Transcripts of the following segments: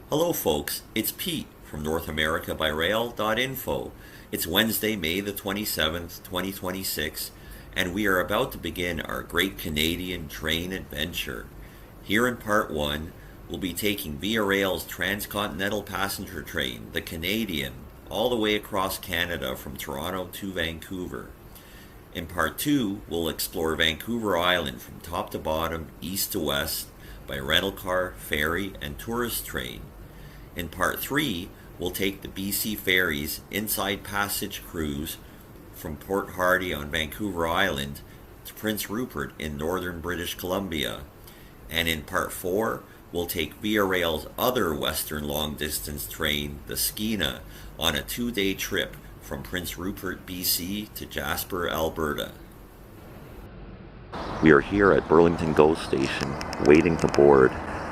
Hello folks, it's Pete from NorthAmericaByRail.info. It's Wednesday, May the 27th, 2026, and we are about to begin our Great Canadian Train Adventure. Here in Part 1, we'll be taking Via Rail's transcontinental passenger train, the Canadian, all the way across Canada from Toronto to Vancouver. In Part 2, we'll explore Vancouver Island from top to bottom, east to west, by rental car, ferry, and tourist train. In Part 3, we'll take the BC Ferries Inside Passage cruise from Port Hardy on Vancouver Island to Prince Rupert in northern British Columbia. And in Part 4, we'll take Via Rail's other western long-distance train, the Skeena, on a 2-day trip from Prince Rupert, BC to Jasper, Alberta. We are here at Burlington GO Station, waiting to board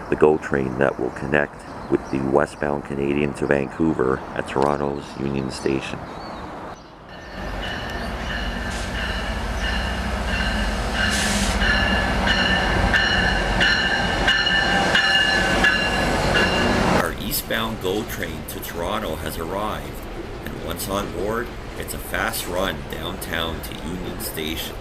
the GO train that will connect with the Westbound Canadian to Vancouver at Toronto's Union Station. Our Eastbound GO train to Toronto has arrived, and once on board, it's a fast run downtown to Union Station.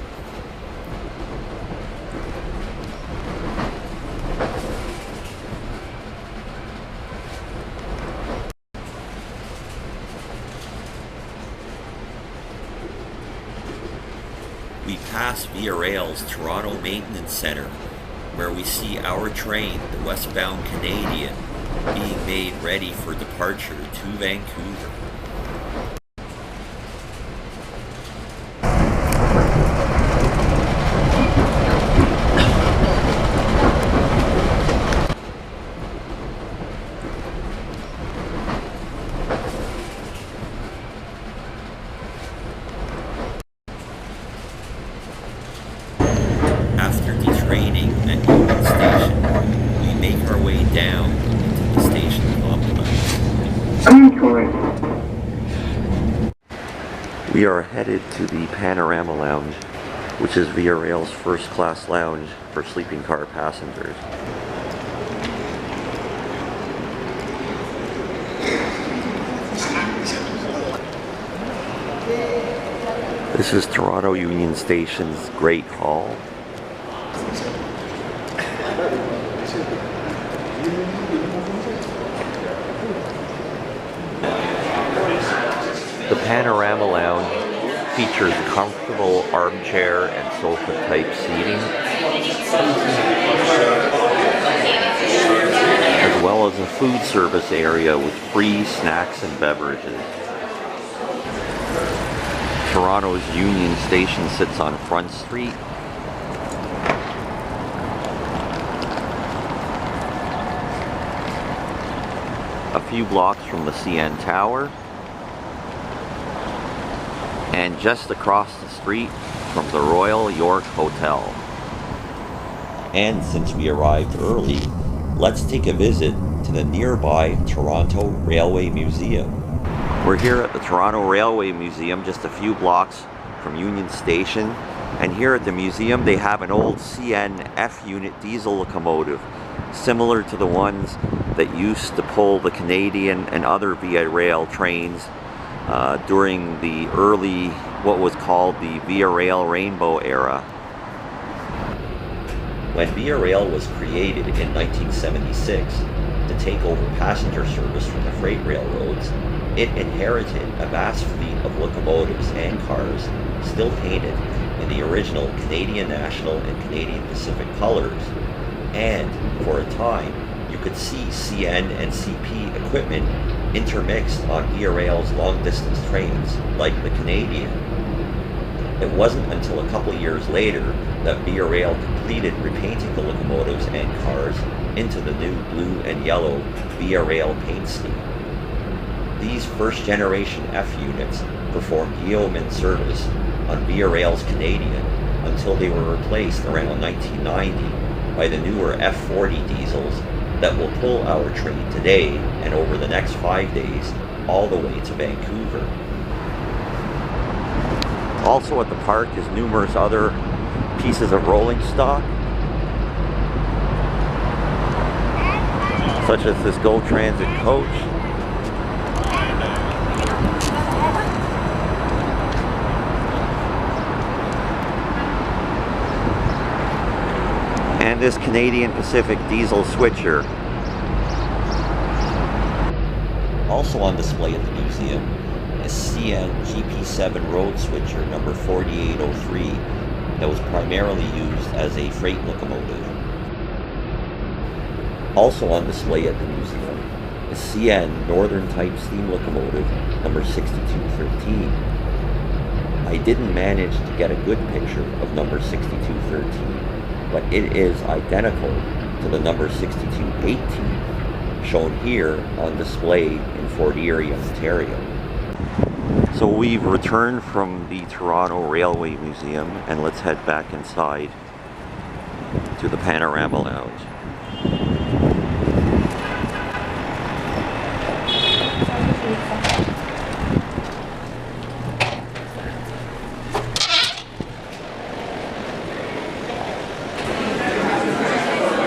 We pass Via Rail's Toronto Maintenance Centre, where we see our train, the Westbound Canadian, being made ready for departure to Vancouver. After detraining at Union Station, we make our way down into the station complex. We are headed to the Panorama Lounge, which is Via Rail's first-class lounge for sleeping car passengers. This is Toronto Union Station's Great Hall. The Panorama Lounge features comfortable armchair and sofa type seating, as well as a food service area with free snacks and beverages. Toronto's Union Station sits on Front Street. A few blocks from the CN Tower, and just across the street from the Royal York Hotel. And since we arrived early, let's take a visit to the nearby Toronto Railway Museum. We're here at the Toronto Railway Museum, just a few blocks from Union Station, and here at the museum they have an old CN F-unit diesel locomotive, similar to the ones that used to pull the Canadian and other Via Rail trains during the early, what was called the Via Rail Rainbow era. When Via Rail was created in 1976 to take over passenger service from the freight railroads, it inherited a vast fleet of locomotives and cars still painted in the original Canadian National and Canadian Pacific colors, and for a time you could see CN and CP equipment intermixed on Via Rail's long-distance trains, like the Canadian. It wasn't until a couple years later that Via Rail completed repainting the locomotives and cars into the new blue and yellow Via Rail paint scheme. These first-generation F units performed yeoman service on Via Rail's Canadian until they were replaced around 1990 by the newer F40 diesels that will pull our train today and over the next 5 days all the way to Vancouver. Also at the park is numerous other pieces of rolling stock. such as this GO Transit coach. And this Canadian Pacific diesel switcher. Also on display at the museum is CN GP7 road switcher number 4803 that was primarily used as a freight locomotive. Also on display at the museum is CN Northern Type steam locomotive number 6213. I didn't manage to get a good picture of number 6213, but it is identical to the number 6218 shown here on display in Fort Erie, Ontario. So we've returned from the Toronto Railway Museum and let's head back inside to the Panorama Lounge.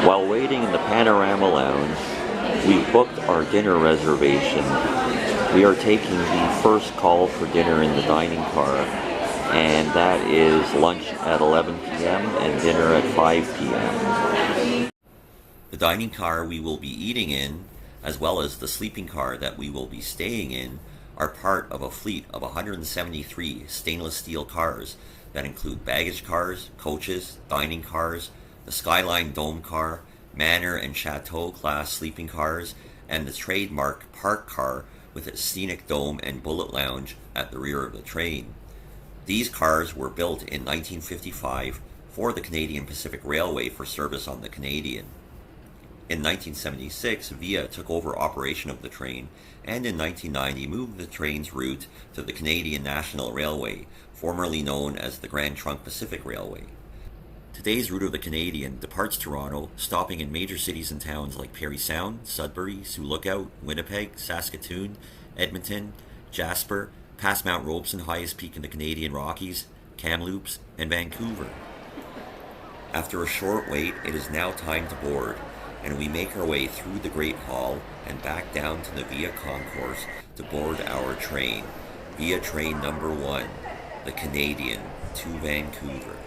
While waiting in the Panorama Lounge, we booked our dinner reservation. We are taking the first call for dinner in the dining car, and that is lunch at 11 p.m. and dinner at 5 p.m. The dining car we will be eating in, as well as the sleeping car that we will be staying in, are part of a fleet of 173 stainless steel cars that include baggage cars, coaches, dining cars, the Skyline Dome car, Manor and Chateau class sleeping cars, and the trademark park car with its scenic dome and bullet lounge at the rear of the train. These cars were built in 1955 for the Canadian Pacific Railway for service on the Canadian. In 1976, VIA took over operation of the train, and in 1990 moved the train's route to the Canadian National Railway, formerly known as the Grand Trunk Pacific Railway. Today's route of the Canadian departs Toronto, stopping in major cities and towns like Parry Sound, Sudbury, Sioux Lookout, Winnipeg, Saskatoon, Edmonton, Jasper, past Mount Robeson, highest peak in the Canadian Rockies, Kamloops, and Vancouver. After a short wait, it is now time to board, and we make our way through the Great Hall and back down to the VIA Concourse to board our train, VIA Train number 1, the Canadian, to Vancouver.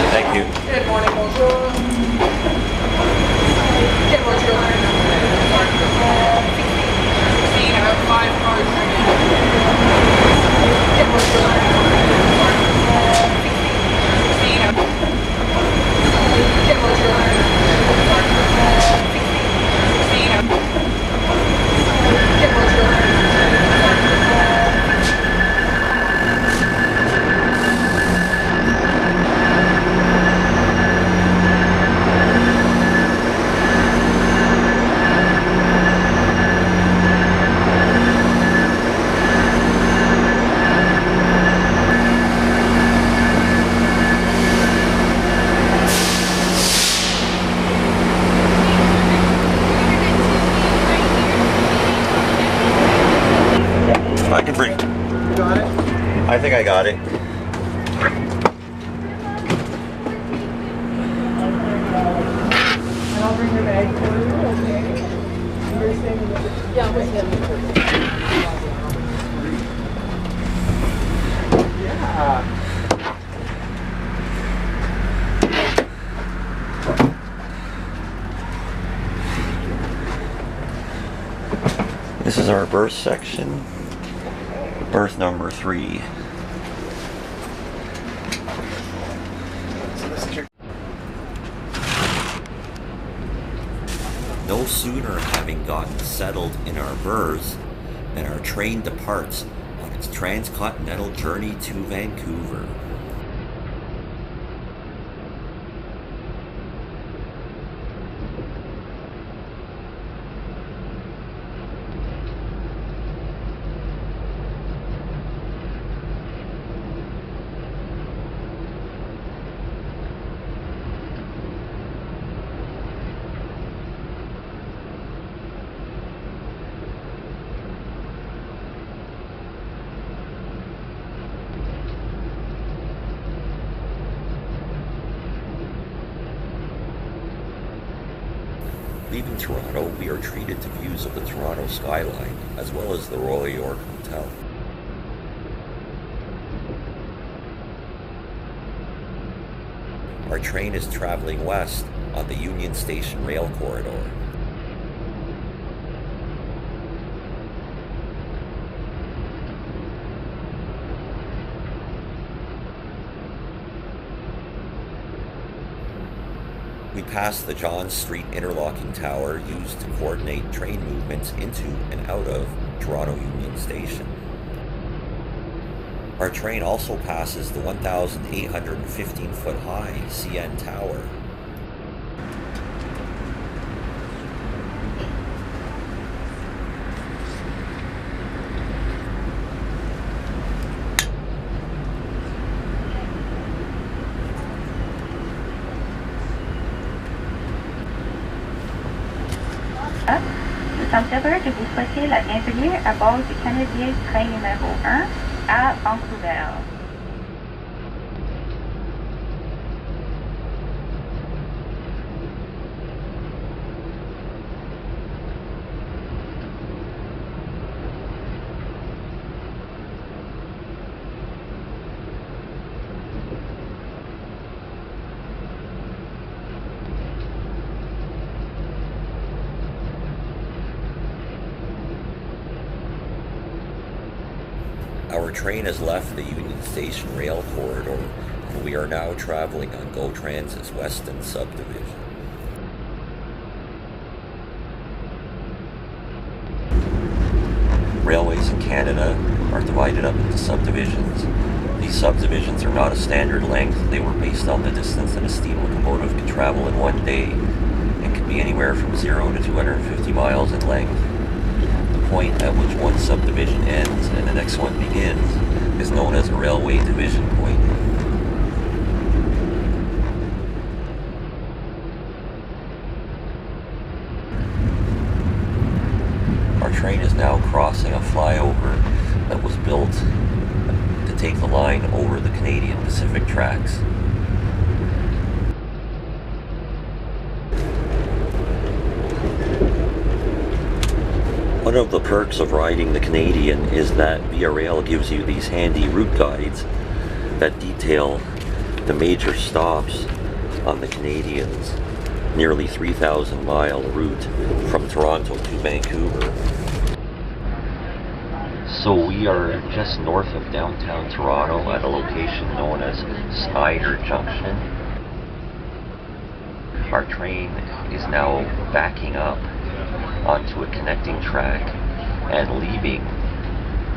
Thank you. Good morning, bonjour. Good bonjour. Skeena, 5 cars. Good bonjour. Skeena. Good bonjour. Skeena. Good bonjour. I can bring. You got it? I think I got it. And I'll bring your bag for you, okay? You're staying with it? Yeah, with him. Yeah. This is our berth section. Berth number 3. No sooner having gotten settled in our berths than our train departs on its transcontinental journey to Vancouver. Leaving Toronto, we are treated to views of the Toronto skyline, as well as the Royal York Hotel. Our train is traveling west on the Union Station rail corridor. We pass the John Street interlocking tower used to coordinate train movements into and out of Toronto Union Station. Our train also passes the 1,815-foot high CN Tower. Nous sommes heureux de vous souhaiter la bienvenue à bord du Canadien train numéro 1 à Vancouver. Our train has left the Union Station rail corridor, and we are now traveling on GO Transit's Western subdivision. Railways in Canada are divided up into subdivisions. These subdivisions are not a standard length. They were based on the distance that a steam locomotive could travel in one day, and could be anywhere from 0 to 250 miles in length. The point at which one subdivision ends and the next one begins is known as a railway division point. Our train is now crossing a flyover that was built to take the line over the Canadian Pacific tracks. One of the perks of riding the Canadian is that Via Rail gives you these handy route guides that detail the major stops on the Canadian's nearly 3,000 mile route from Toronto to Vancouver. So we are just north of downtown Toronto at a location known as Snyder Junction. Our train is now backing up onto a connecting track and leaving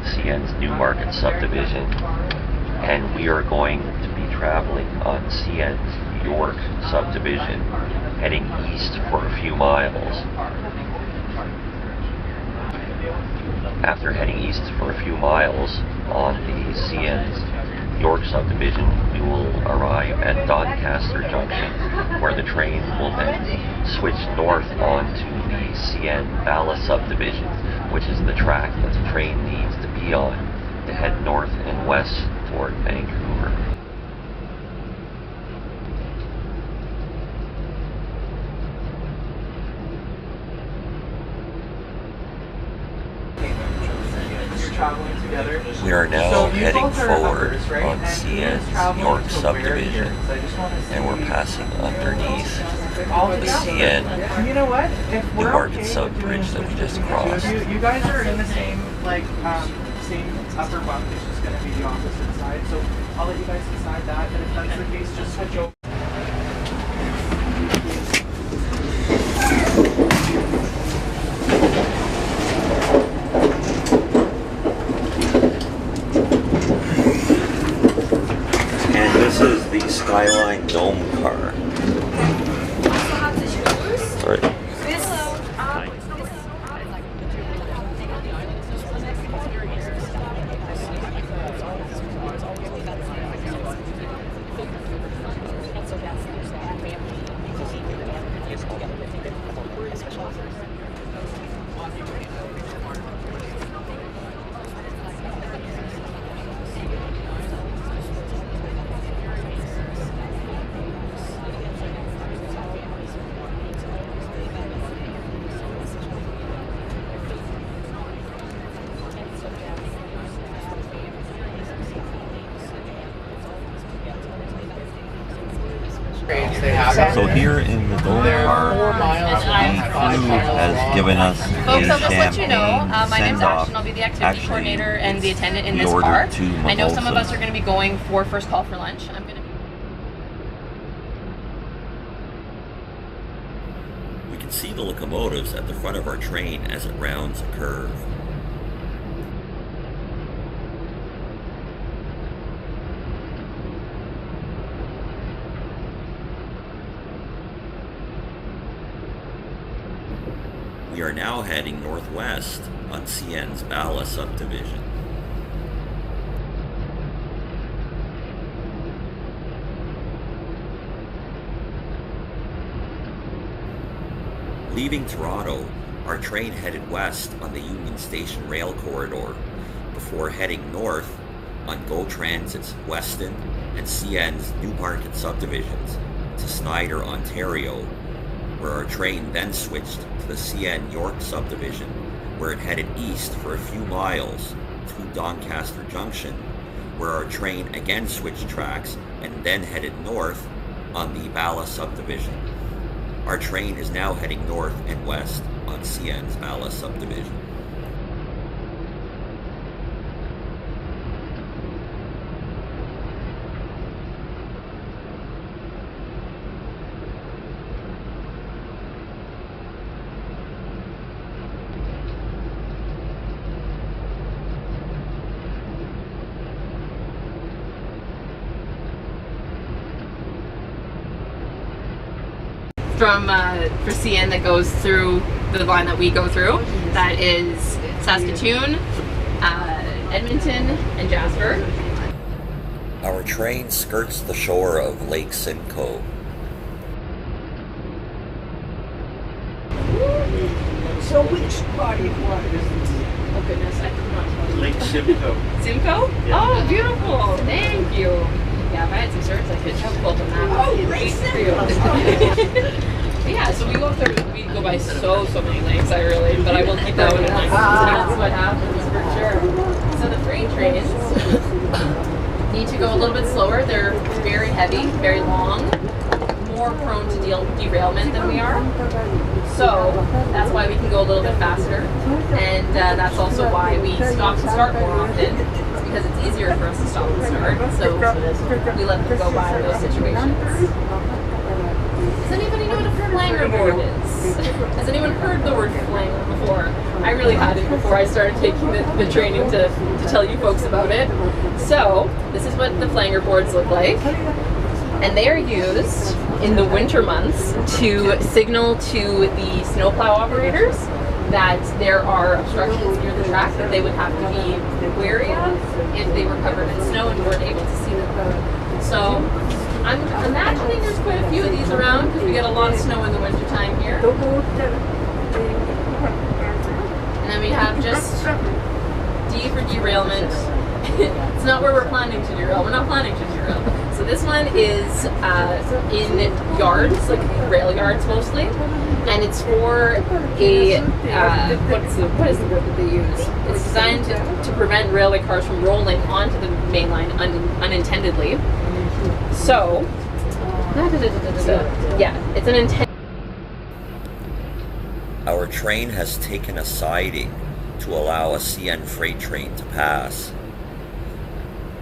CN's Newmarket subdivision, and we are going to be traveling on CN's York subdivision, heading east for a few miles. After heading east for a few miles on the CN's York subdivision, we will arrive at Doncaster Junction, where the train will then switch north onto the CN Bala subdivision, which is the track that the train needs to be on to head north and west toward Vancouver. We are now heading forward on CN's York subdivision, and we're passing underneath the CN Newmarket sub-bridge that we just crossed. You guys are in the same, same upper bunk. It's just going to be the opposite side. So I'll let you guys decide that. And if that's the case, just switch over. This is the Skyline Dome car. Sorry. So here in the Dome They're Park, 4 miles the crew has given us Folks, a I'll just let you know, champagne my name's send-off. Ashton. I'll be the activity Actually, coordinator and the attendant in we this ordered park. 2 I know some of us mimosas. are going to be going for first call for lunch. I'm going to We can see the locomotives at the front of our train as it rounds a curve. We are now heading northwest on CN's Bala subdivision. Leaving Toronto, our train headed west on the Union Station rail corridor before heading north on GO Transit's Weston and CN's Newmarket subdivisions to Snyder, Ontario, where our train then switched to the CN York subdivision, where it headed east for a few miles through Doncaster Junction, where our train again switched tracks and then headed north on the Bala subdivision. Our train is now heading north and west on CN's Bala subdivision. from for CN that goes through the line that we go through. That is Saskatoon, Edmonton, and Jasper. Our train skirts the shore of Lake Simcoe. So which body of water is this? Oh goodness, I could not tell you. Lake Simcoe. Simcoe? Yeah. Oh, beautiful. Thank you. Yeah, if I had some shirts, I could pull them out. Oh, Lake Simcoe. But yeah, so we go through, we go by so many lakes, I really, but I will keep that one in mind. That's what happens for sure. So the freight trains need to go a little bit slower. They're very heavy, very long, more prone to derailment than we are. So that's why we can go a little bit faster, and that's also why we stop and start more often, because it's easier for us to stop and start. So we let them go by those situations. Does anybody know what a flanger board is? Has anyone heard the word flanger before? I really hadn't before I started taking the training to tell you folks about it. So this is what the flanger boards look like. And they are used in the winter months to signal to the snowplow operators that there are obstructions near the track that they would have to be wary of if they were covered in snow and weren't able to see them. So I'm imagining there's quite a few of these around because we get a lot of snow in the winter time here. And then we have just D for derailment. It's not where we're planning to derail. We're not planning to derail. So this one is in yards, like rail yards mostly, and it's for a what is the word that they use? It's designed to prevent railway cars from rolling onto the main line unintendedly. So yeah, it's an intent. Our train has taken a siding to allow a CN freight train to pass.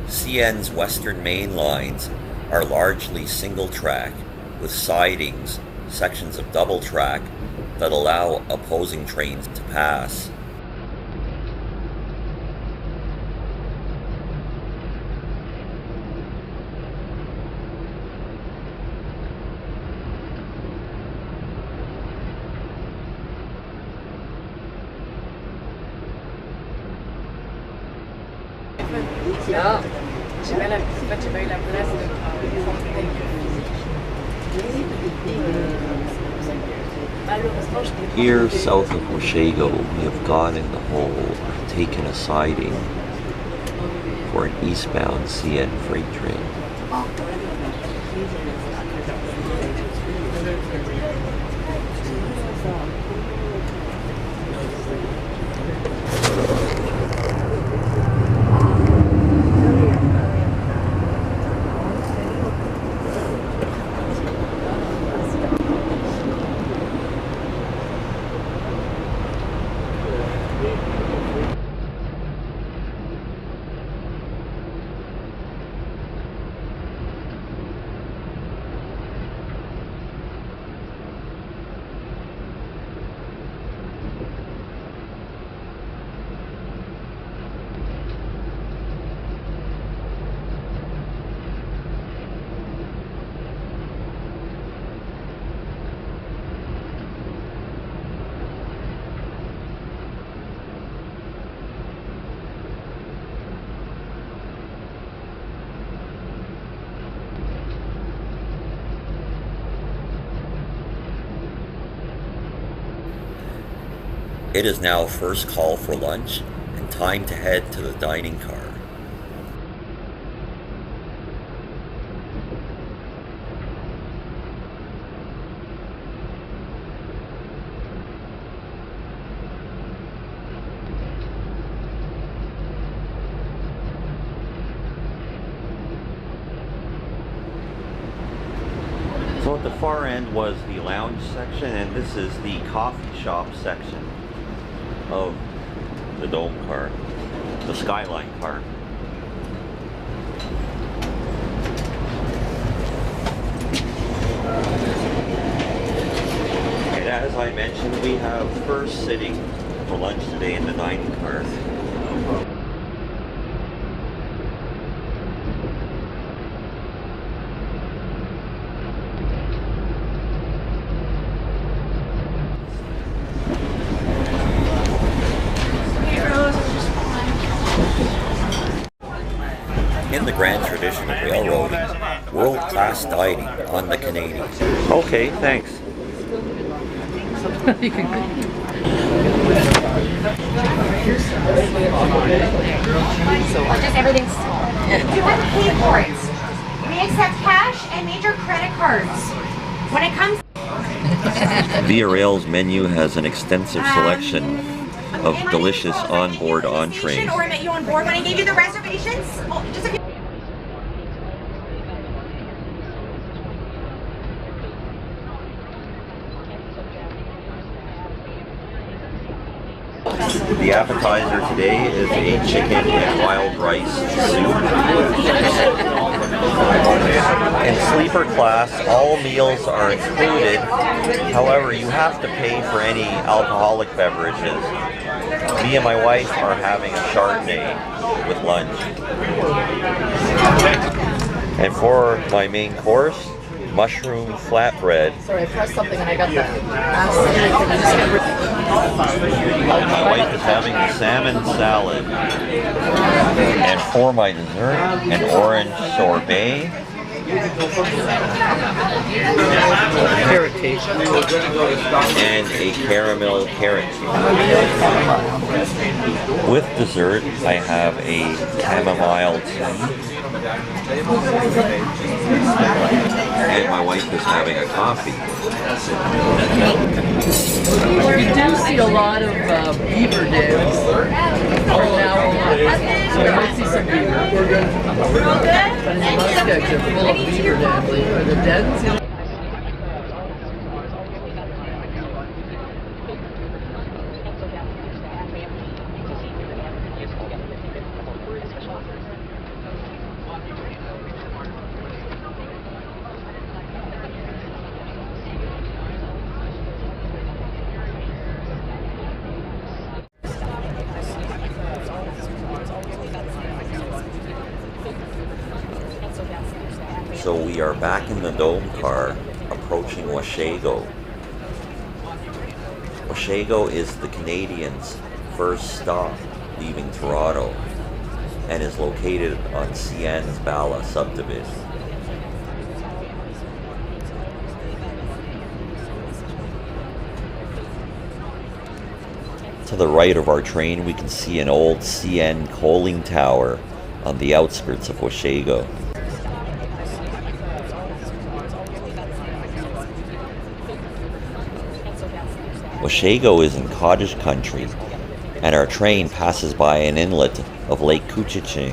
CN's Western Main lines are largely single track with sidings, sections of double track that allow opposing trains to pass. Yeah. Here south of Washago, we have gone in the hole and taken a siding for an eastbound CN freight train. It is now first call for lunch and time to head to the dining car. So at the far end was the lounge section, and this is the coffee shop section of the dome car, the Skyline car. And as I mentioned, we have first sitting for lunch today in the dining car. In the grand tradition of railroading, world-class dining on the Canadian. Okay, thanks. Just everything's. You have to pay for it. We accept cash and major credit cards. When it comes. Via Rail's menu has an extensive selection of delicious onboard entrees. Or I met you on board when I gave you the reservations. Oh, just a few. The appetizer today is a chicken and wild rice soup. In sleeper class, all meals are included. However, you have to pay for any alcoholic beverages. Me and my wife are having a Chardonnay with lunch. And for my main course, mushroom flatbread. Sorry, I pressed something and I got that. My wife is having a salmon salad. And for my dessert, an orange sorbet. Carrot cake. And a caramel carrot cake. With dessert, I have a chamomile tea. And my wife is having a coffee. We do see a lot of beaver dams from now on. So we might see some beaver. But in the Muskeg, they're full of beaver dams. Are the dens? So we are back in the dome car, approaching Washego. Washego is the Canadians' first stop leaving Toronto and is located on CN's Bala subdivision. To the right of our train, we can see an old CN coaling tower on the outskirts of Washego. Washego is in cottage country, and our train passes by an inlet of Lake Couchiching.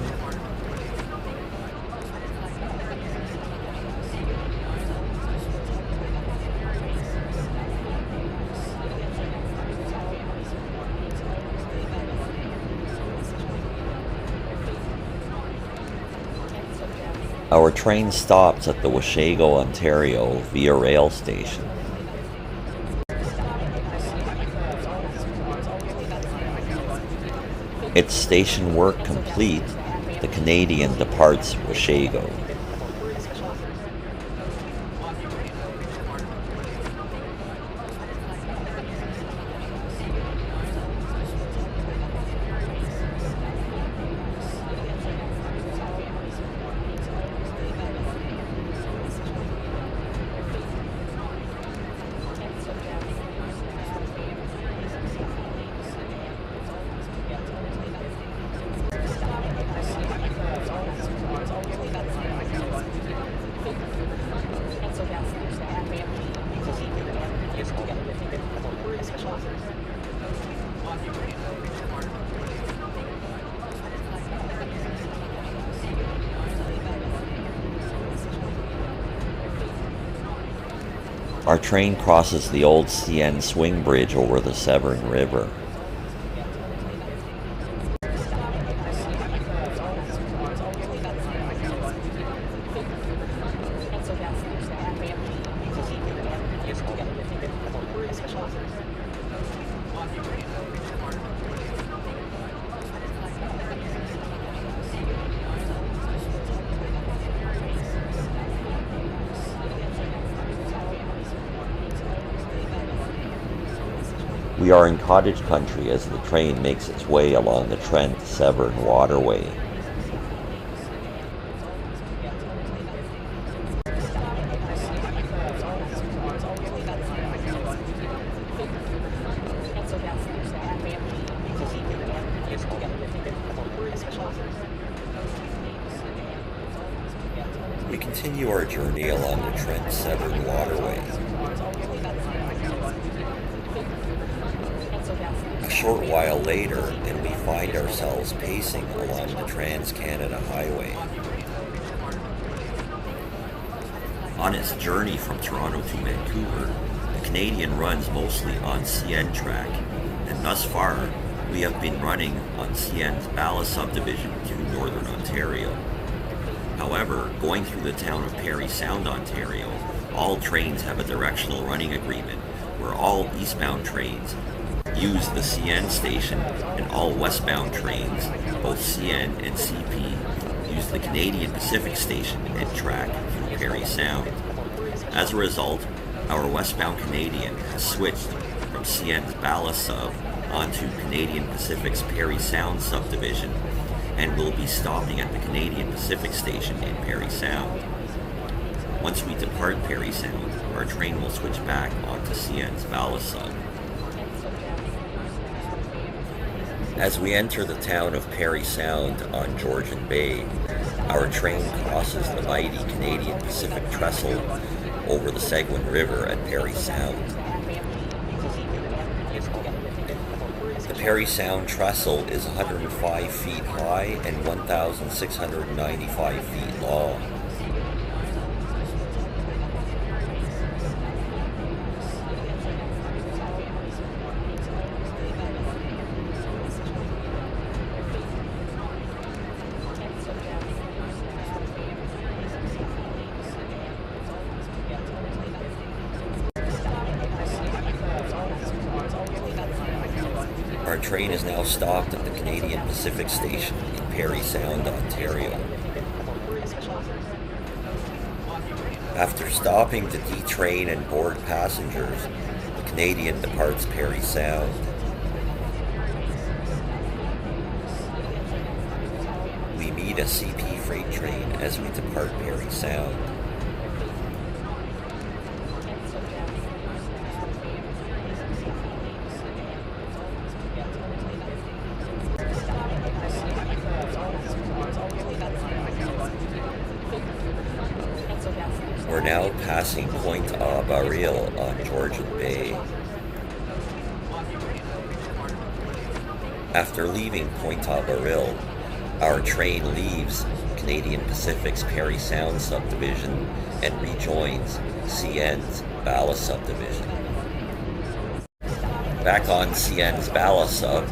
Our train stops at the Washego, Ontario Via Rail station. Its station work complete, the Canadian departs Washego. Our train crosses the old CN swing bridge over the Severn River. We are in cottage country as the train makes its way along the Trent-Severn waterway. We continue our journey along the Trent-Severn waterway. A short while later, and we find ourselves pacing along the Trans-Canada Highway. On its journey from Toronto to Vancouver, the Canadian runs mostly on CN track, and thus far, we have been running on CN's Bala subdivision to Northern Ontario. However, going through the town of Parry Sound, Ontario, all trains have a directional running agreement where all eastbound trains use the CN station and all westbound trains, both CN and CP, use the Canadian Pacific station and track through Parry Sound. As a result, our westbound Canadian has switched from CN's Bala sub onto Canadian Pacific's Parry Sound subdivision and will be stopping at the Canadian Pacific station in Parry Sound. Once we depart Parry Sound, our train will switch back onto CN's Bala sub. As we enter the town of Parry Sound on Georgian Bay, our train crosses the mighty Canadian Pacific trestle over the Seguin River at Parry Sound. The Parry Sound trestle is 105 feet high and 1,695 feet long. Our train is now stopped at the Canadian Pacific station in Parry Sound, Ontario. After stopping to detrain and board passengers, the Canadian departs Parry Sound. We meet a CP freight train as we depart Parry Sound. We're now passing Point à Baril on Georgian Bay. After leaving Point à Baril, our train leaves Canadian Pacific's Parry Sound subdivision and rejoins CN's Bala subdivision. Back on CN's Bala sub,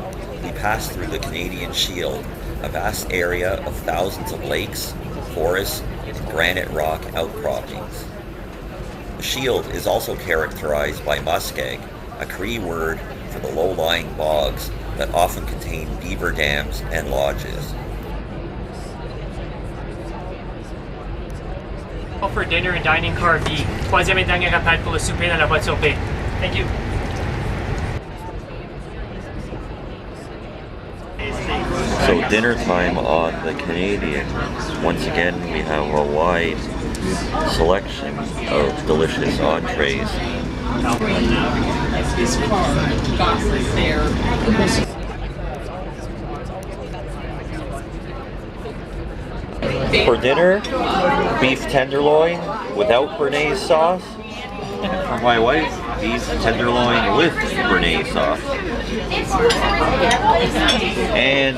we pass through the Canadian Shield, a vast area of thousands of lakes, forests, and granite rock outcroppings. The Shield is also characterized by muskeg, a Cree word for the low-lying bogs that often contain beaver dams and lodges. For dinner in dining car B. Troisième et dernier appel pour le souper dans la voiture B. Thank you. So dinner time on the Canadian. Once again, we have a wide selection of delicious entrees. For dinner, beef tenderloin without béarnaise sauce. For my wife, beef tenderloin with béarnaise sauce. And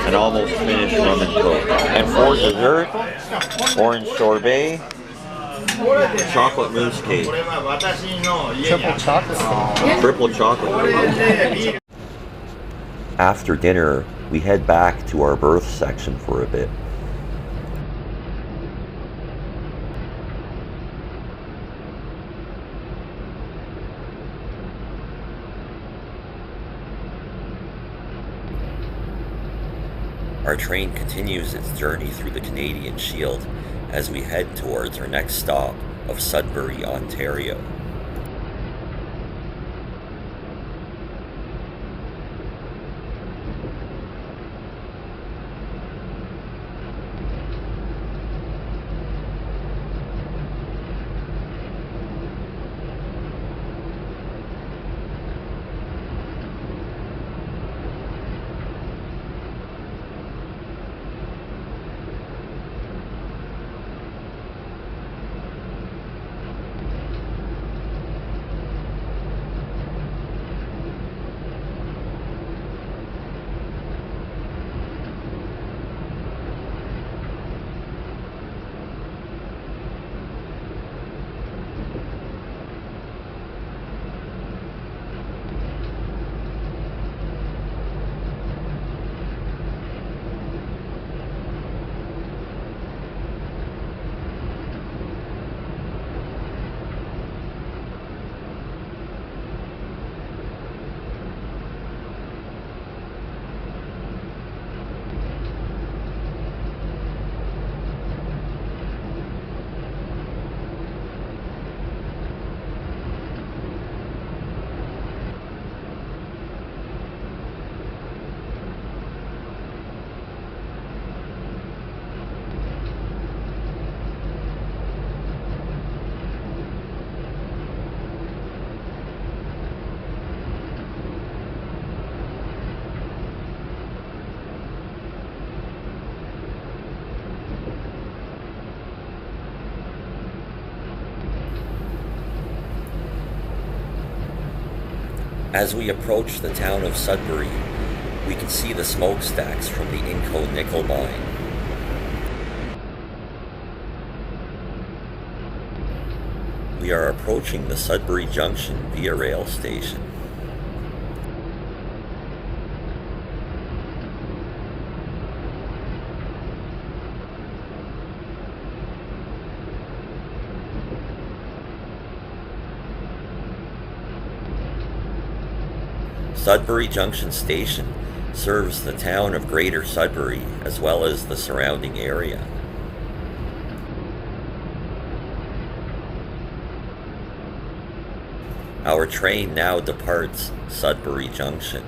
an almost finished rum and coke. And for dessert, orange sorbet chocolate mousse cake. Triple chocolate. Triple chocolate. After dinner, we head back to our berth section for a bit. Our train continues its journey through the Canadian Shield as we head towards our next stop of Sudbury, Ontario. As we approach the town of Sudbury, we can see the smokestacks from the Inco nickel mine. We are approaching the Sudbury Junction Via Rail station. Sudbury Junction Station serves the town of Greater Sudbury as well as the surrounding area. Our train now departs Sudbury Junction.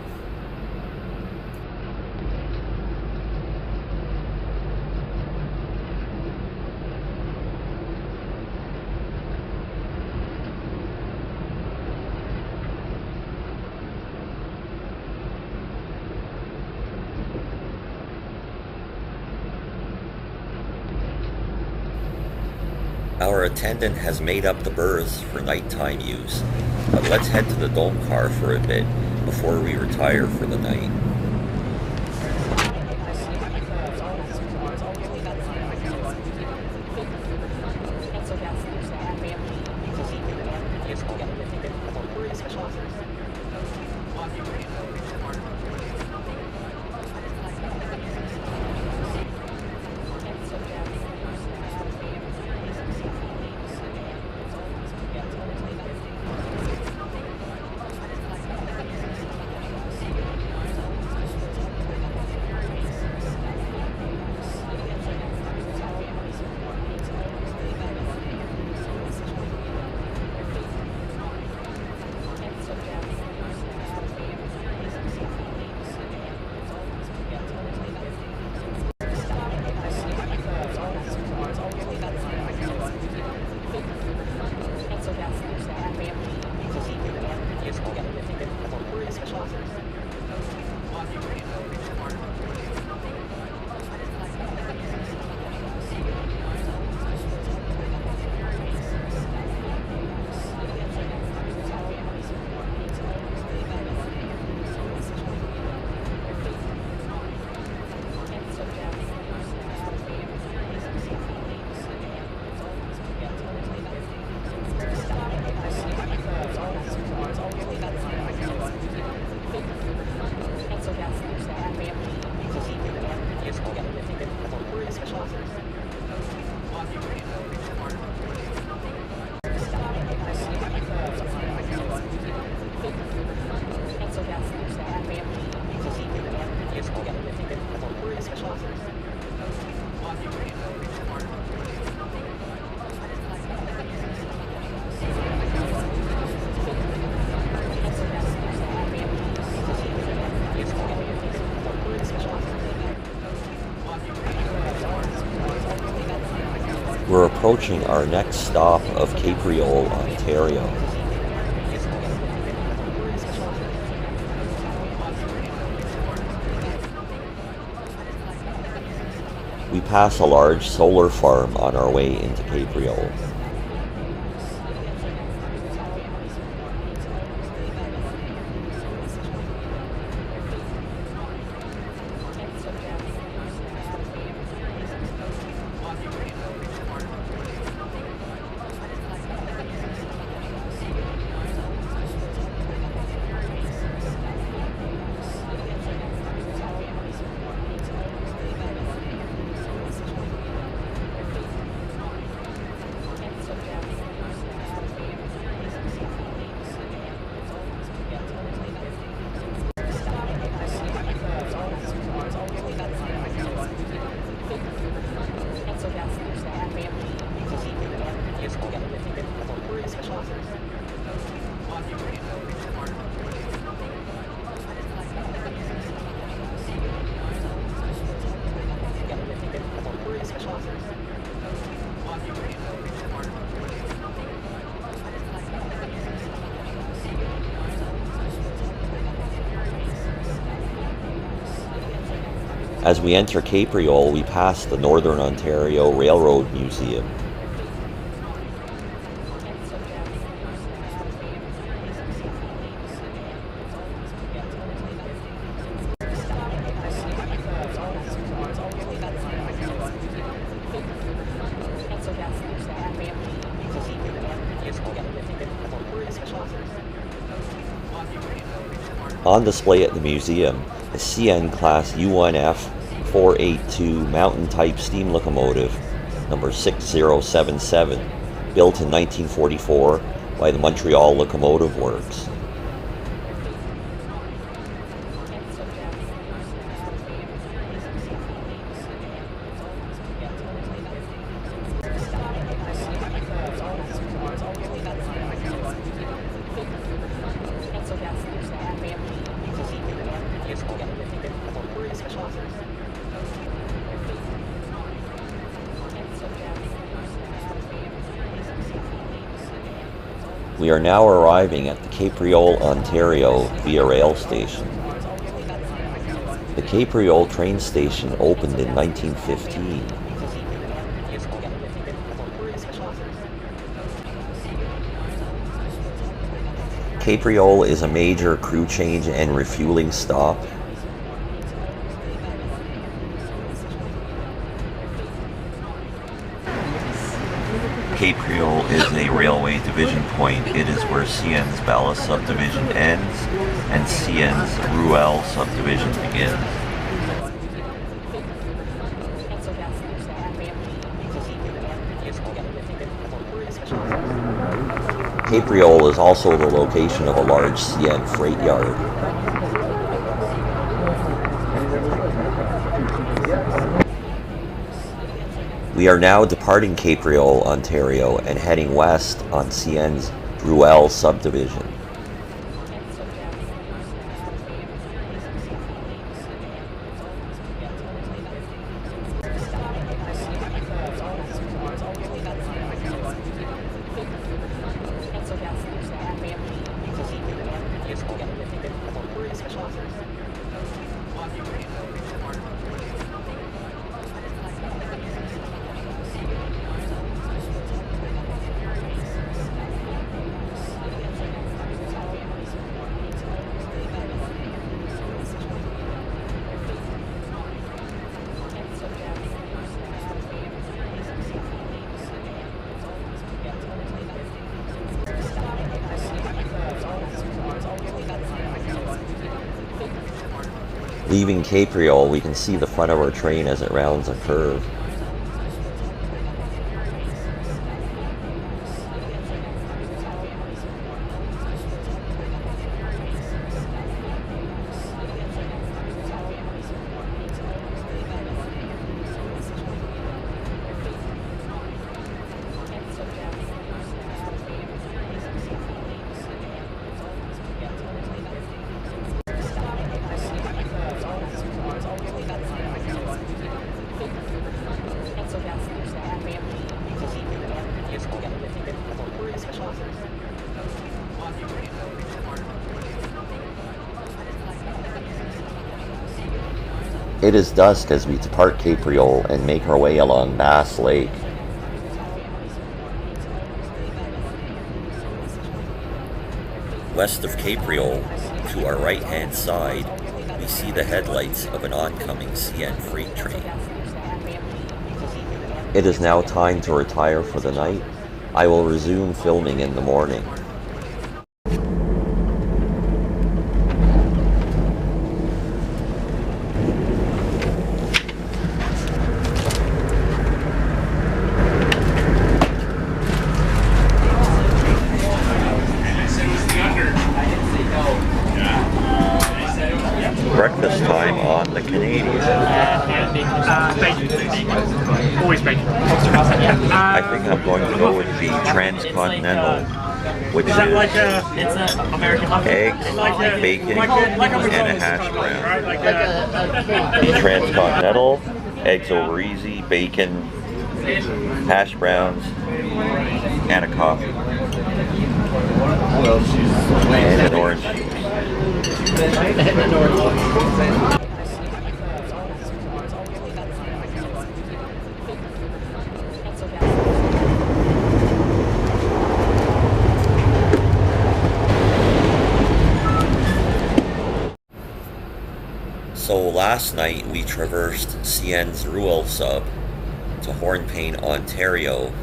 Our attendant has made up the berths for nighttime use, but let's head to the dome car for a bit before we retire for the night. We're approaching our next stop of Cape Riol, Ontario. We pass a large solar farm on our way into Cape Riol. As we enter Cape Riol, we pass the Northern Ontario Railroad Museum. On display at the museum, a CN Class U1F 482 mountain-type steam locomotive, number 6077, built in 1944 by the Montreal Locomotive Works. We are now arriving at the Cape Riol, Ontario Via Rail station. The Cape Riol train station opened in 1915. Cape Riol is a major crew change and refueling stop. Cape Riol is a railway division point. It is where CN's Bala subdivision ends and CN's Ruel subdivision begins. Cape Riol is also the location of a large CN freight yard. We are now departing Cape Riol, Ontario, and heading west on CN's Ruel subdivision. Leaving Cape Riol, we can see the front of our train as it rounds a curve. It is dusk as we depart Cape Riol and make our way along Bass Lake. West of Cape Riol, to our right-hand side, we see the headlights of an oncoming CN freight train. It is now time to retire for the night. I will resume filming in the morning. Breakfast time on the Canadian. Bacon. Always bacon. I think I'm going to go with the transcontinental, which is It's an American muffin. eggs, bacon, and a hash brown. The transcontinental, eggs over easy, bacon, hash browns, and a coffee. And an orange juice. So last night we traversed CN's Ruel sub to Hornpain, Ontario,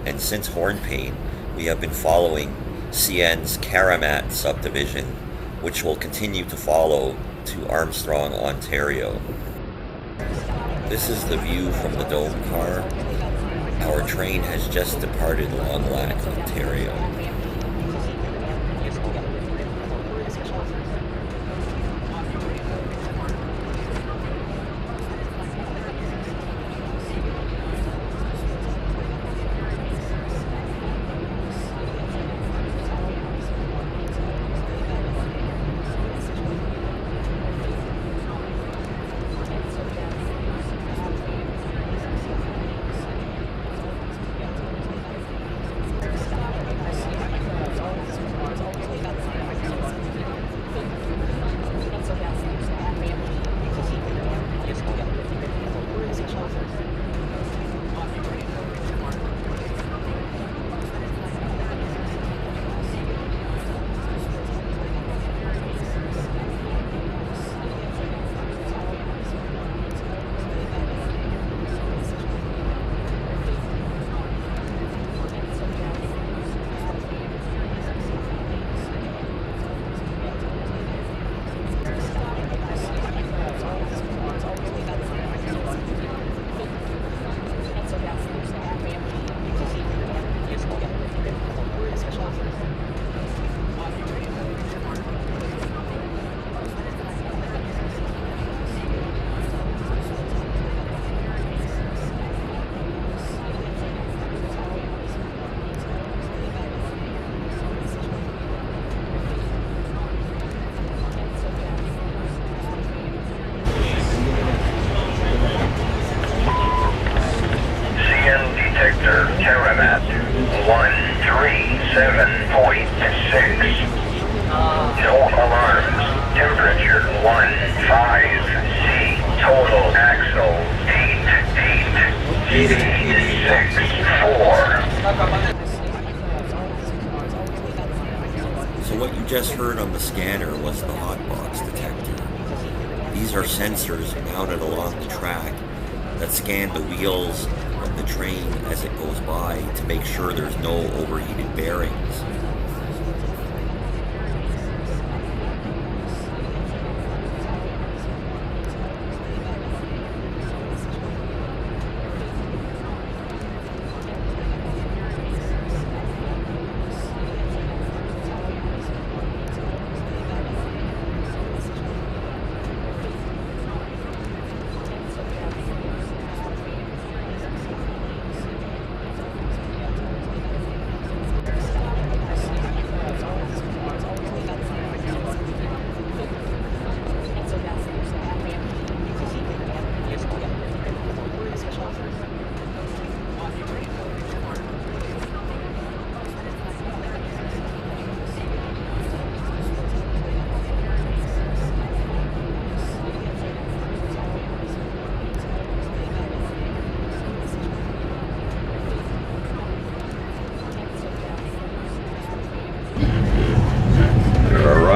and since Hornpain we have been following CN's Karamat subdivision, which will continue to follow to Armstrong, Ontario. This is the view from the dome car. Our train has just departed Long Lac, Ontario. Karamat 137.6. No alarms. Temperature 15C. Total axle 8864. So what you just heard on the scanner was the hotbox detector. These are sensors mounted along the track that scan the wheels of the train as it goes by to make sure there's no overheated bearings.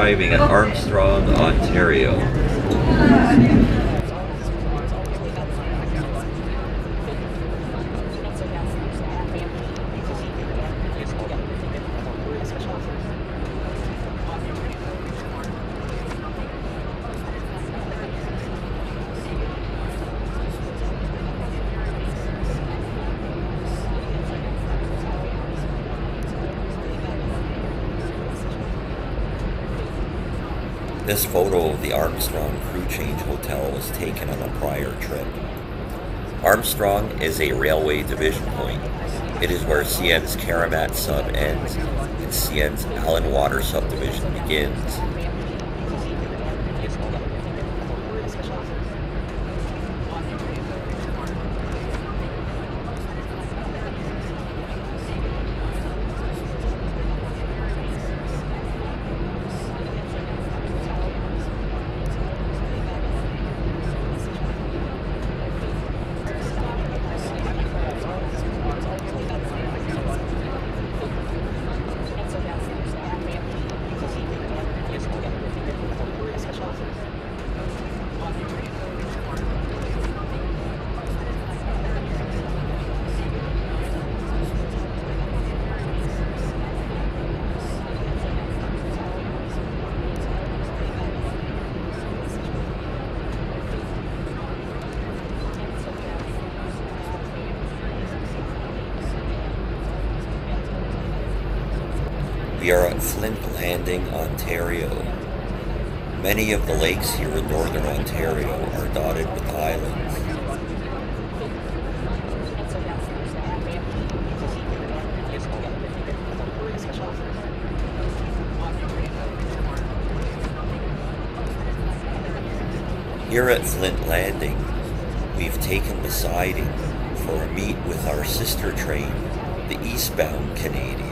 arriving at Armstrong, Ontario. This photo of the Armstrong crew change hotel was taken on a prior trip. Armstrong is a railway division point. It is where CN's Karamat sub ends and CN's Allen Water subdivision begins. We are at Flint Landing, Ontario. Many of the lakes here in northern Ontario are dotted with islands. Here at Flint Landing, we've taken the siding for a meet with our sister train, the Eastbound Canadian.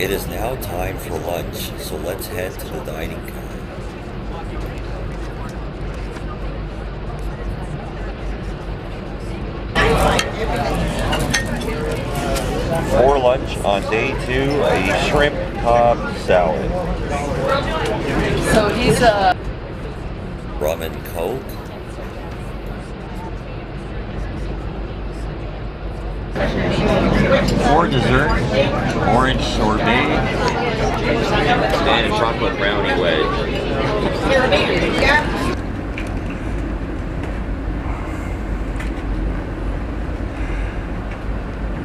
It is now time for lunch, so let's head to the dining car. For lunch on day 2, a shrimp cob salad. So he's a Rum and Coke. For dessert, orange sorbet and a chocolate brownie wedge.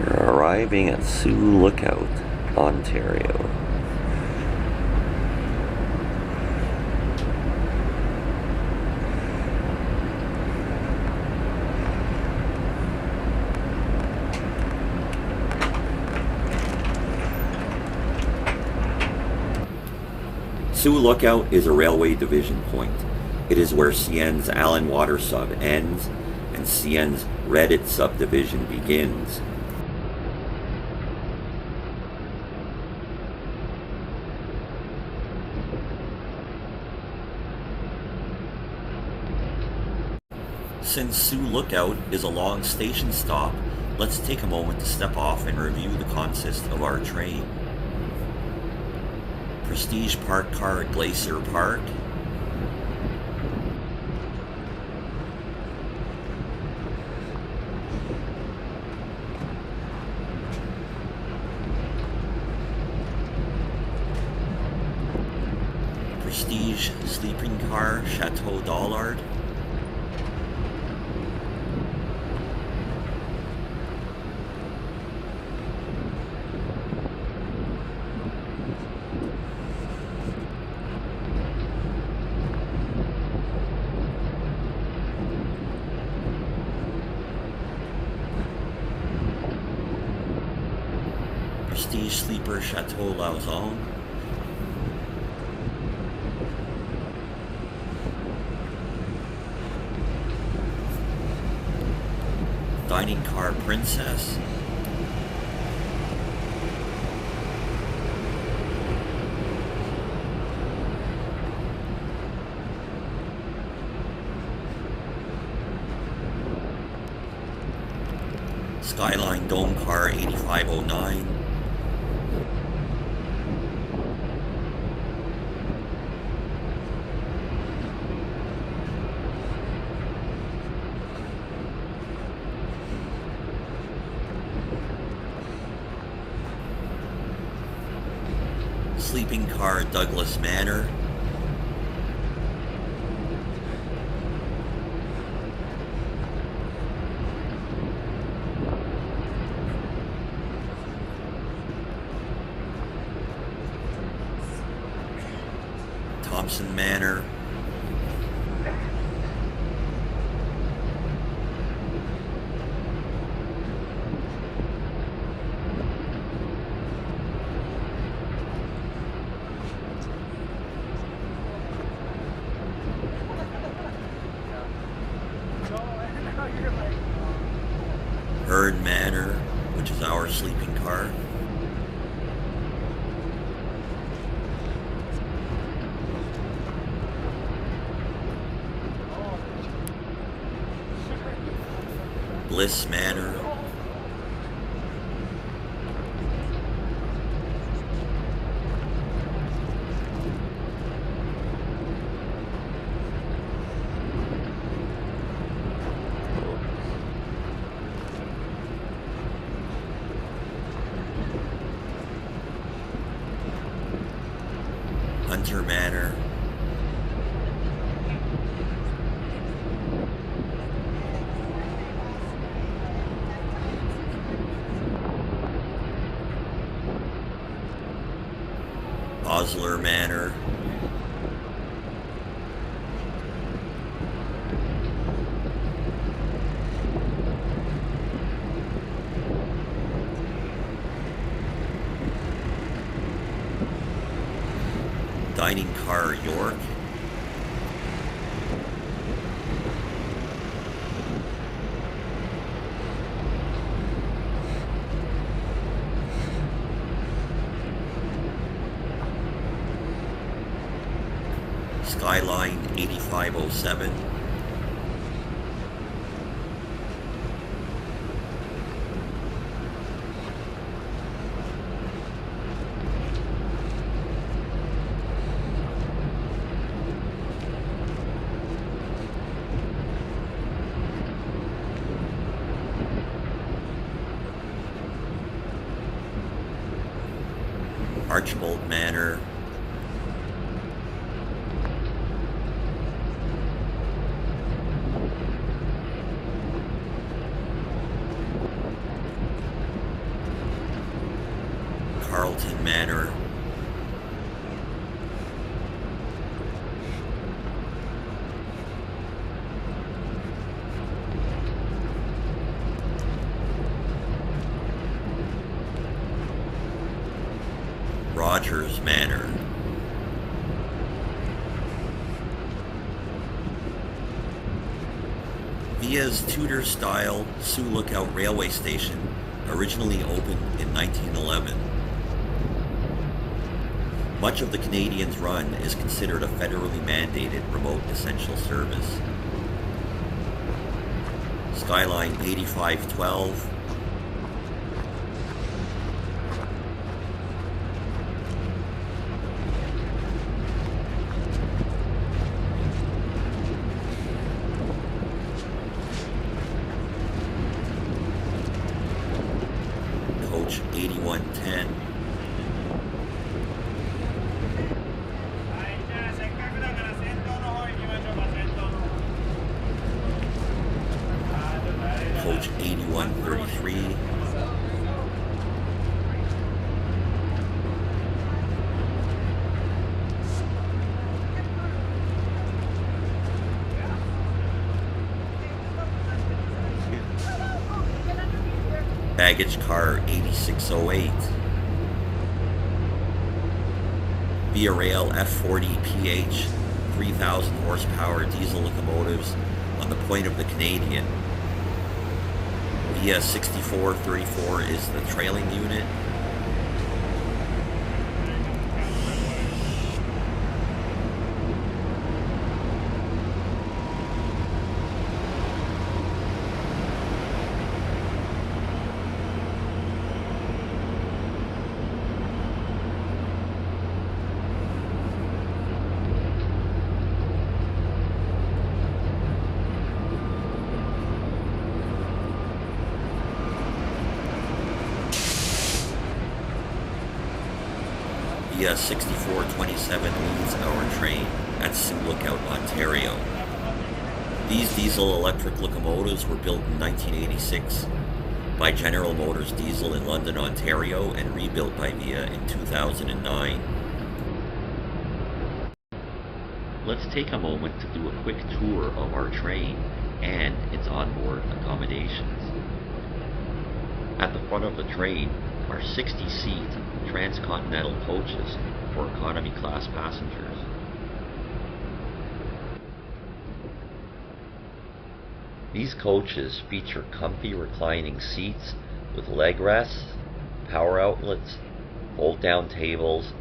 We're arriving at Sioux Lookout, Ontario. Sioux Lookout is a railway division point. It is where CN's Allen Water sub ends and CN's Reddit subdivision begins. Since Sioux Lookout is a long station stop, let's take a moment to step off and review the consist of our train. Prestige Park car at Glacier Park. Prestige sleeping car, Chateau Dollard. Prestige sleeper, Chateau Lauzon. Dining car, Princess. Skyline Dome car, 8509. Sleeping car, Douglas Manor. Thompson Manor. Herd Manor, which is our sleeping car. Bliss Manor. Hunter Manor. Osler Manor. Dining car, York. Skyline 8507. Archibald Manor. Carlton Manor. Rogers Manor. Via's Tudor-style Sioux Lookout railway station originally opened in 1911. Much of the Canadians run is considered a federally mandated remote essential service. Skyline 8512. baggage car 8608. Via Rail F40PH 3,000 horsepower diesel locomotives on the point of the Canadian. Via 6434 is the trailing unit. Via 6427 leads our train at Sioux Lookout, Ontario. These diesel-electric locomotives were built in 1986 by General Motors Diesel in London, Ontario, and rebuilt by VIA in 2009. Let's take a moment to do a quick tour of our train and its onboard accommodations. At the front of the train are 60-seat transcontinental coaches for economy class passengers. These coaches feature comfy reclining seats with leg rests, power outlets, fold-down tables,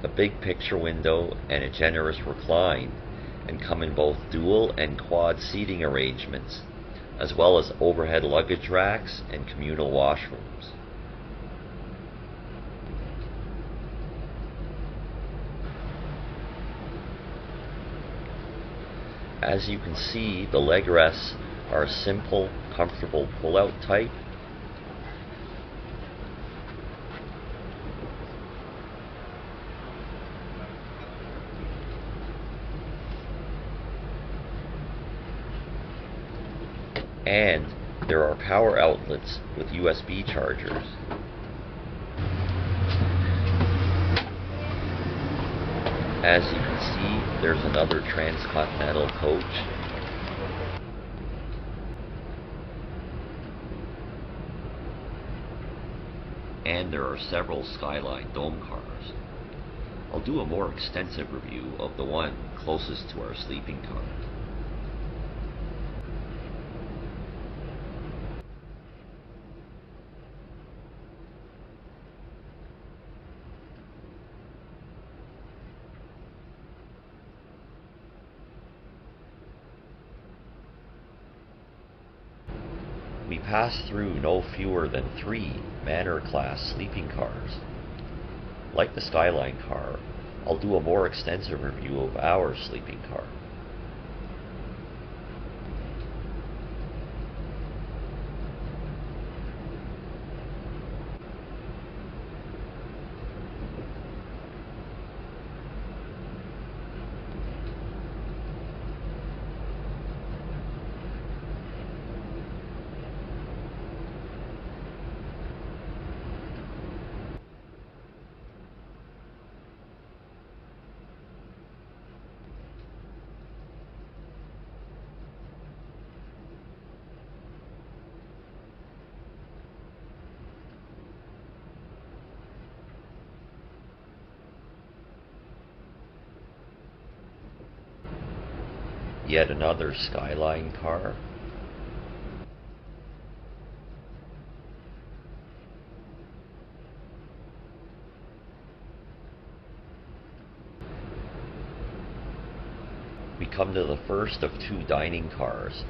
a big picture window, and a generous recline, and come in both dual and quad seating arrangements, as well as overhead luggage racks and communal washrooms. As you can see, the leg rests are a simple, comfortable pull-out type. And there are power outlets with USB chargers. As you can see, there's another transcontinental coach. And there are several Skyline Dome cars. I'll do a more extensive review of the one closest to our sleeping car. We pass through no fewer than 3 Manor class sleeping cars. Like the Skyline car, I'll do a more extensive review of our sleeping car. Yet another Skyline car. We come to the first of 2 dining cars.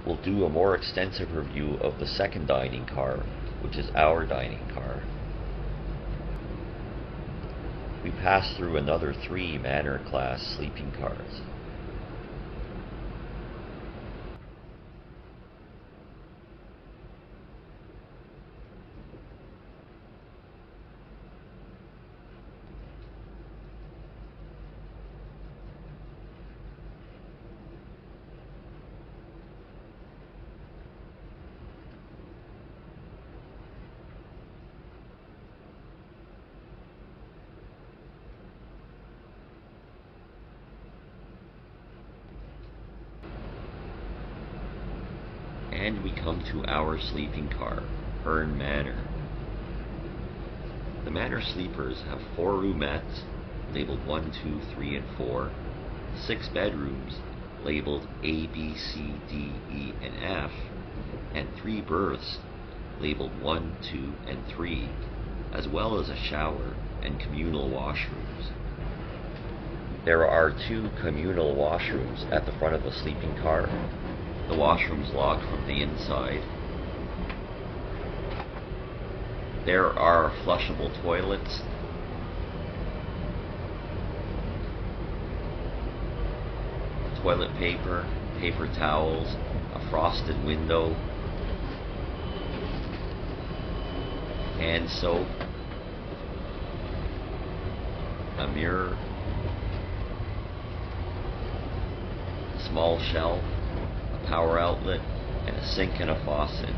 We'll do a more extensive review of the second dining car, which is our dining car. We pass through another 3 Manor class sleeping cars. And we come to our sleeping car. Fern Manor. The Manor sleepers have 4 roomettes labeled 1, 2, 3, and 4, 6 bedrooms labeled A, B, C, D, E, and F, and 3 berths labeled 1, 2, and 3, as well as a shower and communal washrooms. There are 2 communal washrooms at the front of the sleeping car. The washroom's locked from the inside. There are flushable toilets. Toilet paper, paper towels, a frosted window, hand soap, a mirror, a small shelf, a power outlet, and a sink and a faucet.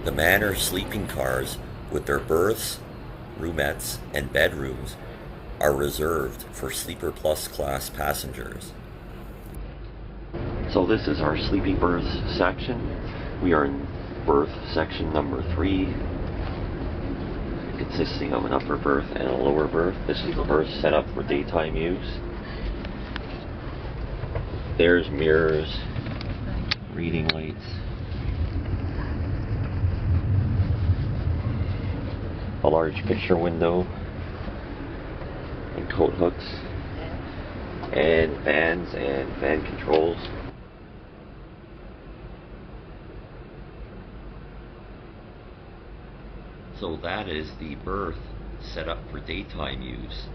The Manor sleeping cars, with their berths, roomettes, and bedrooms, are reserved for Sleeper Plus class passengers. So this is our sleeping berths section. We are in berth section number 3, consisting of an upper berth and a lower berth. This is the berth set up for daytime use. There's mirrors, reading lights, a large picture window, and coat hooks, and fans and fan controls. So that is the berth set up for daytime use.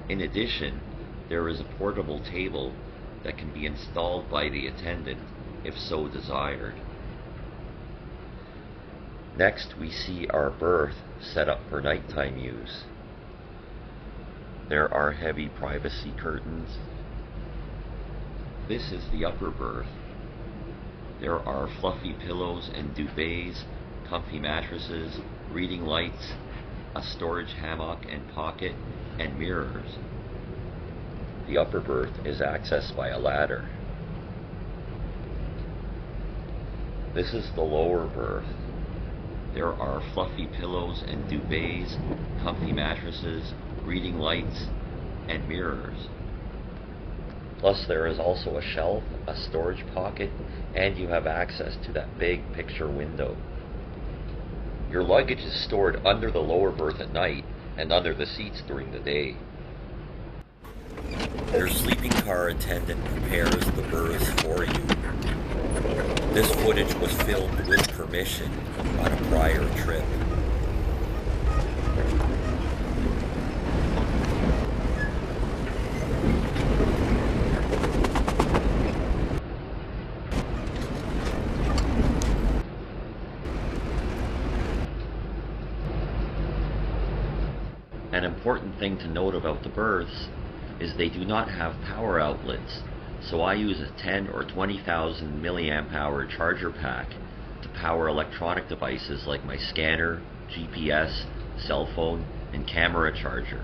In addition, there is a portable table that can be installed by the attendant if so desired. Next, we see our berth set up for nighttime use. There are heavy privacy curtains. This is the upper berth. There are fluffy pillows and duvets, comfy mattresses, reading lights, a storage hammock and pocket, and mirrors. The upper berth is accessed by a ladder. This is the lower berth. There are fluffy pillows and duvets, comfy mattresses, reading lights, and mirrors. Plus there is also a shelf, a storage pocket, and you have access to that big picture window. Your luggage is stored under the lower berth at night and under the seats during the day. Your sleeping car attendant prepares the berths for you. This footage was filmed with permission on a prior trip. An important thing to note about the berths is they do not have power outlets, so I use a 10 or 20,000 milliamp hour charger pack to power electronic devices like my scanner, GPS, cell phone, and camera charger.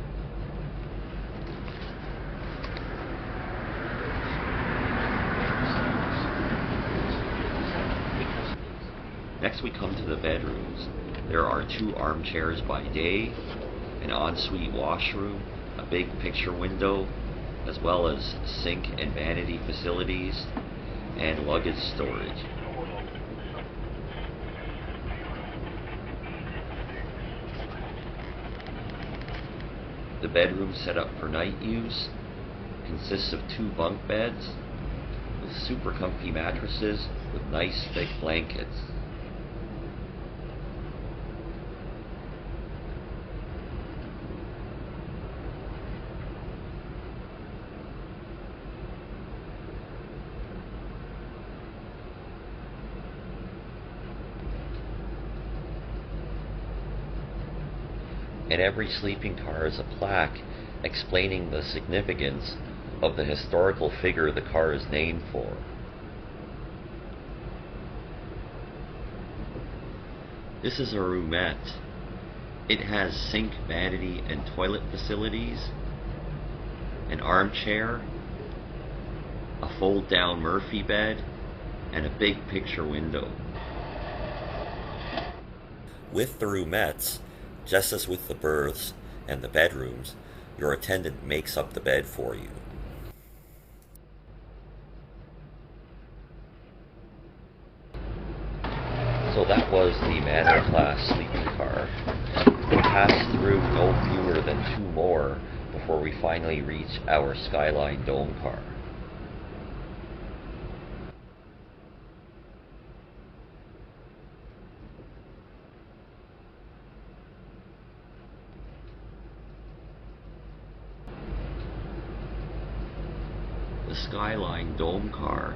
Next we come to the bedrooms. There are 2 armchairs by day, an ensuite washroom, a big picture window, as well as sink and vanity facilities, and luggage storage. The bedroom set up for night use consists of 2 bunk beds with super comfy mattresses with nice thick blankets. In every sleeping car is a plaque explaining the significance of the historical figure the car is named for. This is a roomette. It has sink, vanity, and toilet facilities, an armchair, a fold-down Murphy bed, and a big picture window. With the roomettes, just as with the berths and the bedrooms, your attendant makes up the bed for you. So that was the Manor Class sleeping car. We passed through no fewer than 2 more before we finally reach our Skyline Dome car. The Skyline Dome car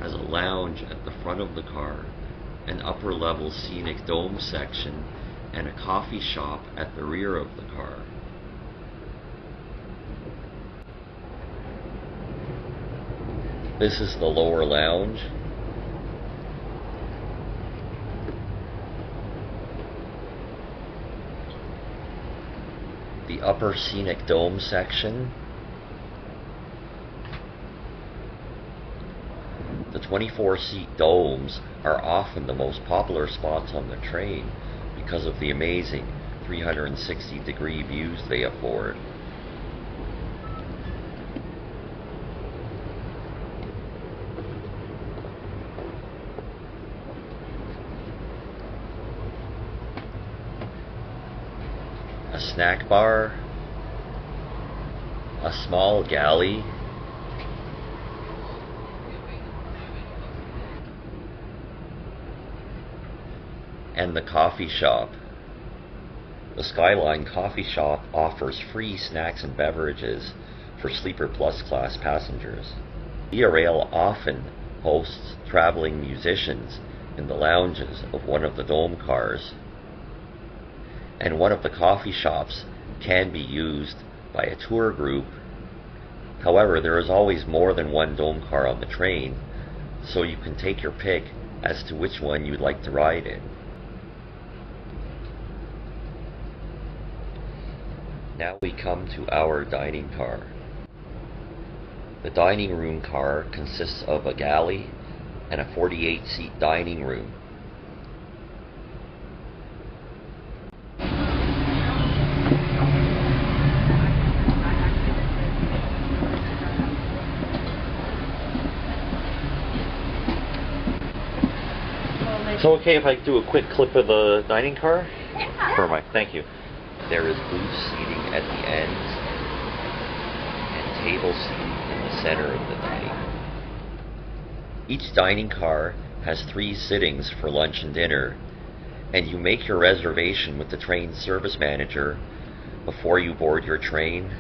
has a lounge at the front of the car, an upper level scenic dome section, and a coffee shop at the rear of the car. This is the lower lounge. The upper scenic dome section. The 24-seat domes are often the most popular spots on the train because of the amazing 360-degree views they afford. A snack bar, a small galley, and the coffee shop. The Skyline Coffee Shop offers free snacks and beverages for Sleeper Plus class passengers. Via Rail often hosts traveling musicians in the lounges of one of the dome cars, and one of the coffee shops can be used by a tour group. However, there is always more than one dome car on the train, so you can take your pick as to which one you'd like to ride in. Now we come to our dining car. The dining room car consists of a galley and a 48-seat dining room. So okay if I do a quick clip of the dining car? Yeah. Thank you. There is booth seating at the ends and table seating in the center of the dining. Each dining car has 3 sittings for lunch and dinner, and you make your reservation with the train service manager before you board your train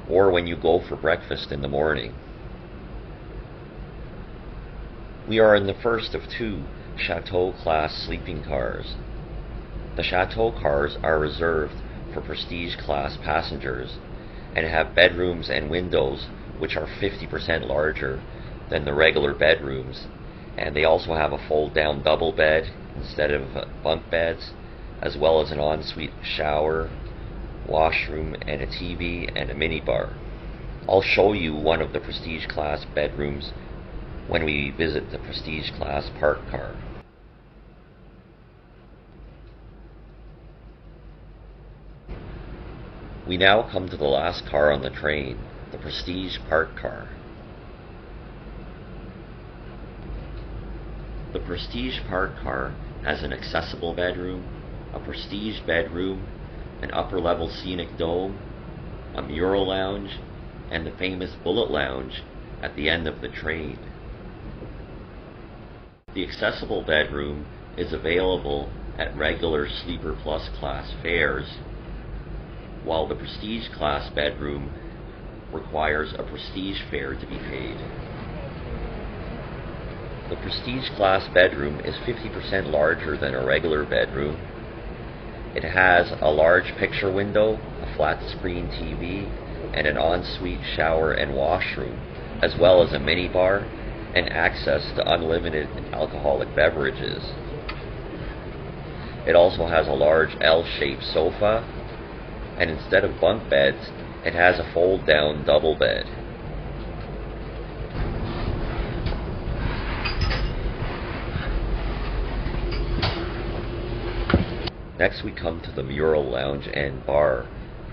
or when you go for breakfast in the morning. We are in the first of 2 Chateau class sleeping cars. The Chateau cars are reserved for prestige class passengers and have bedrooms and windows which are 50% larger than the regular bedrooms, and they also have a fold-down double bed instead of bunk beds, as well as an ensuite shower, washroom, and a TV and a minibar. I'll show you one of the prestige class bedrooms when we visit the prestige class park car. We now come to the last car on the train, the Prestige Park Car. The Prestige Park Car has an accessible bedroom, a prestige bedroom, an upper-level scenic dome, a mural lounge, and the famous Bullet Lounge at the end of the train. The accessible bedroom is available at regular Sleeper Plus class fares, while the Prestige class bedroom requires a Prestige fare to be paid. The Prestige class bedroom is 50% larger than a regular bedroom. It has a large picture window, a flat screen TV, and an ensuite shower and washroom, as well as a minibar and access to unlimited alcoholic beverages. It also has a large L-shaped sofa, and instead of bunk beds, it has a fold-down double bed. Next we come to the Mural Lounge and Bar,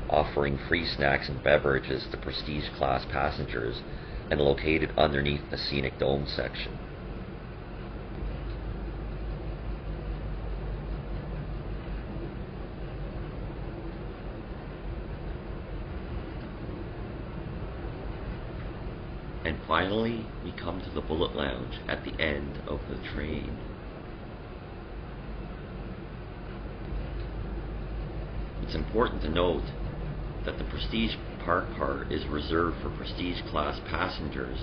offering free snacks and beverages to prestige class passengers and located underneath the Scenic Dome section. And finally, we come to the Bullet Lounge at the end of the train. It's important to note that the Prestige Park part is reserved for Prestige class passengers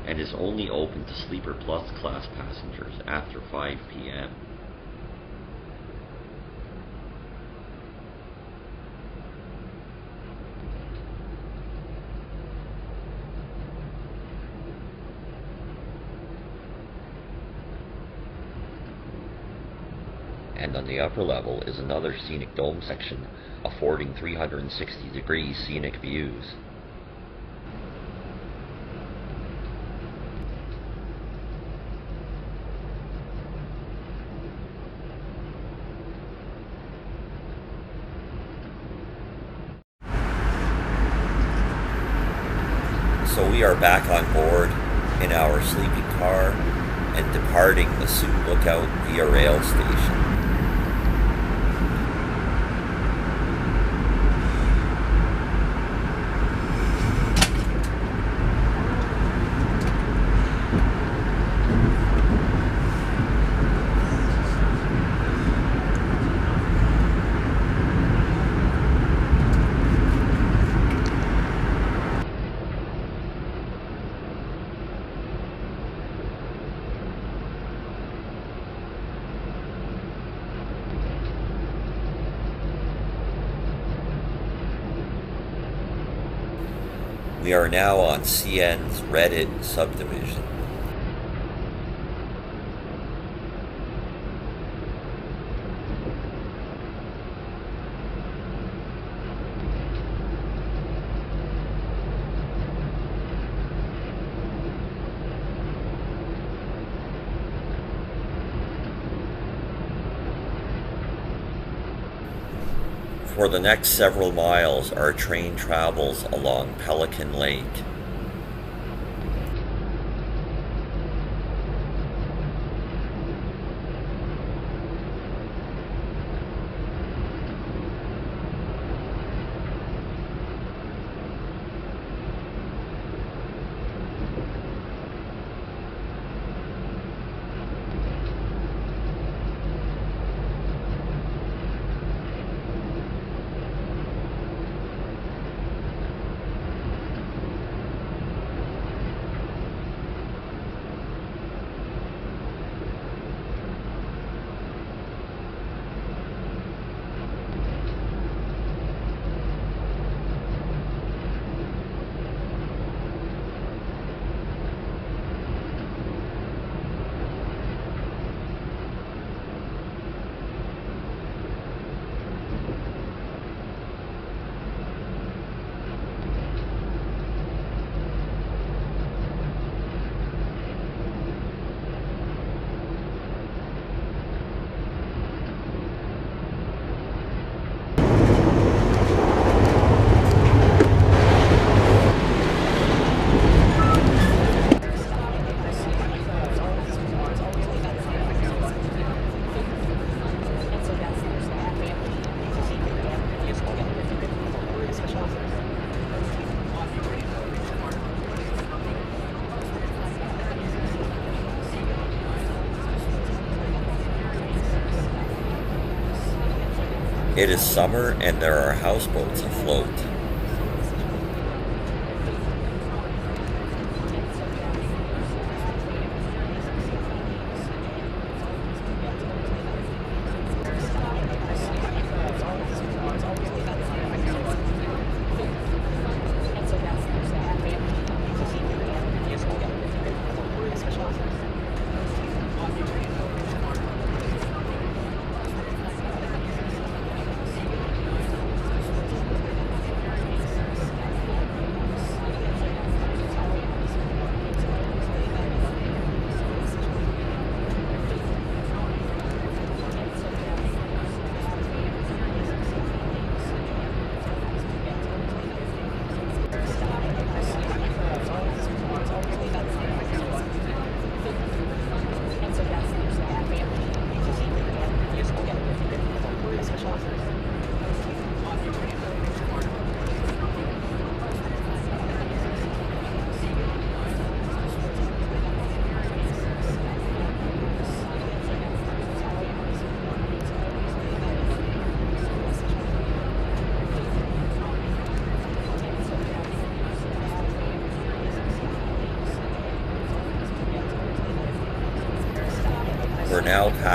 and is only open to Sleeper Plus class passengers after 5 p.m. And on the upper level is another Scenic Dome section affording 360-degree scenic views. So we are back on board in our sleeping car and departing the Sioux Lookout Via Rail Station. We are now on CN's Reddit subdivision. For the next several miles, our train travels along Pelican Lake. It is summer and there are houseboats afloat.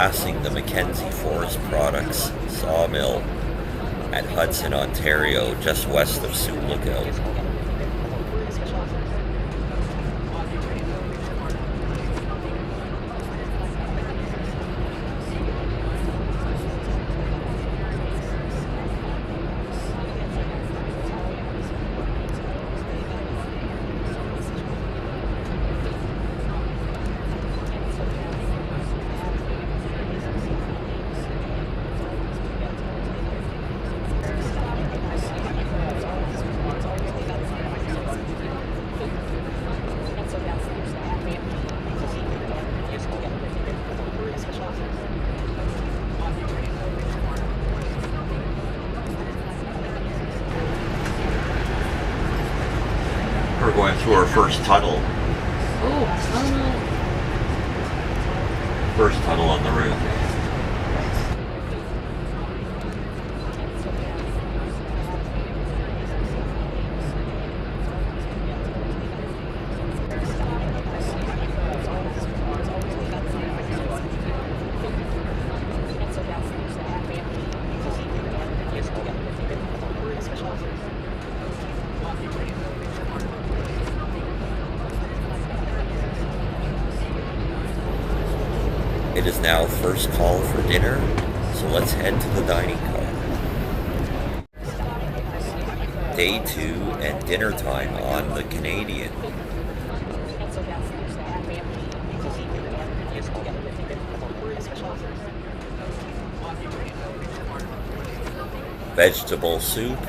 passing the Mackenzie Forest Products sawmill at Hudson, Ontario, just west of Sioux Lookout. We're going through our first tunnel. Oh, tunnel. First tunnel on the route. It is now first call for dinner, so let's head to the dining car. Day 2 and dinner time on the Canadian. Vegetable soup,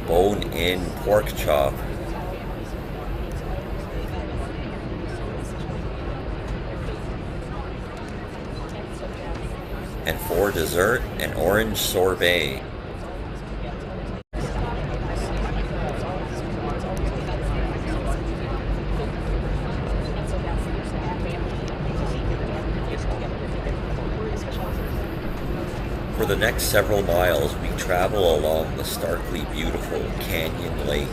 bone-in pork chop, and for dessert, an orange sorbet. For the next several miles, we travel along the starkly beautiful Canyon Lake.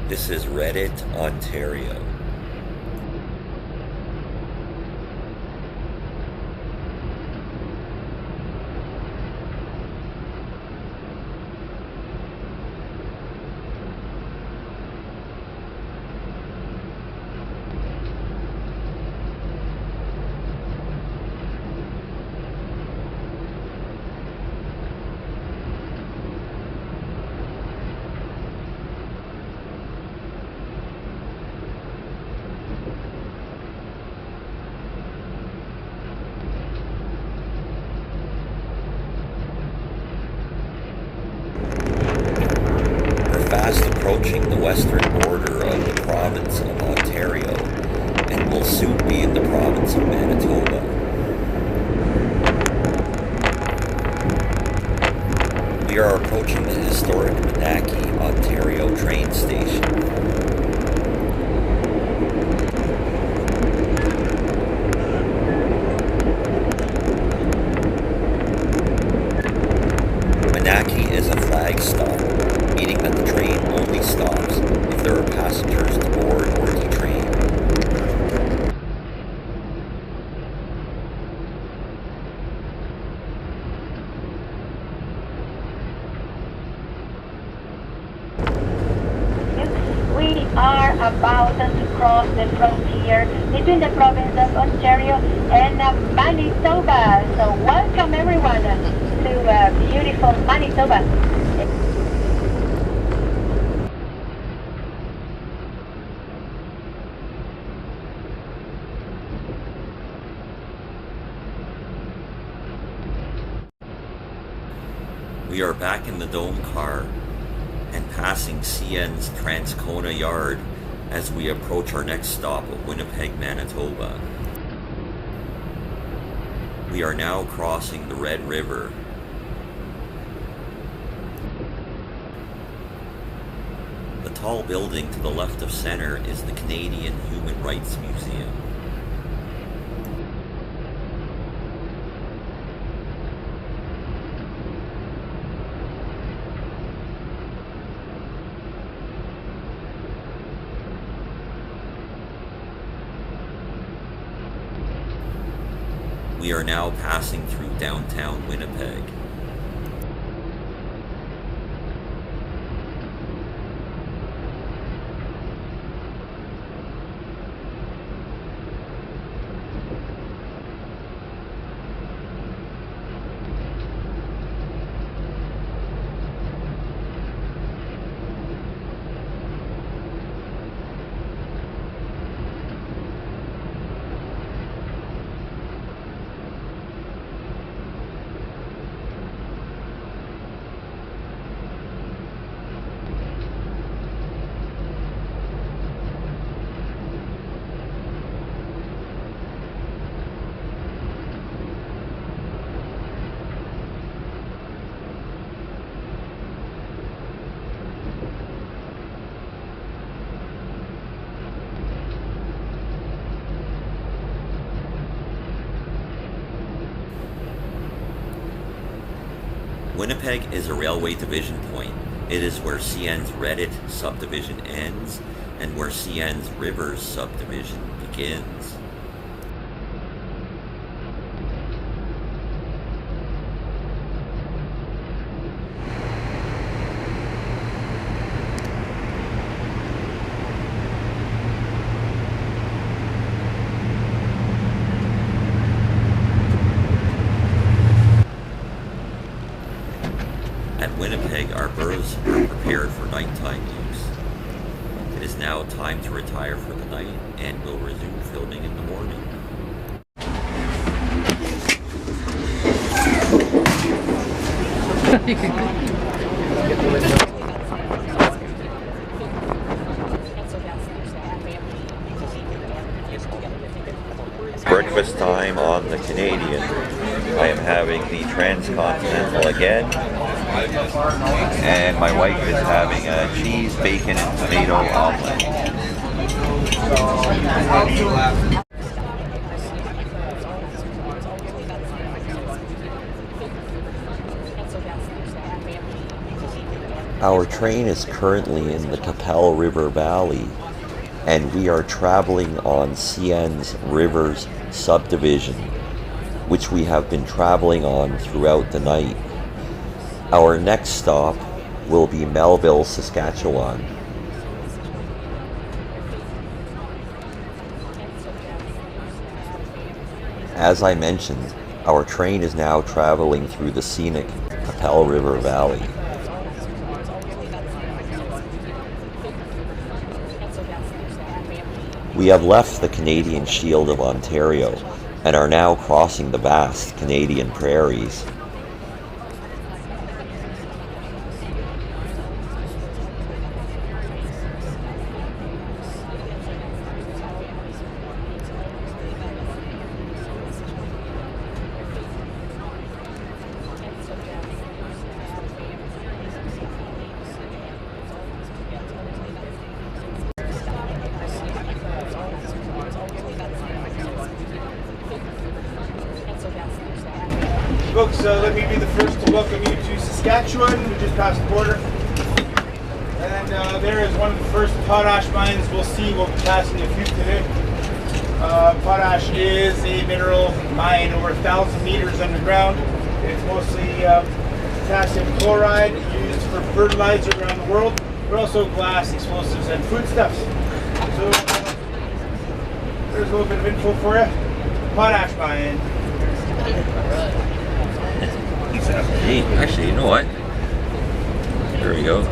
This is Reddit, Ontario. Fast approaching the western border of the province of Ontario and will soon be in the province of Manitoba. We are approaching the historic Manaki, Ontario train station. Manaki is a flag stop, meaning that the train only stops if there are passengers to board or detrain. We are about to cross the frontier between the province of Ontario and Manitoba. So welcome everyone to beautiful Manitoba. We are back in the dome car and passing CN's Transcona Yard as we approach our next stop of Winnipeg, Manitoba. We are now crossing the Red River. The tall building to the left of center is the Canadian Human Rights Museum. We are now passing through downtown Winnipeg. Winnipeg is a railway division point. It is where CN's Reddit subdivision ends and where CN's Rivers subdivision begins. At Winnipeg, our berths are prepared for nighttime use. It is now time to retire for the night, and we'll resume filming in the morning. Breakfast time on the Canadian. I am having the transcontinental again, and my wife is having a cheese, bacon, and tomato omelet. Our train is currently in the Qu'Appelle River Valley, and we are traveling on CN's Rivers subdivision, which we have been traveling on throughout the night. Our next stop will be Melville, Saskatchewan. As I mentioned, our train is now traveling through the scenic Qu'Appelle River Valley. We have left the Canadian Shield of Ontario and are now crossing the vast Canadian prairies. Folks, let me be the first to welcome you to Saskatchewan. We just passed the border. And there is one of the first potash mines we'll see. We'll be passing a few today. Potash is a mineral mine over 1,000 meters underground. It's mostly potassium chloride used for fertilizer around the world, but also glass, explosives, and foodstuffs. So there's a little bit of info for you. Potash mine. Hey, actually, you know what? There we go.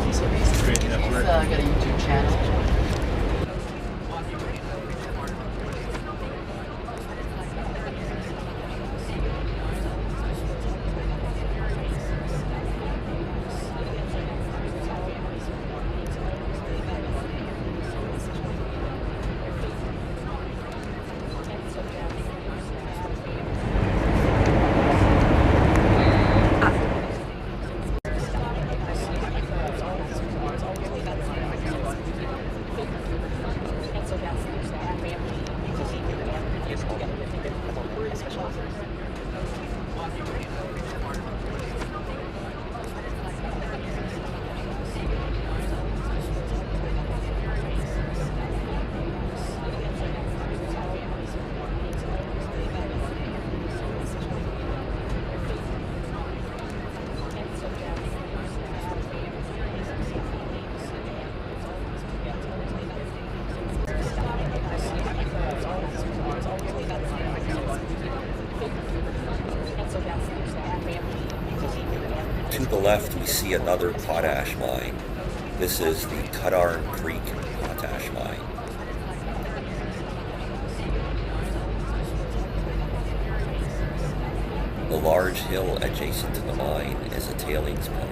He's got a YouTube channel. the left, we see another potash mine. This is the Cutarn Creek potash mine. The large hill adjacent to the mine is a tailings pond.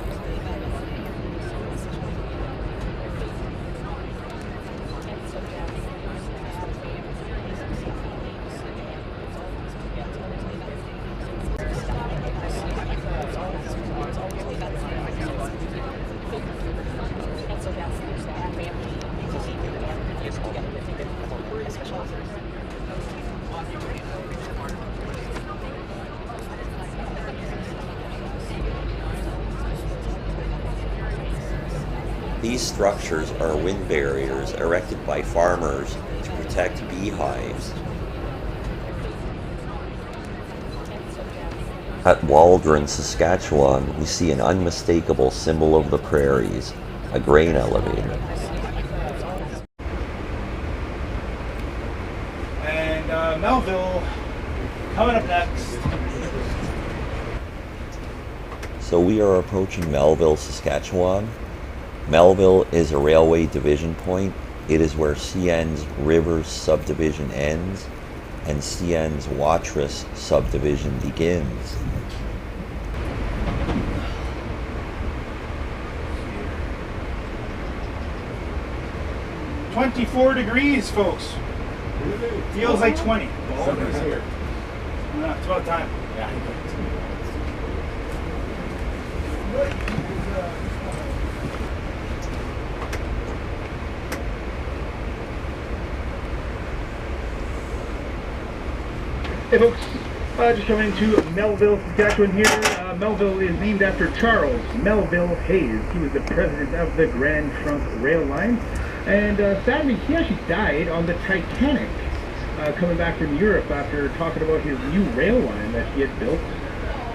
These structures are wind barriers erected by farmers to protect beehives. At Waldron, Saskatchewan, we see an unmistakable symbol of the prairies, a grain elevator. And Melville coming up next. So we are approaching Melville, Saskatchewan. Melville is a railway division point. It is where CN's Rivers subdivision ends and CN's Watrous subdivision begins. "24 degrees, folks. Feels like 20. It's about time. Yeah. Hey folks, just coming into Melville, Saskatchewan here. Melville is named after Charles Melville Hayes. He was the president of the Grand Trunk Rail Line. And sadly, he actually died on the Titanic, coming back from Europe after talking about his new rail line that he had built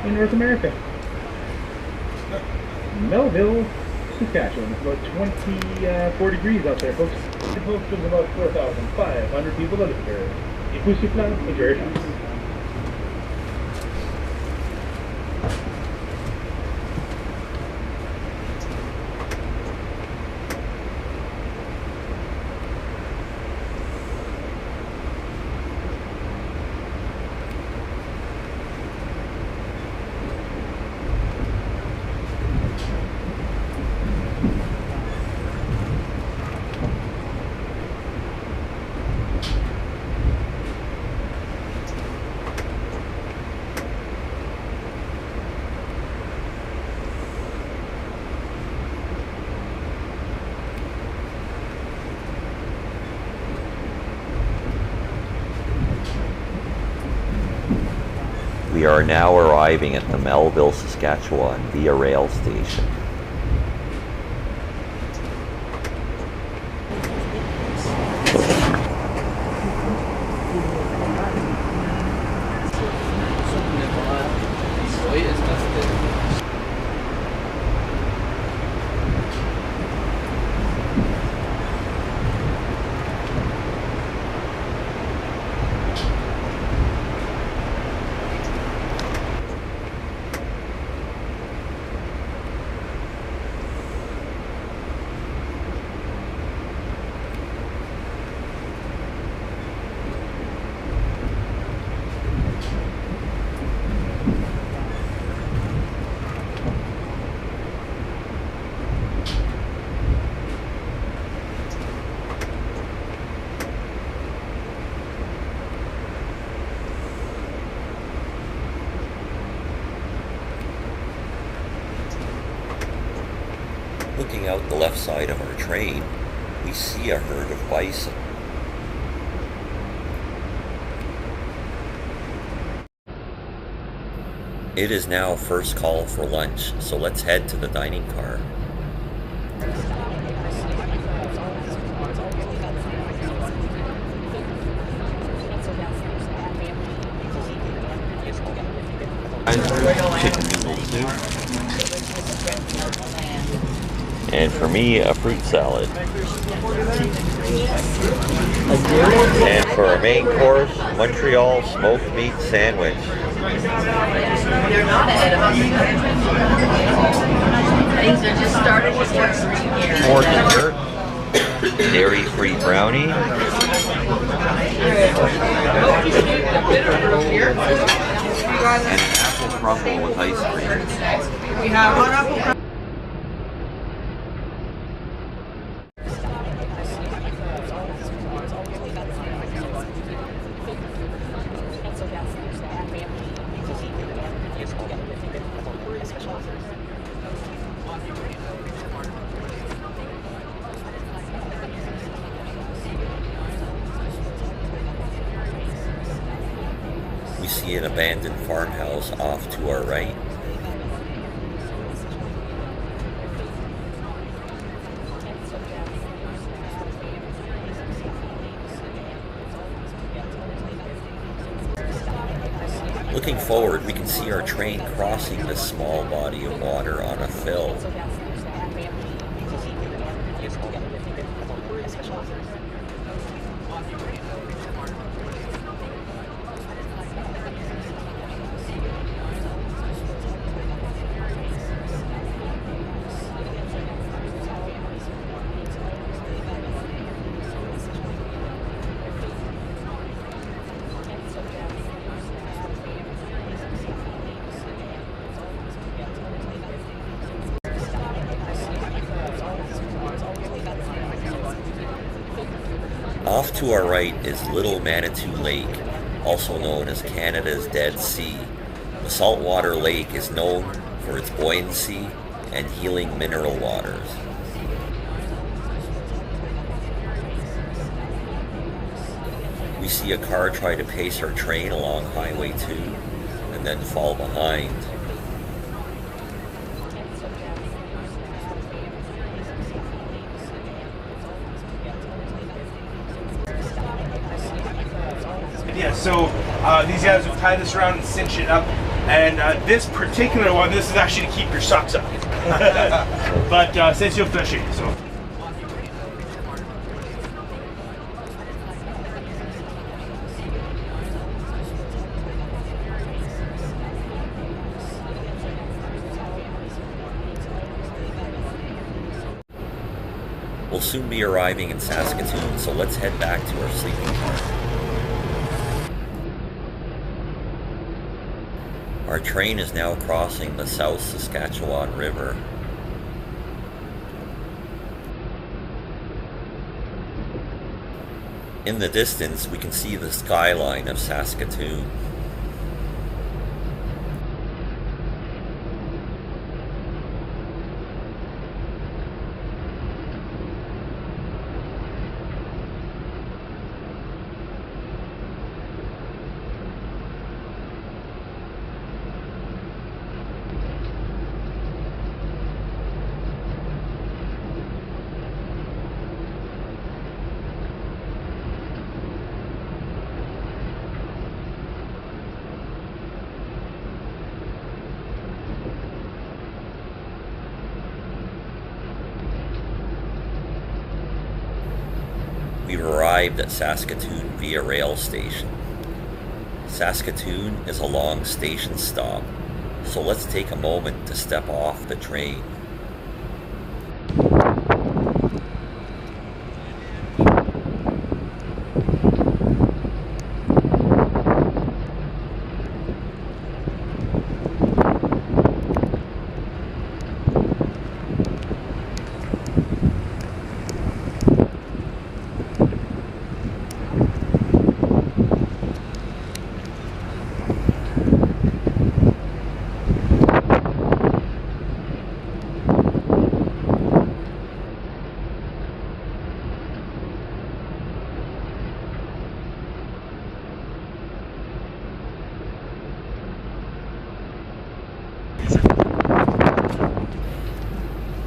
in North America. Melville, Saskatchewan. It's about 24 degrees out there, folks. And folks, there's about 4,500 people that live here. Écoute ce plan, enjoy your chance. We are now arriving at the Melville, Saskatchewan Via Rail station. Looking out the left side of our train, we see a herd of bison. It is now first call for lunch, so let's head to the dining car. Chicken noodle soup. And for me, a fruit salad. And for our main course, Montreal smoked meat sandwich. They're not ahead of us. Things are just starting to get green here. For dessert, dairy-free brownie. And an apple crumble with ice cream. We have one apple crumble. We see an abandoned farmhouse off to our right. Looking forward, we can see our train crossing this small body of water on a fill. Off to our right is Little Manitou Lake, also known as Canada's Dead Sea. The saltwater lake is known for its buoyancy and healing mineral waters. We see a car try to pace our train along Highway 2 and then fall behind. Yeah, so these guys will tie this around and cinch it up. And this particular one, this is actually to keep your socks up. But since you'll finish it, so. We'll soon be arriving in Saskatoon, so let's head back to our sleeping car. Our train is now crossing the South Saskatchewan River. In the distance, we can see the skyline of Saskatoon. We've arrived at Saskatoon Via Rail Station. Saskatoon is a long station stop, so let's take a moment to step off the train.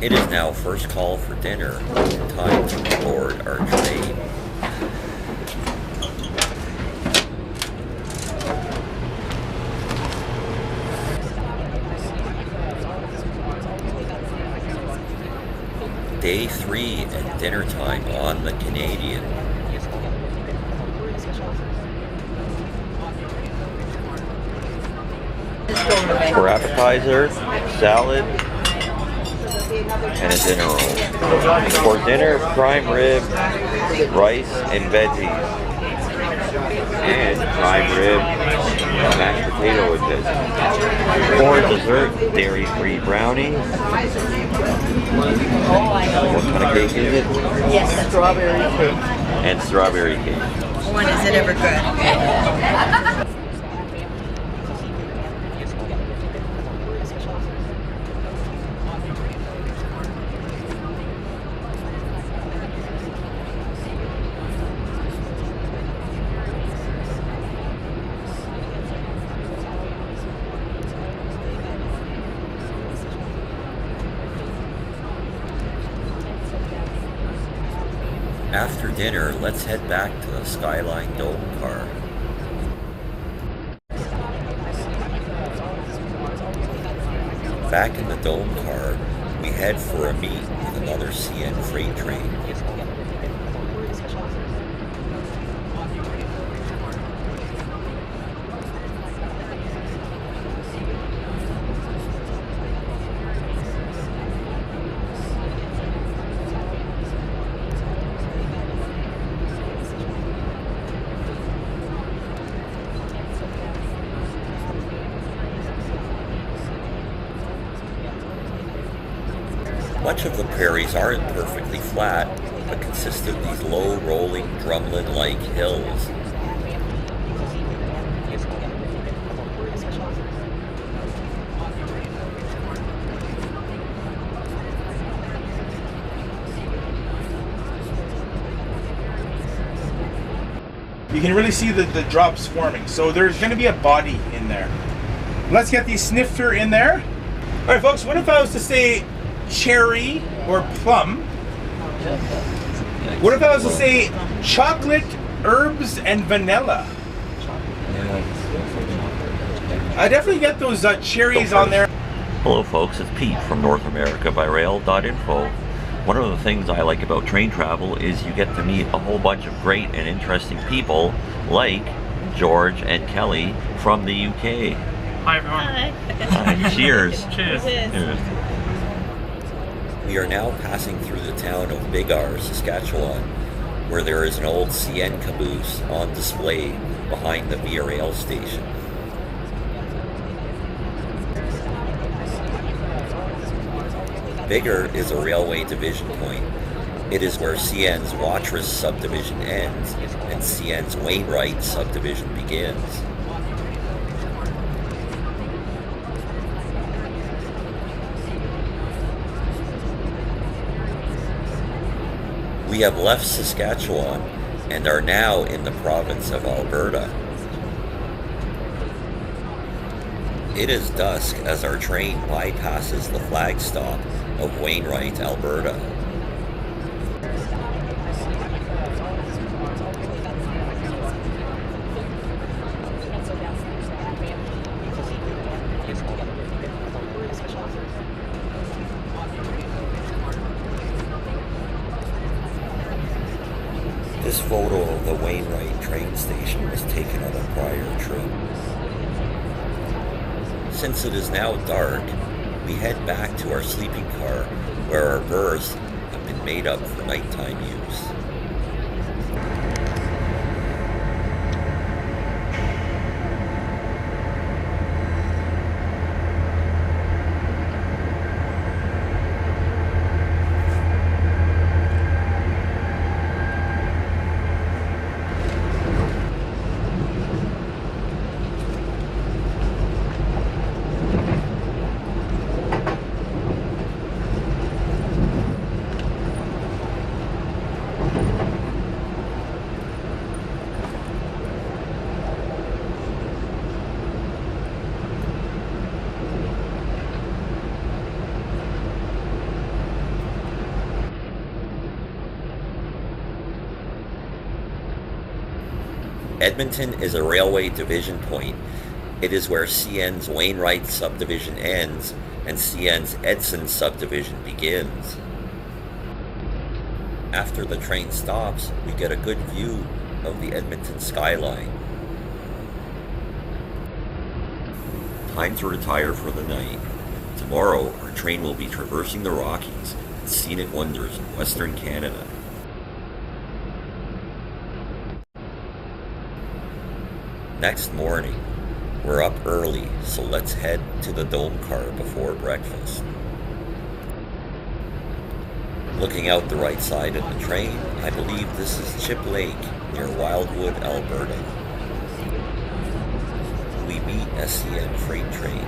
It is now first call for dinner, time to board our train. Day 3 and dinner time on the Canadian. For appetizer, salad, and a dinner roll. For dinner, prime rib, rice, and veggies. And prime rib, mashed potato and veggies. For dessert, dairy-free brownie. What kind of cake is it? Yes, strawberry cake. And strawberry cake. When is it ever good? After dinner, let's head back to the Skyline Dome car. Back in the Dome car, we head for a meet with another CN freight train. Much of the prairies aren't perfectly flat, but consist of these low rolling drumlin-like hills. You can really see the drops forming. So there's going to be a body in there. Let's get the snifter in there. All right, folks, what if I was to say cherry or plum? What if I was to say chocolate, herbs, and vanilla? I definitely get those cherries on there. Hello folks, it's Pete from NorthAmericaByRail.info. One of the things I like about train travel is you get to meet a whole bunch of great and interesting people like George and Kelly from the UK. Hi everyone. Hi. Cheers. Cheers. Cheers. We are now passing through the town of Big R, Saskatchewan, where there is an old CN caboose on display behind the Via Rail station. Bigger is a railway division point. It is where CN's Watrous subdivision ends and CN's Wainwright subdivision begins. We have left Saskatchewan and are now in the province of Alberta. It is dusk as our train bypasses the flag stop of Wainwright, Alberta. This photo of the Wainwright train station was taken on a prior trip. Since it is now dark, we head back to our sleeping car where our berths have been made up for nighttime use. Edmonton is a railway division point. It is where CN's Wainwright subdivision ends and CN's Edson subdivision begins. After the train stops, we get a good view of the Edmonton skyline. Time to retire for the night. Tomorrow, our train will be traversing the Rockies and scenic wonders of Western Canada. Next morning, we're up early, so let's head to the dome car before breakfast. Looking out the right side of the train, I believe this is Chip Lake near Wildwood, Alberta. We meet SCN freight train.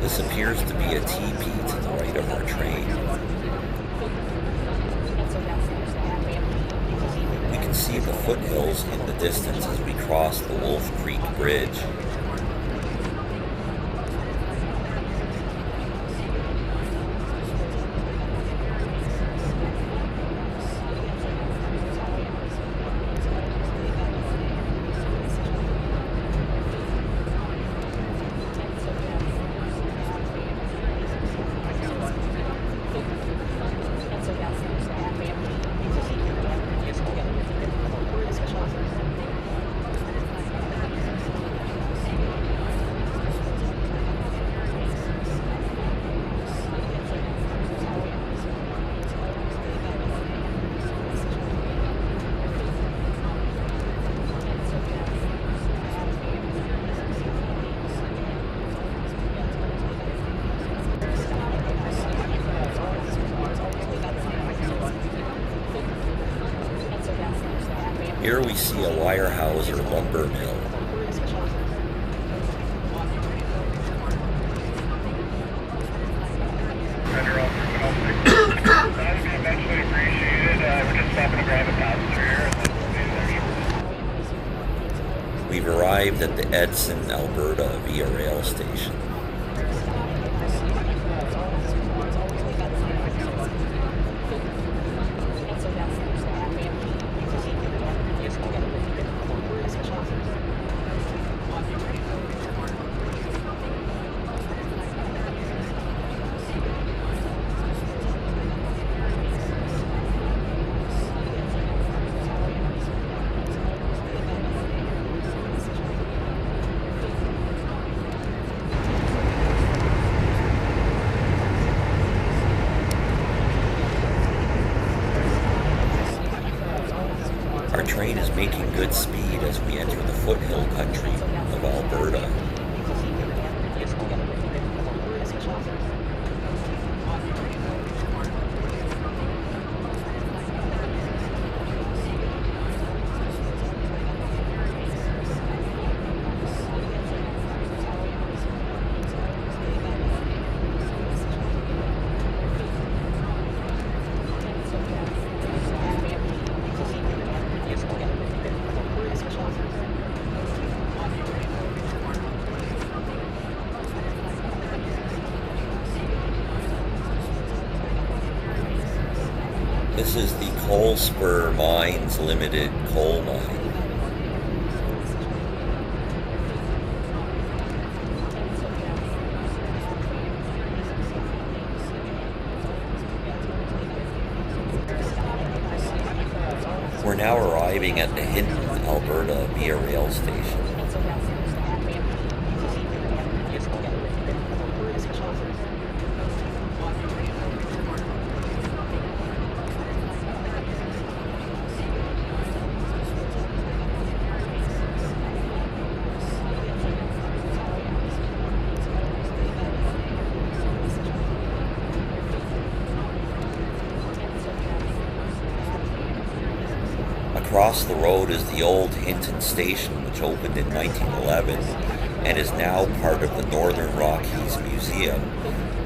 This appears to be a teepee to the right of our train. We can see the foothills in the distance as we cross the Wolf Creek Bridge. Here we see a Weyerhaeuser lumber mill. We've arrived at the Edson, Alberta Via Rail Station. Our train is making good speed as we enter the foothill country of Alberta. This is the Coal Spur Mines Limited coal mine. We're now arriving at the Hinton, Alberta Via Rail Station. Across the road is the old Hinton Station, which opened in 1911 and is now part of the Northern Rockies Museum,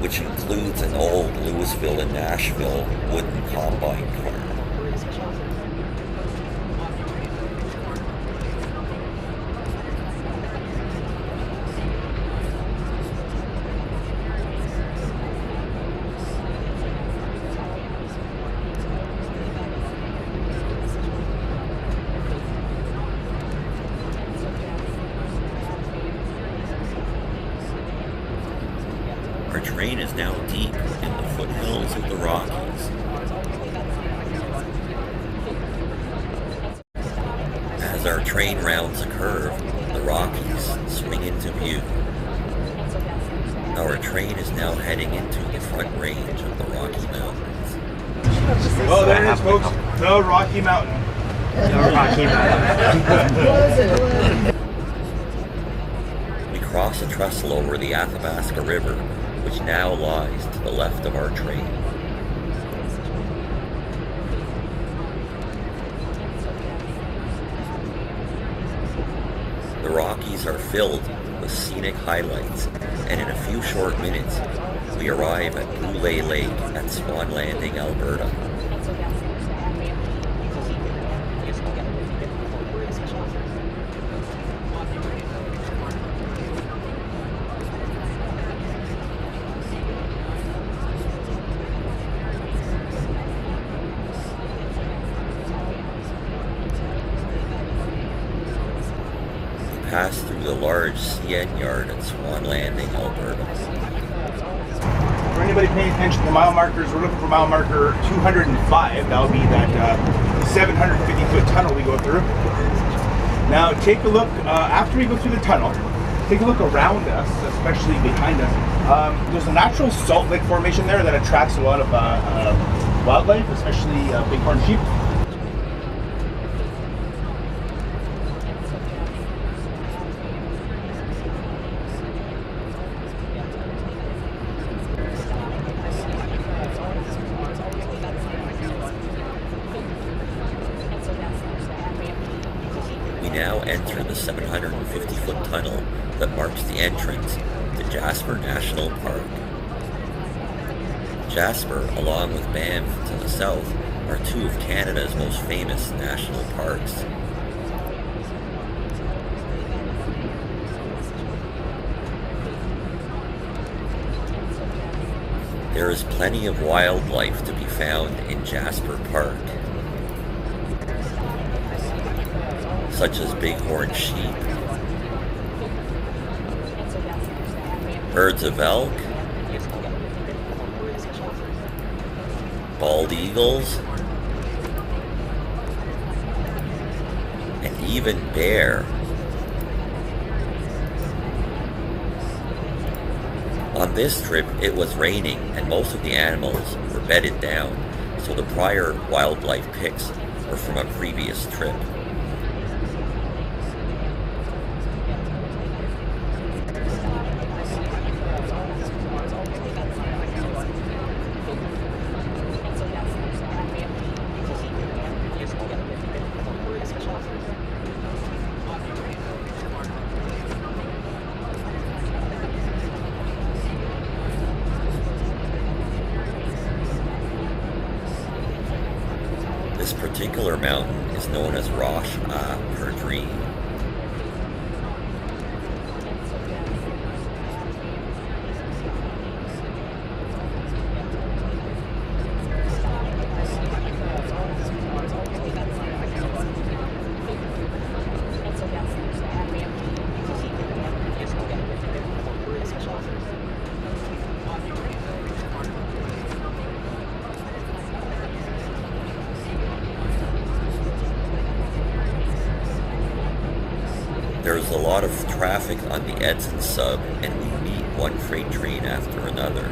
which includes an old Louisville and Nashville wooden combine car. Our train is now deep in the foothills of the Rockies. As our train rounds a curve, the Rockies swing into view. Our train is now heading into the front range of the Rocky Mountains. Oh, there it is, folks. The Rocky Mountain. We cross a trestle over the Athabasca River, which now lies to the left of our train. The Rockies are filled with scenic highlights, and in a few short minutes, we arrive at Brule Lake at Swan Landing, Alberta. Pass through the large CN yard at Swan Landing, Alberta. For anybody paying attention to the mile markers, we're looking for mile marker 205. That'll be that 750-foot tunnel we go through. Now take a look, after we go through the tunnel, take a look around us, especially behind us. There's a natural salt lake formation there that attracts a lot of wildlife, especially bighorn sheep. Now enter the 750-foot tunnel that marks the entrance to Jasper National Park. Jasper, along with Banff to the south, are two of Canada's most famous national parks. There is plenty of wildlife to be found in Jasper Park, such as bighorn sheep, herds of elk, bald eagles, and even bear. On this trip, it was raining and most of the animals were bedded down, so the prior wildlife pics were from a previous trip. This particular mountain is known as Roche à Perdrix. There's a lot of traffic on the Edson sub, and we meet one freight train after another.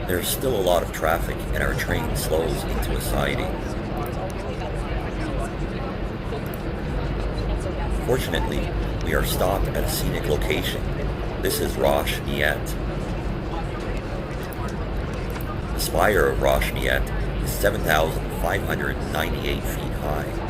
There's still a lot of traffic and our train slows into a siding. Fortunately, we are stopped at a scenic location. This is Roche Miette. The spire of Roche Miette is 7,598 feet high.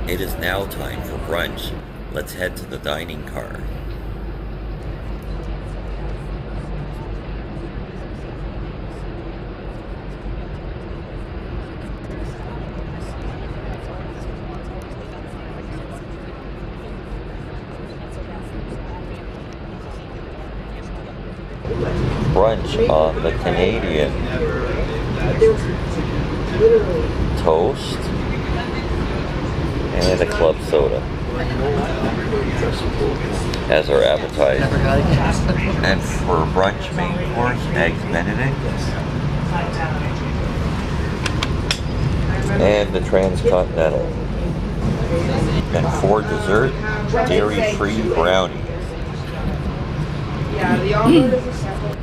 It is now time for brunch. Let's head to the dining car. Brunch on the Canadian. Toast and a club soda as our appetizer. And for brunch main course, eggs Benedict and the transcontinental. And for dessert, dairy-free brownie. Yeah, the omelet is a separate.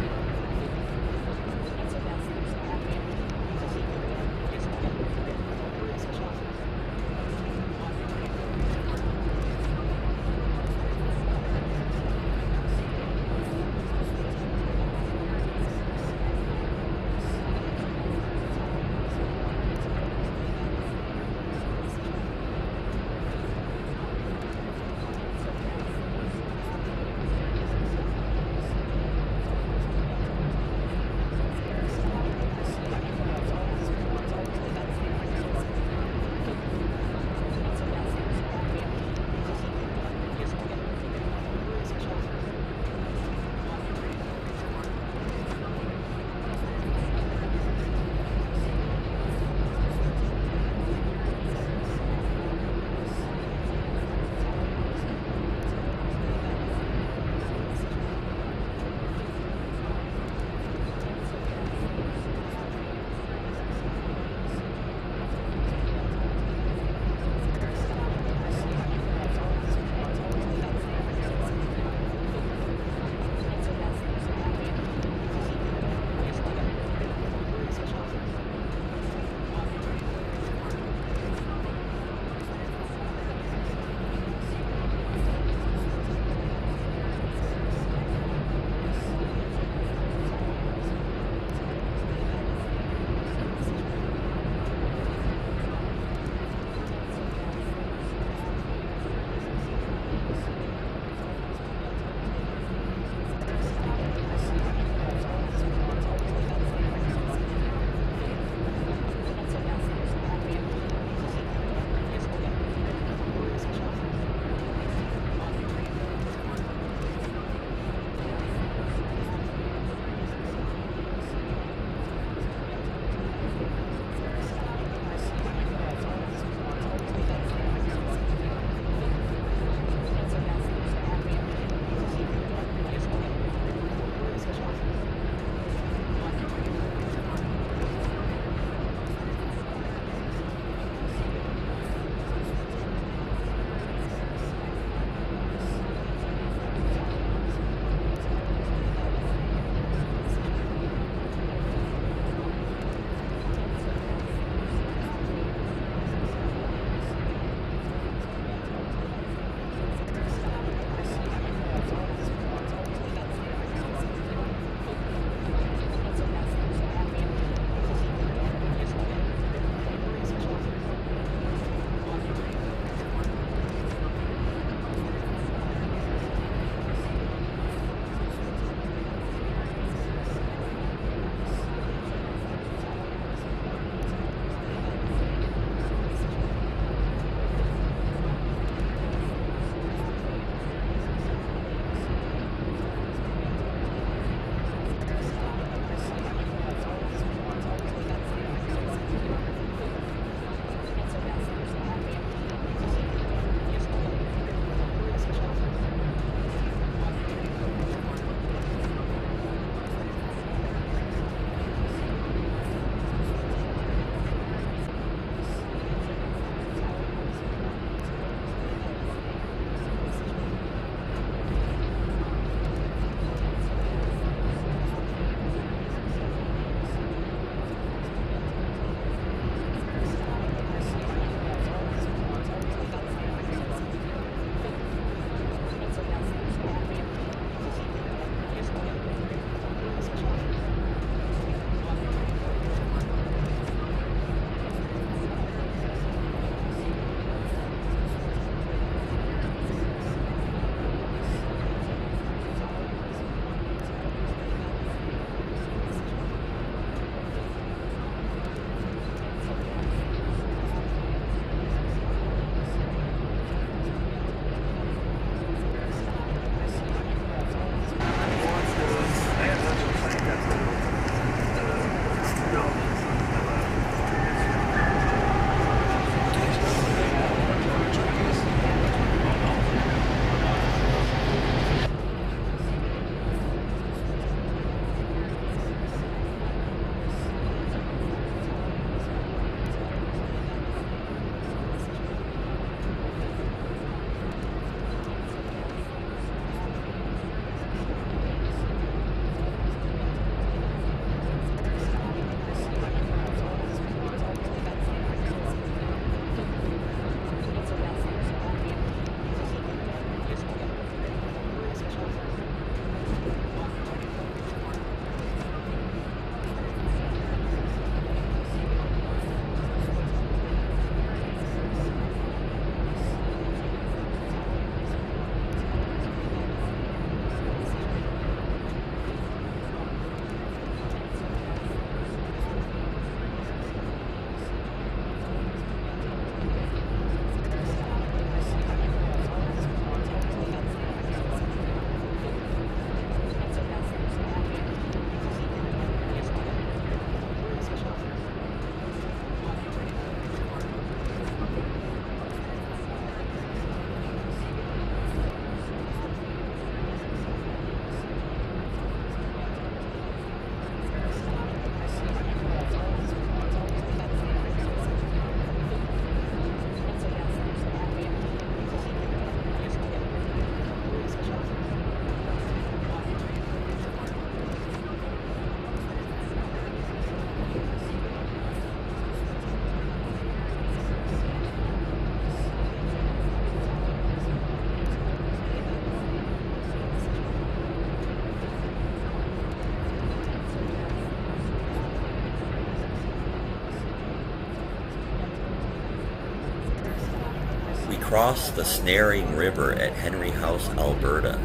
cross the Snaring River at Henry House, Alberta.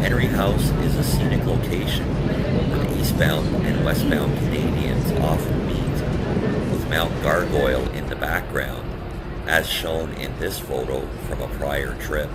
Henry House is a scenic location where the eastbound and westbound Canadians often meet, with Mount Gargoyle in the background, as shown in this photo from a prior trip.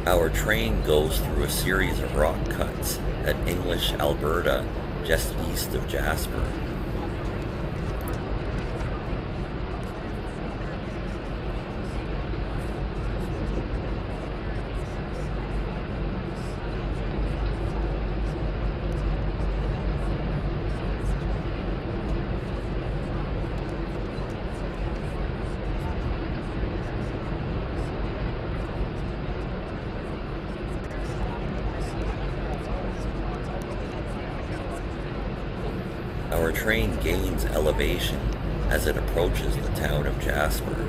Our train goes through a series of rock cuts at English, Alberta, just east of Jasper. Our train gains elevation as it approaches the town of Jasper.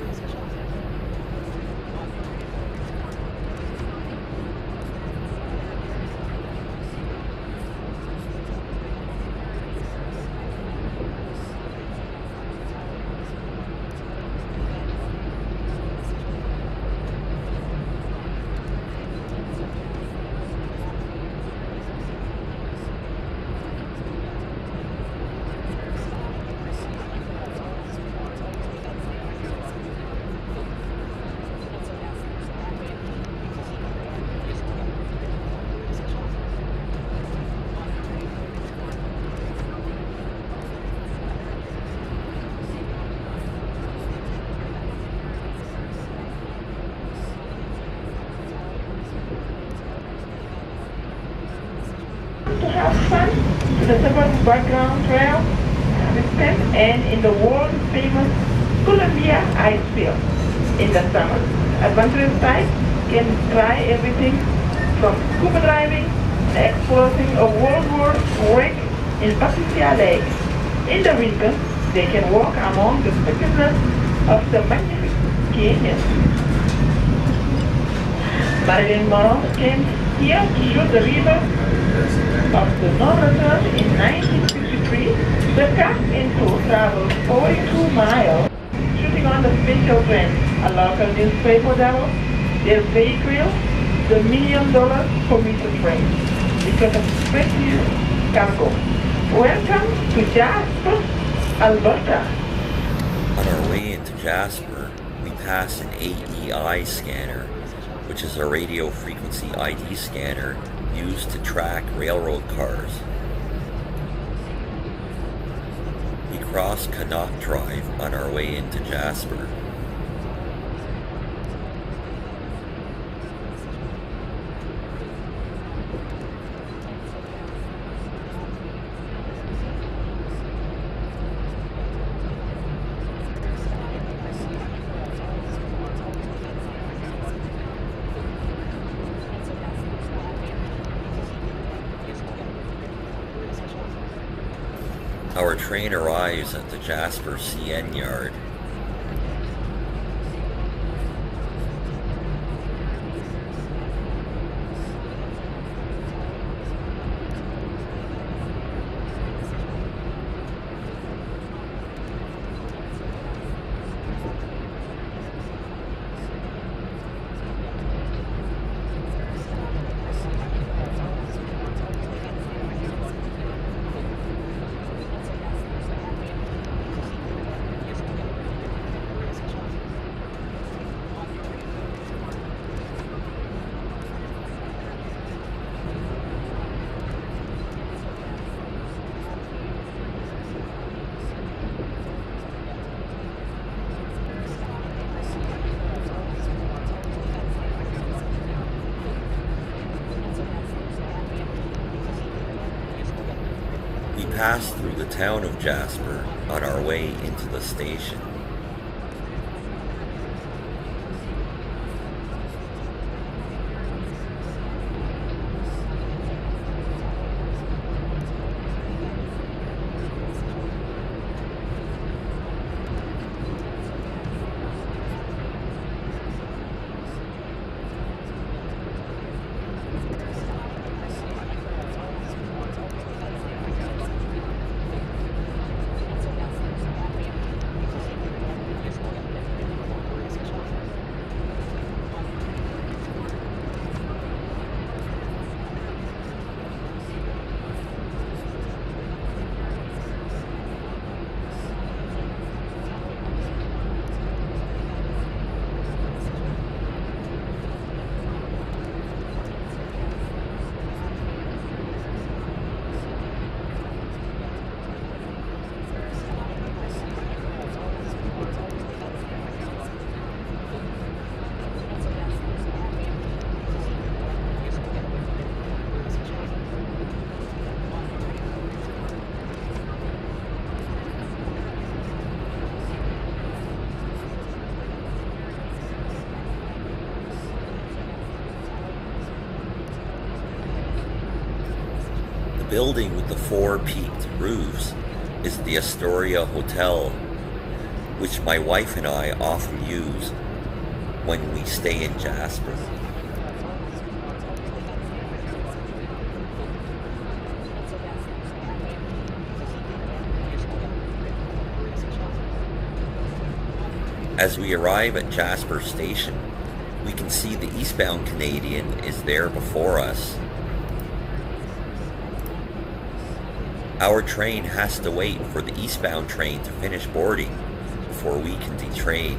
To have fun to the Suburban Background Trail system and in the world famous Columbia ice field in the summer. Adventurous type can try everything from scuba diving to exploring a World War wreck in Patricia Lake. In the winter, they can walk among the spectacles of the magnificent canyon. Marilyn Monroe came here to shoot the river of the Northern in 1953. The captain crew traveled 42 miles, shooting on the special train. A local newspaper developed their vehicle, the $1 million commuter train, because of precious cargo. Welcome to Jasper, Alberta. On our way into Jasper, we pass an AEI scanner, which is a radio frequency ID scanner used to track railroad cars. We cross Canuck Drive on our way into Jasper. Our train arrives at the Jasper CN yard. We pass through the town of Jasper on our way into the station. building with the 4 peaked roofs is the Astoria Hotel, which my wife and I often use when we stay in Jasper. As we arrive at Jasper Station, we can see the Eastbound Canadian is there before us. Our train has to wait for the Eastbound train to finish boarding before we can detrain.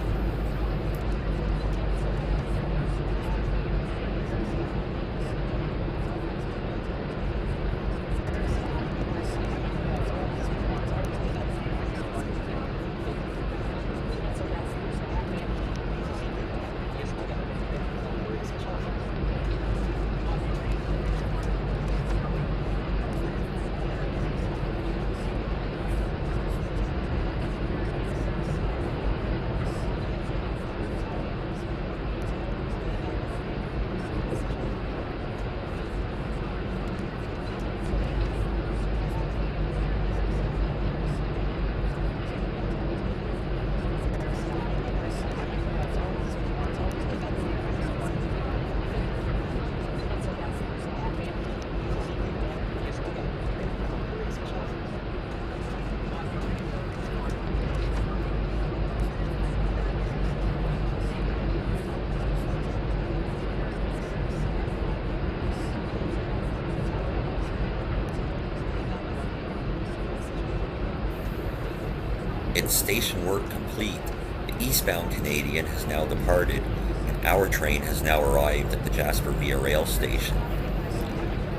Its station work complete, the Eastbound Canadian has now departed, and our train has now arrived at the Jasper Via Rail station.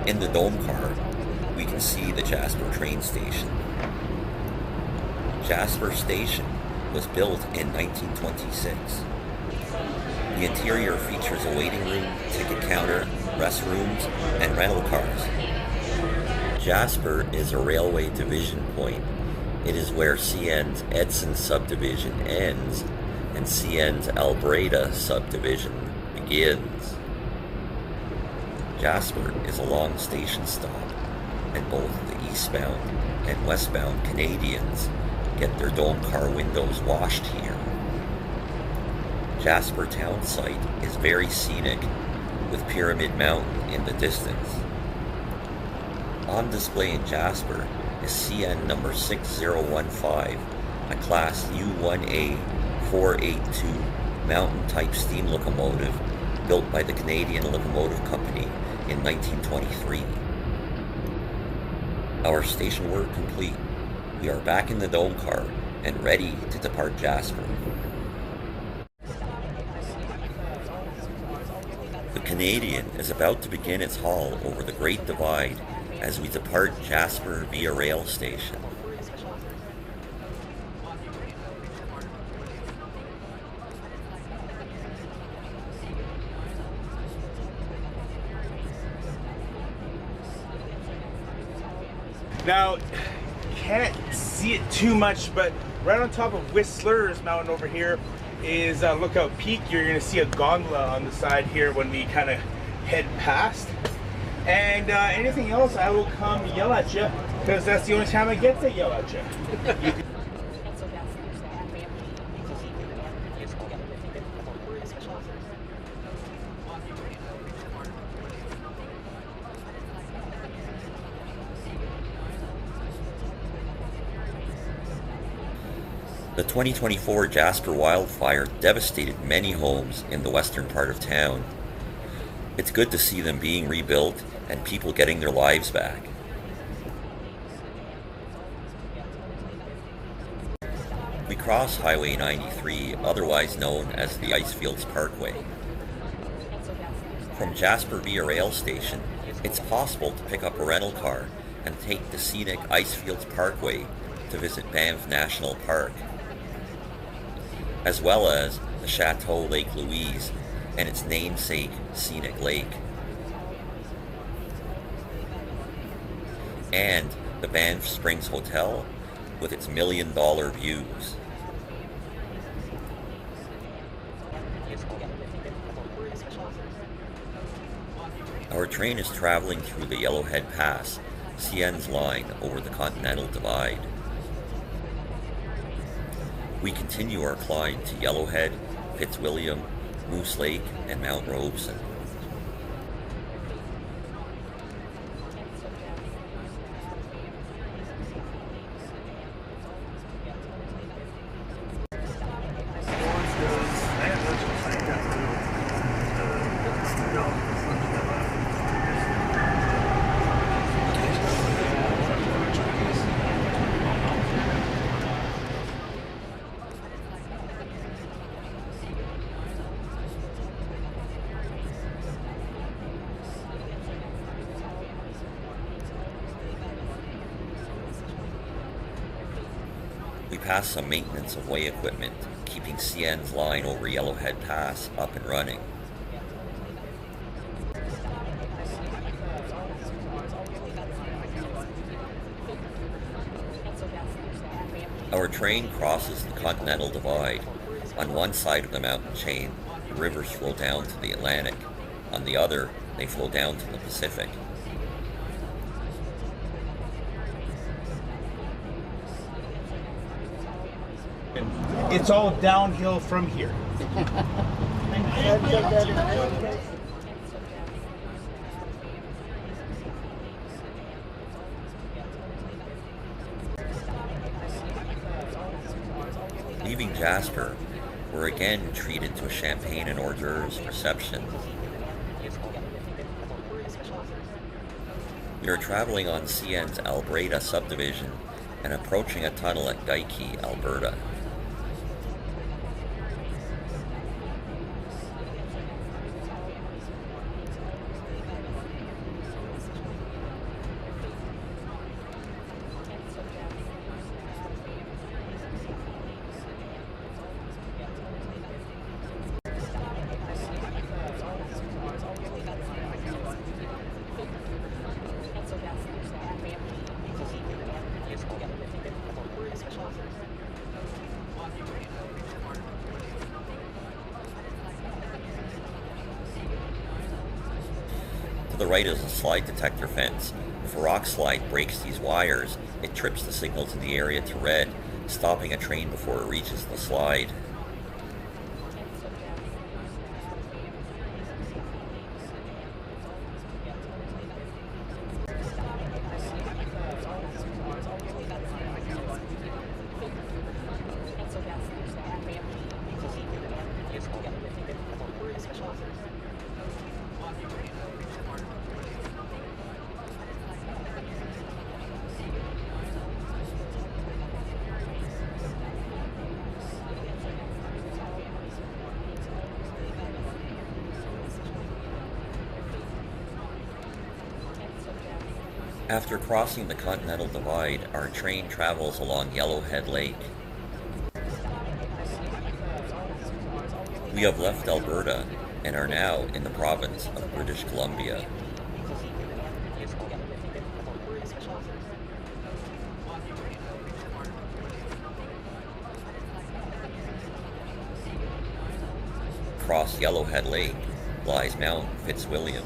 In the dome car, we can see the Jasper train station. Jasper Station was built in 1926. The interior features a waiting room, ticket counter, restrooms, and rental cars. Jasper is a railway division point. It is where CN's Edson subdivision ends and CN's Albreda subdivision begins. Jasper is a long station stop, and both the Eastbound and Westbound Canadians get their dome car windows washed here. Jasper town site is very scenic, with Pyramid Mountain in the distance. On display in Jasper is CN number 6015, a Class U1A 482 mountain-type steam locomotive built by the Canadian Locomotive Company in 1923. Our station work complete. We are back in the dome car and ready to depart Jasper. The Canadian is about to begin its haul over the Great Divide as we depart Jasper Via Rail Station. Now, can't see it too much, but right on top of Whistler's Mountain over here is Lookout Peak. You're going to see a gondola on the side here when we kind of head past. And anything else, I will come yell at you, because that's the only time I get to yell at you. The 2024 Jasper wildfire devastated many homes in the western part of town. It's good to see them being rebuilt and people getting their lives back. We cross Highway 93, otherwise known as the Icefields Parkway. From Jasper Via Rail Station, it's possible to pick up a rental car and take the scenic Icefields Parkway to visit Banff National Park, as well as the Chateau Lake Louise and its namesake scenic lake, and the Banff Springs Hotel with its $1 million views. Our train is traveling through the Yellowhead Pass CN's line over the Continental Divide. We continue our climb to Yellowhead, Fitzwilliam, Moose Lake, and Mount Robeson. We passed some maintenance of way equipment, keeping CN's line over Yellowhead Pass up and running. Our train crosses the Continental Divide. On one side of the mountain chain, the rivers flow down to the Atlantic. On the other, they flow down to the Pacific. It's all downhill from here. Leaving Jasper, we're again treated to a champagne and hors d'oeuvres reception. We are traveling on CN's Alberta subdivision and approaching a tunnel at Geikie, Alberta. To the right is a slide detector fence. If a rock slide breaks these wires, it trips the signals in the area to red, stopping a train before it reaches the slide. After crossing the Continental Divide, our train travels along Yellowhead Lake. We have left Alberta and are now in the province of British Columbia. Across Yellowhead Lake lies Mount Fitzwilliam.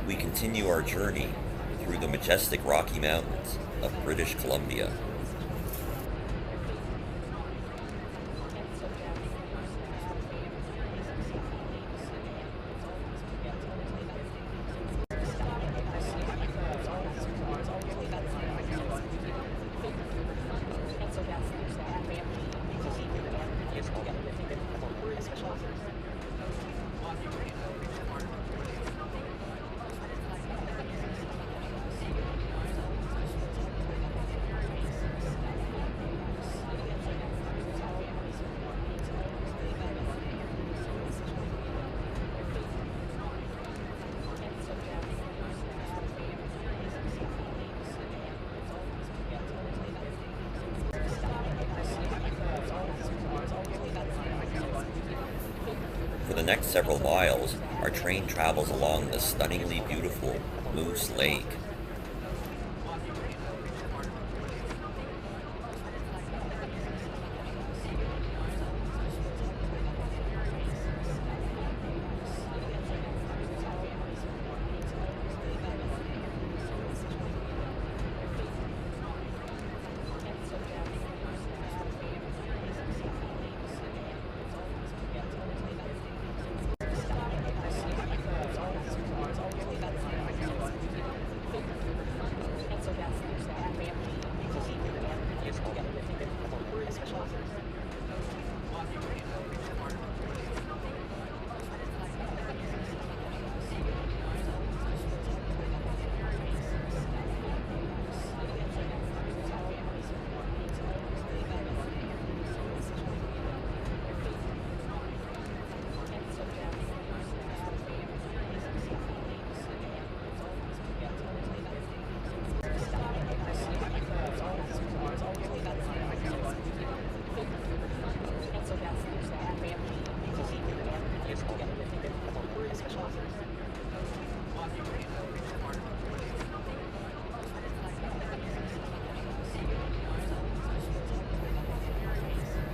We continue our journey through the majestic Rocky Mountains of British Columbia. several miles, our train travels along the stunningly beautiful Moose Lake.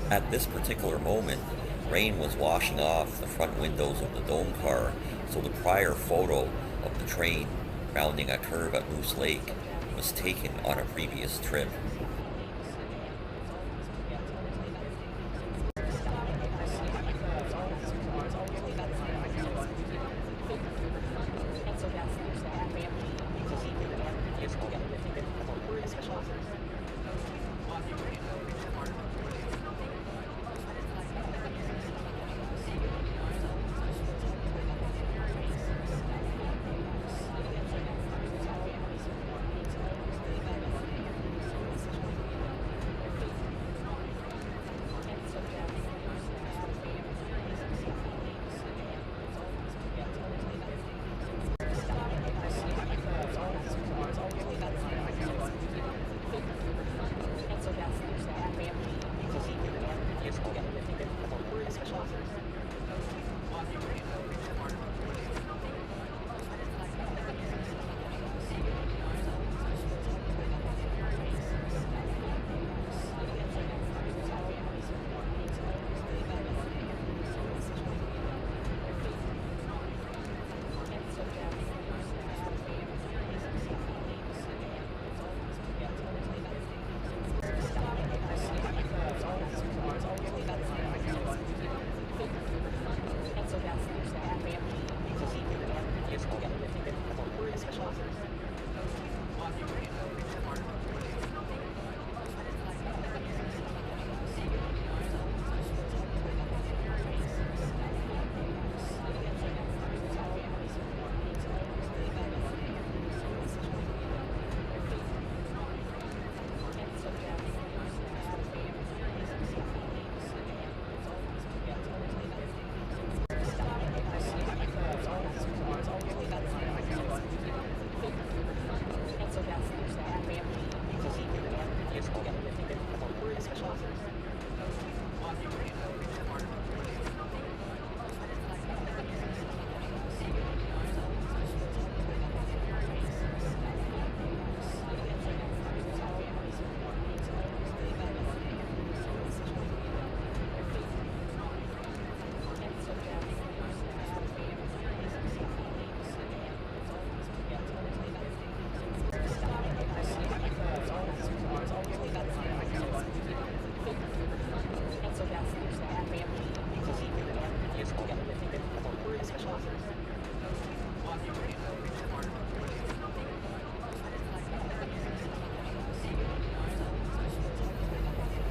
At this particular moment, rain was washing off the front windows of the dome car, so the prior photo of the train rounding a curve at Moose Lake was taken on a previous trip.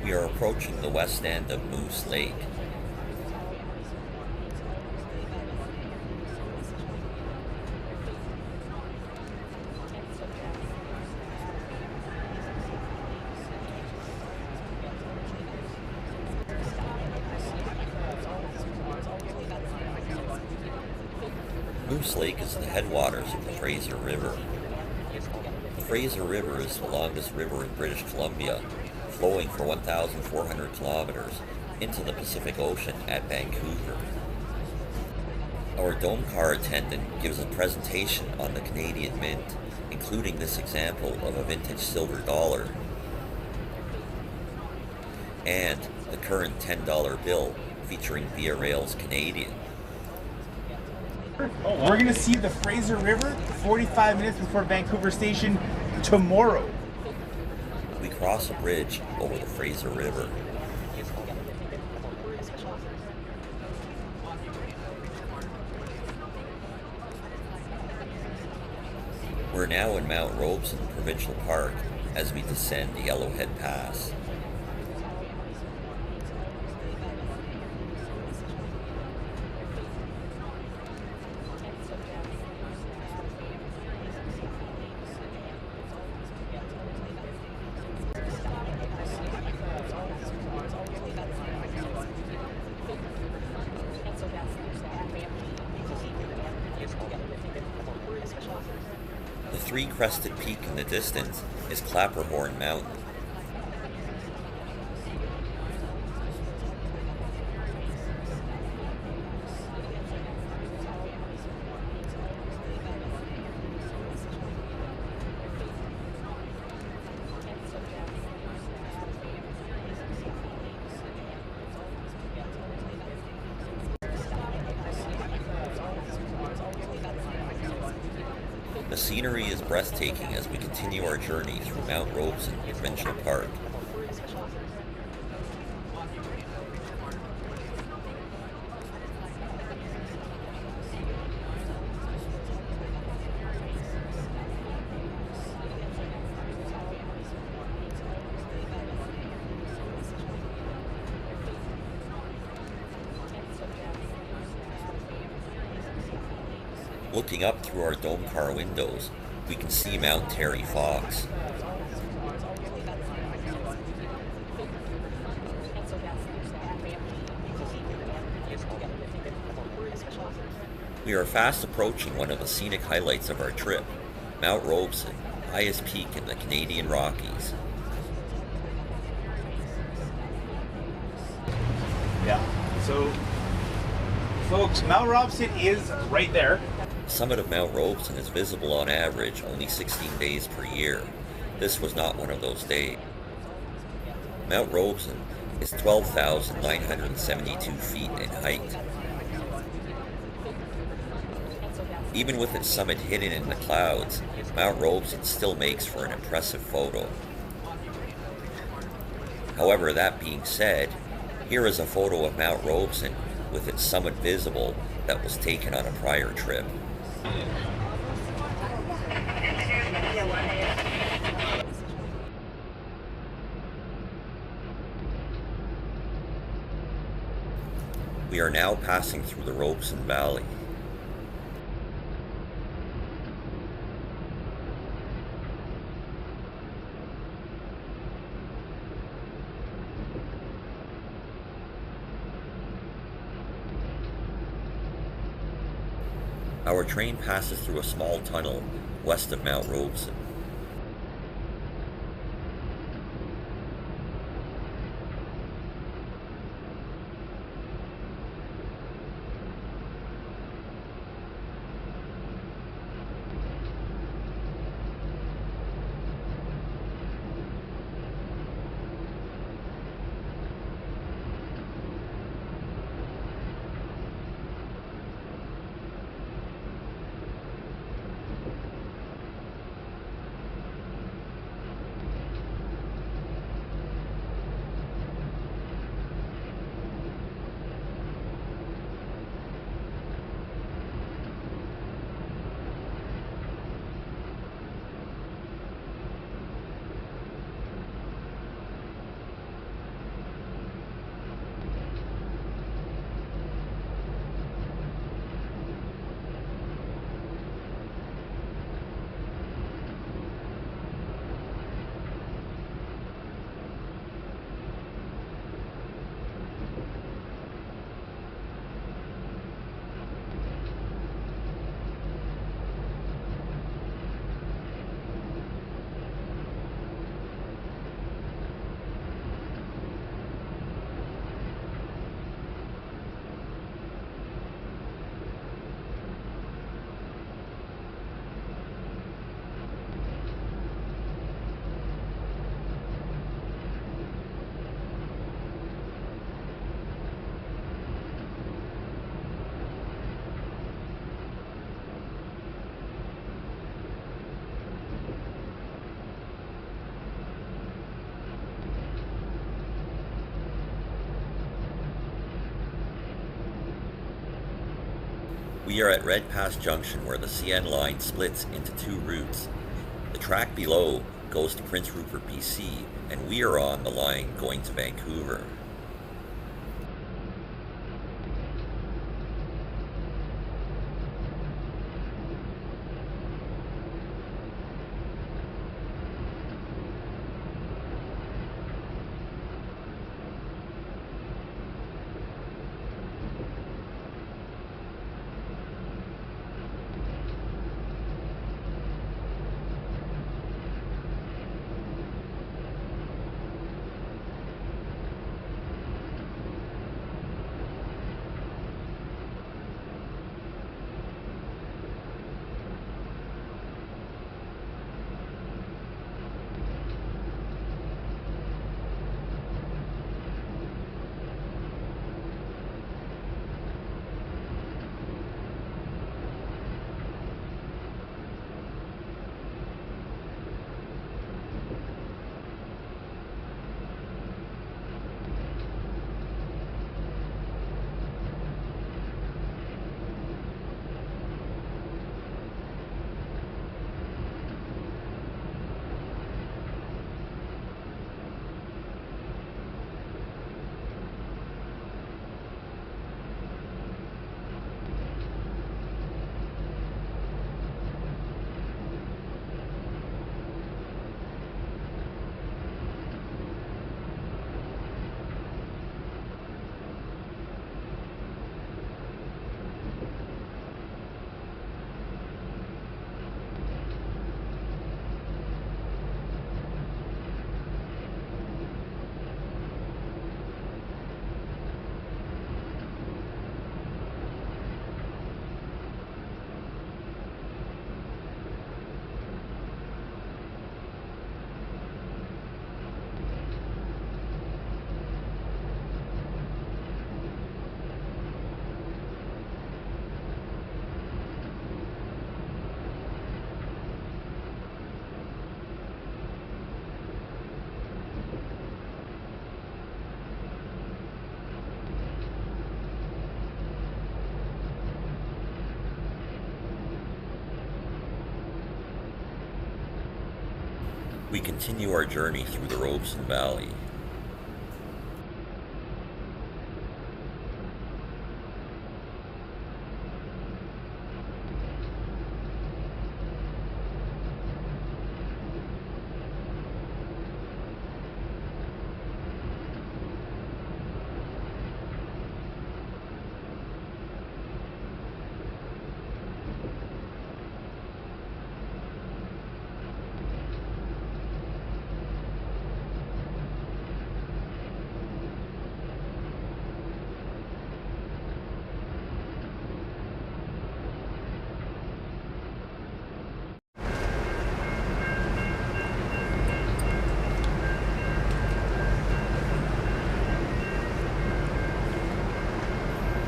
We are approaching the west end of Moose Lake. Moose Lake is the headwaters of the Fraser River. The Fraser River is the longest river in British Columbia, flowing for 1,400 kilometers into the Pacific Ocean at Vancouver. Our dome car attendant gives a presentation on the Canadian Mint, including this example of a vintage silver dollar and the current $10 bill featuring Via Rail's Canadian. We're going to see the Fraser River 45 minutes before Vancouver Station tomorrow. We cross a bridge over the Fraser River. We're now in Mount Robeson Provincial Park as we descend the Yellowhead Pass. The three-crested peak in the distance is Clapperhorn Mountain. The scenery is breathtaking as we continue our journey through Mount Robeson Provincial Park. Looking up through our dome car windows, we can see Mount Terry Fox. We are fast approaching one of the scenic highlights of our trip, Mount Robeson, highest peak in the Canadian Rockies. Yeah, so folks, Mount Robeson is right there. The summit of Mount Robeson is visible on average only 16 days per year. This was not one of those days. Mount Robeson is 12,972 feet in height. Even with its summit hidden in the clouds, Mount Robeson still makes for an impressive photo. However, that being said, here is a photo of Mount Robeson with its summit visible that was taken on a prior trip. We are now passing through the Robeson Valley. Our train passes through a small tunnel west of Mount Robeson. We are at Red Pass Junction where the CN line splits into two routes. The track below goes to Prince Rupert, BC, and we are on the line going to Vancouver. We continue our journey through the Robeson Valley.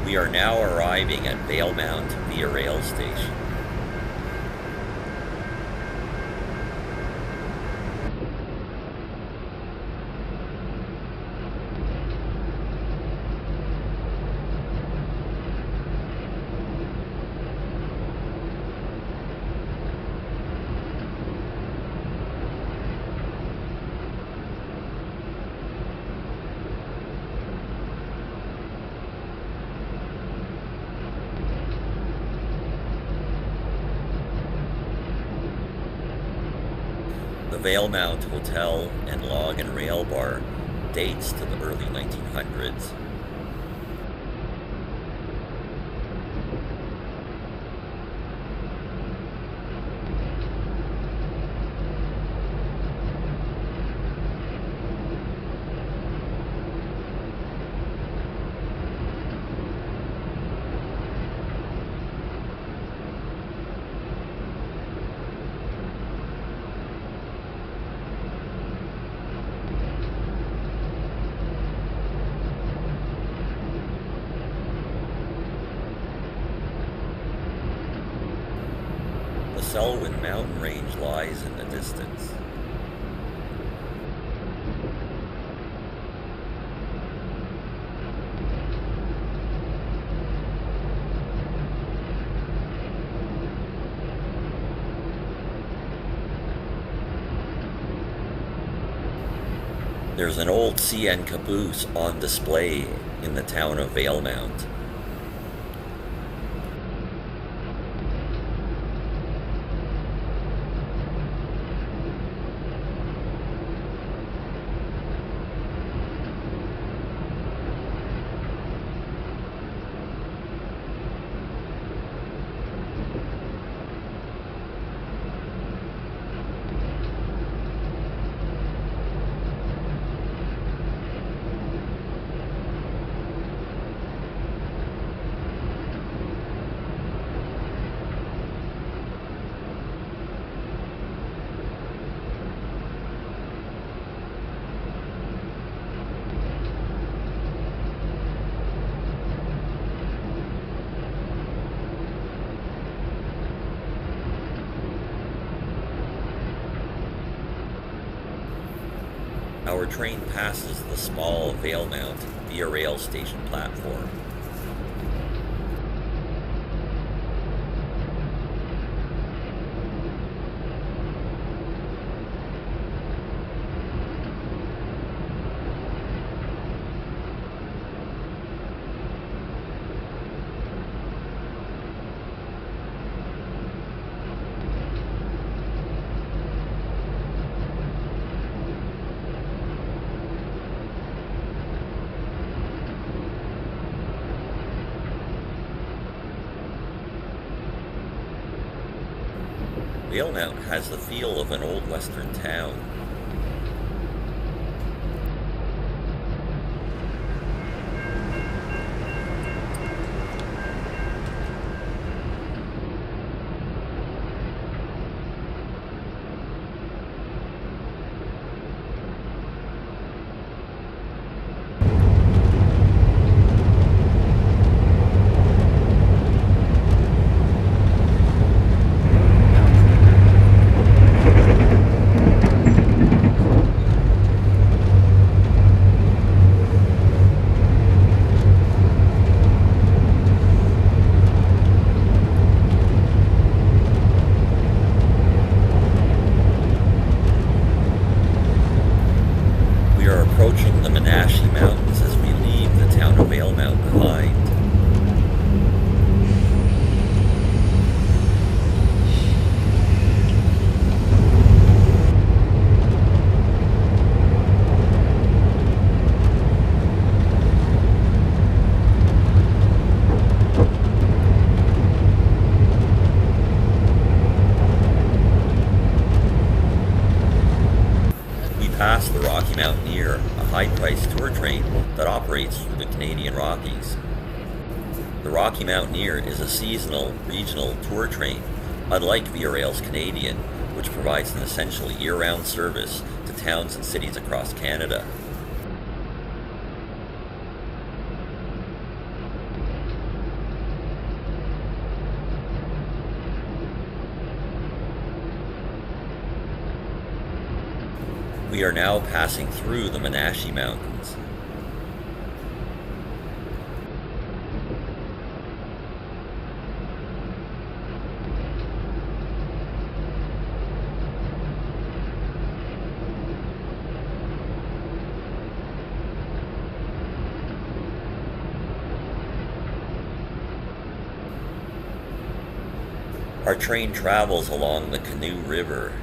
We are now arriving at Valemount via rail station. The Valemount Hotel and Log and Rail Bar dates to the early 1900s. The Selwyn mountain range lies in the distance. There's an old CN caboose on display in the town of Valemount. Our train passes the small Valemount Via Rail station platform. Valemount has the feel of an old western town. Mountains as we leave the town of Valemount behind. We pass the Rocky Mountaineer, a high-priced tour train that operates through the Canadian Rockies. The Rocky Mountaineer is a seasonal, regional tour train, unlike Via Rail's Canadian, which provides an essential year-round service to towns and cities across Canada. We are now passing through the Menashe Mountains. Our train travels along the Canoe River.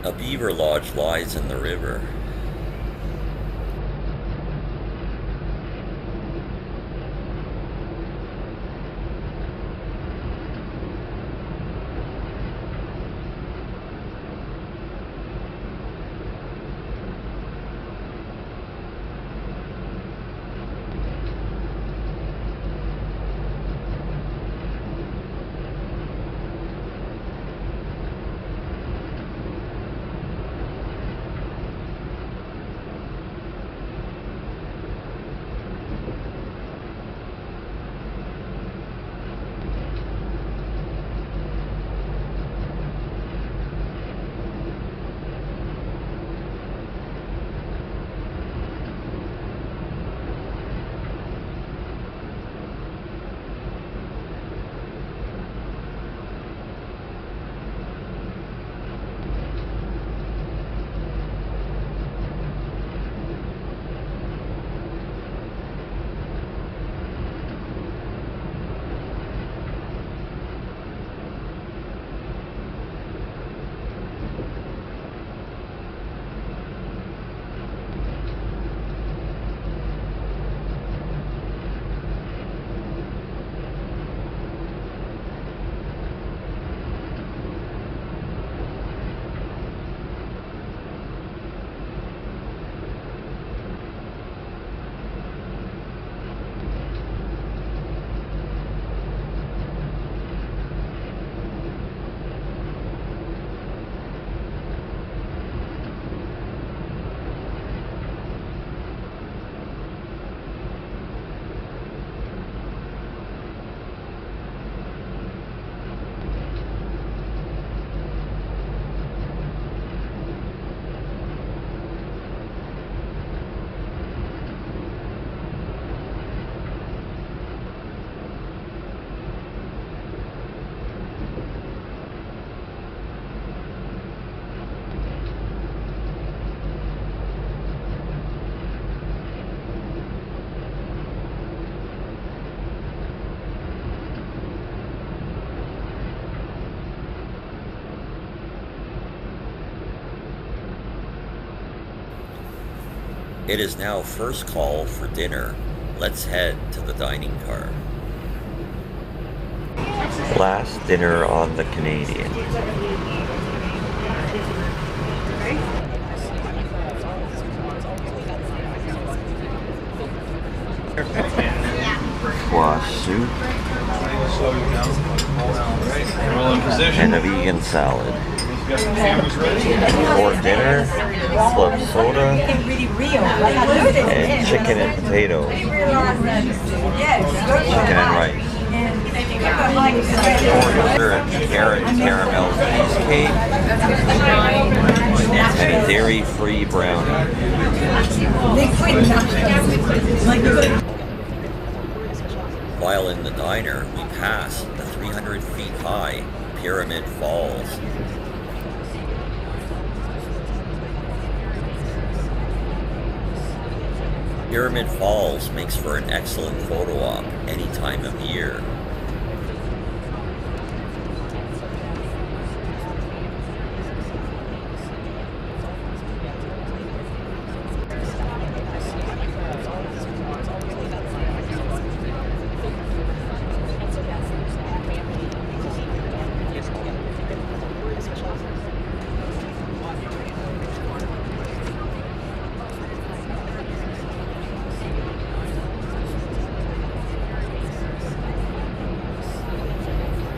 A beaver lodge lies in the river. It is now first call for dinner. Let's head to the dining car. Last dinner on the Canadian. Squash soup. And a vegan salad. For dinner, club soda, and chicken and potato. Chicken and rice. Order a carrot caramel cheesecake and a dairy-free brownie. While in the diner, we pass the 300 feet high Pyramid Falls. Pyramid Falls makes for an excellent photo op any time of year.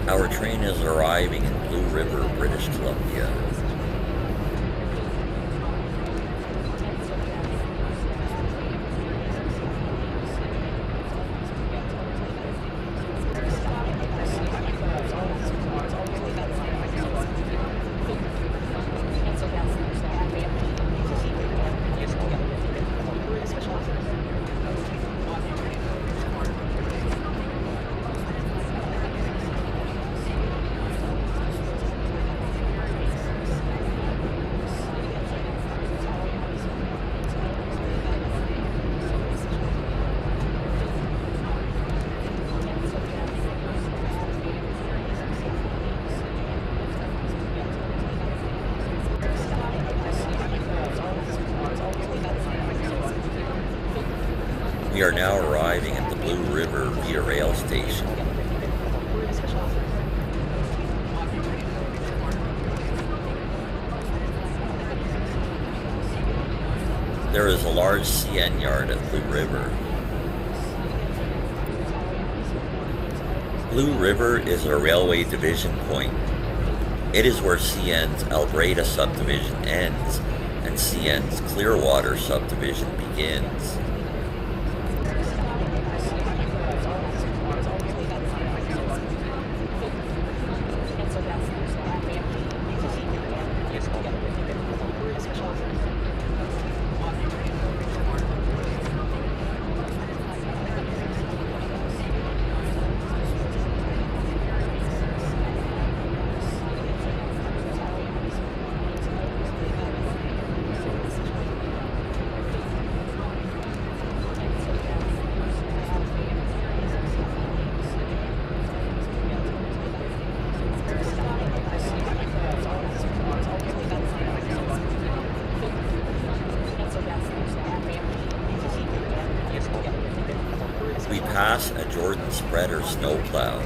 Our train is arriving in Blue River, British Columbia. We are now arriving at the Blue River Via Rail Station. There is a large CN yard at Blue River. Blue River is a railway division point. It is where CN's Alberta subdivision ends and CN's Clearwater subdivision begins. We pass a Jordan spreader snowplow.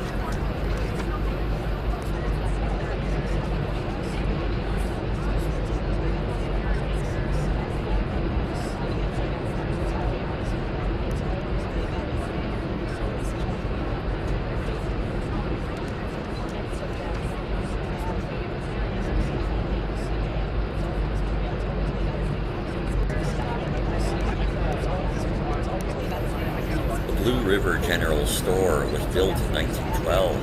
Blue River General Store was built in 1912.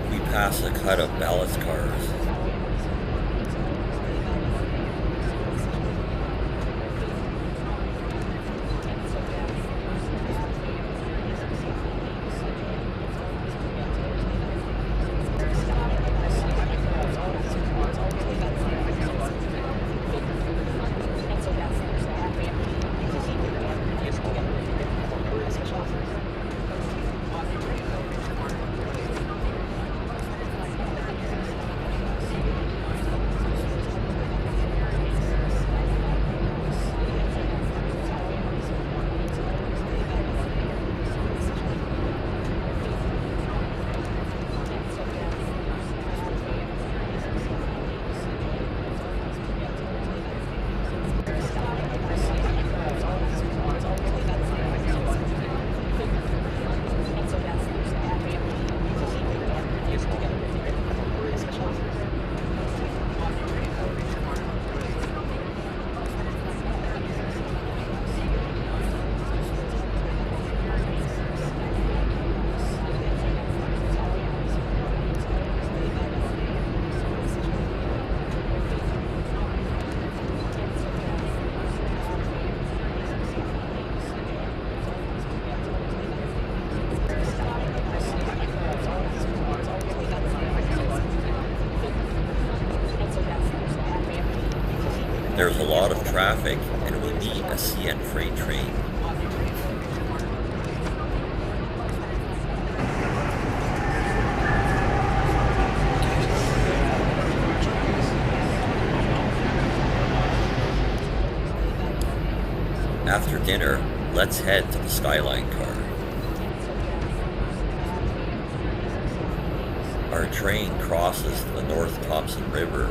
We pass a cut of ballast cars. There's a lot of traffic and we need a CN freight train. After dinner, let's head to the Skyline car. Our train crosses the North Thompson River.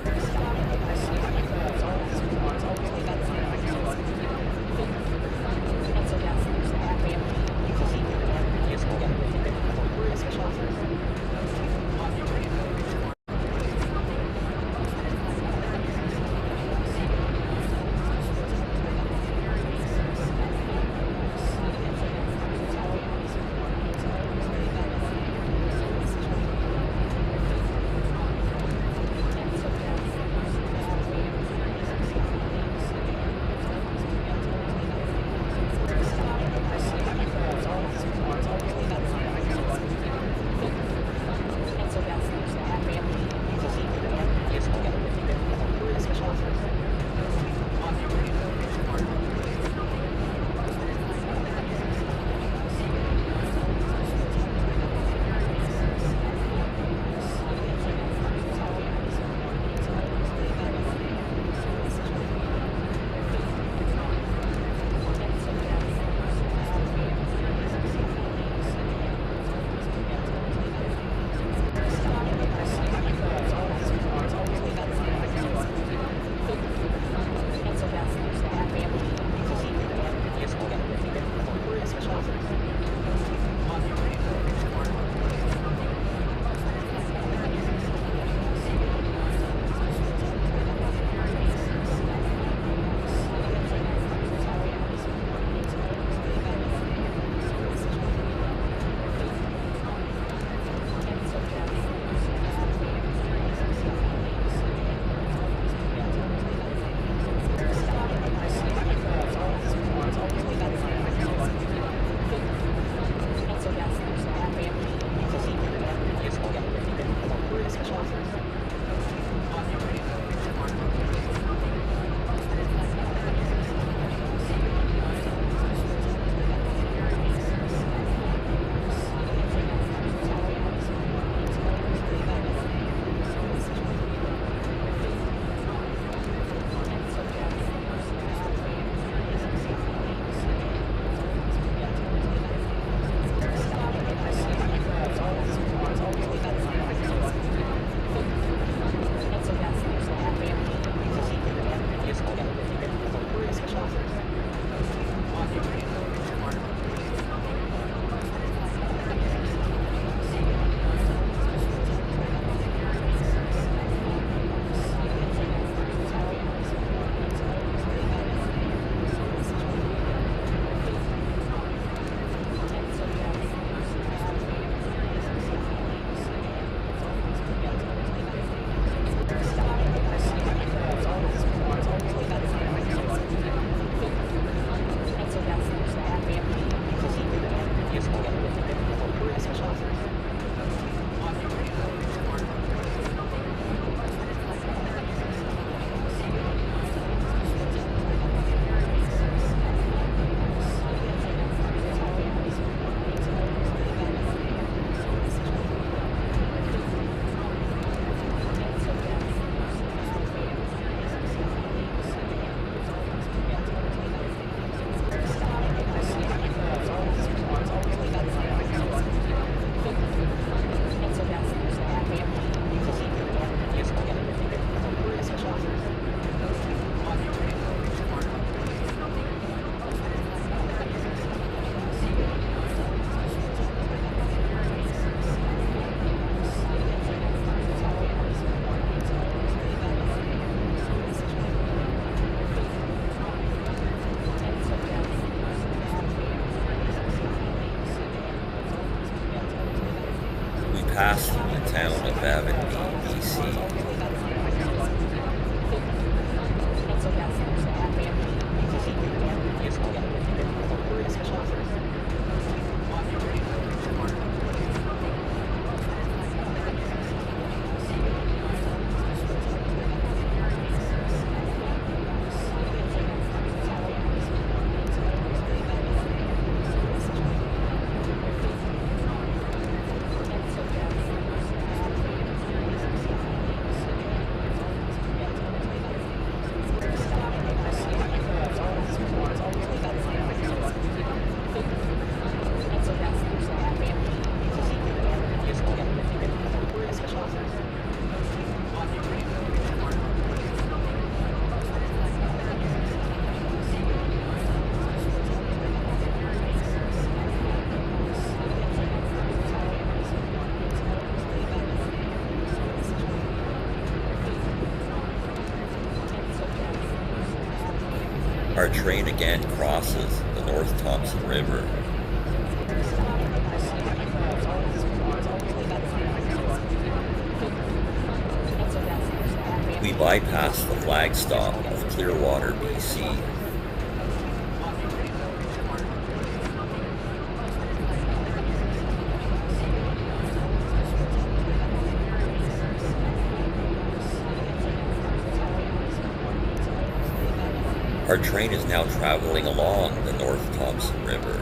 Our train again crosses the North Thompson River. We bypass the flag stop of Clearwater, BC. Our train is now traveling along the North Thompson River.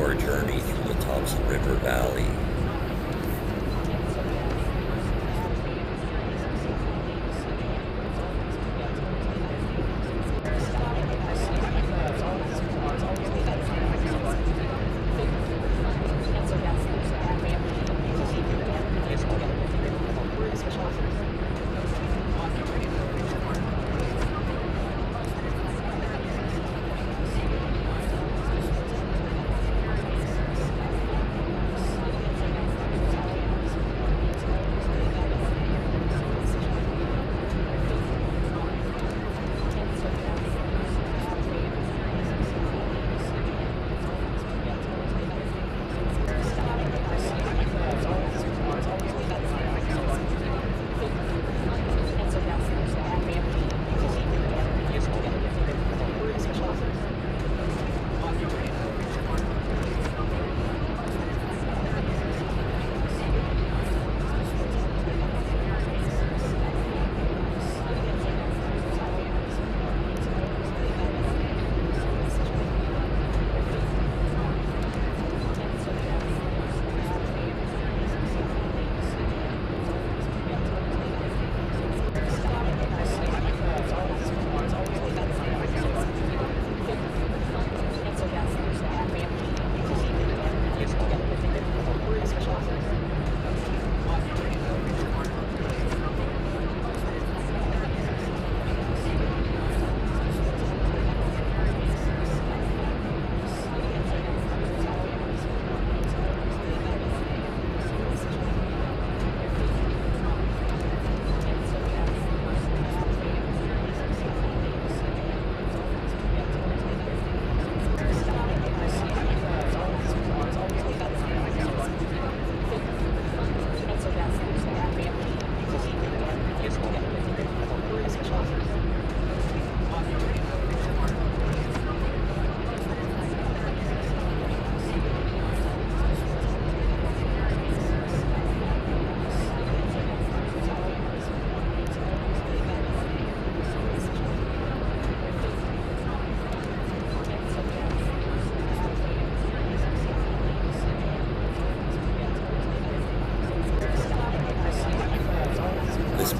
Our journey through the Thompson River Valley.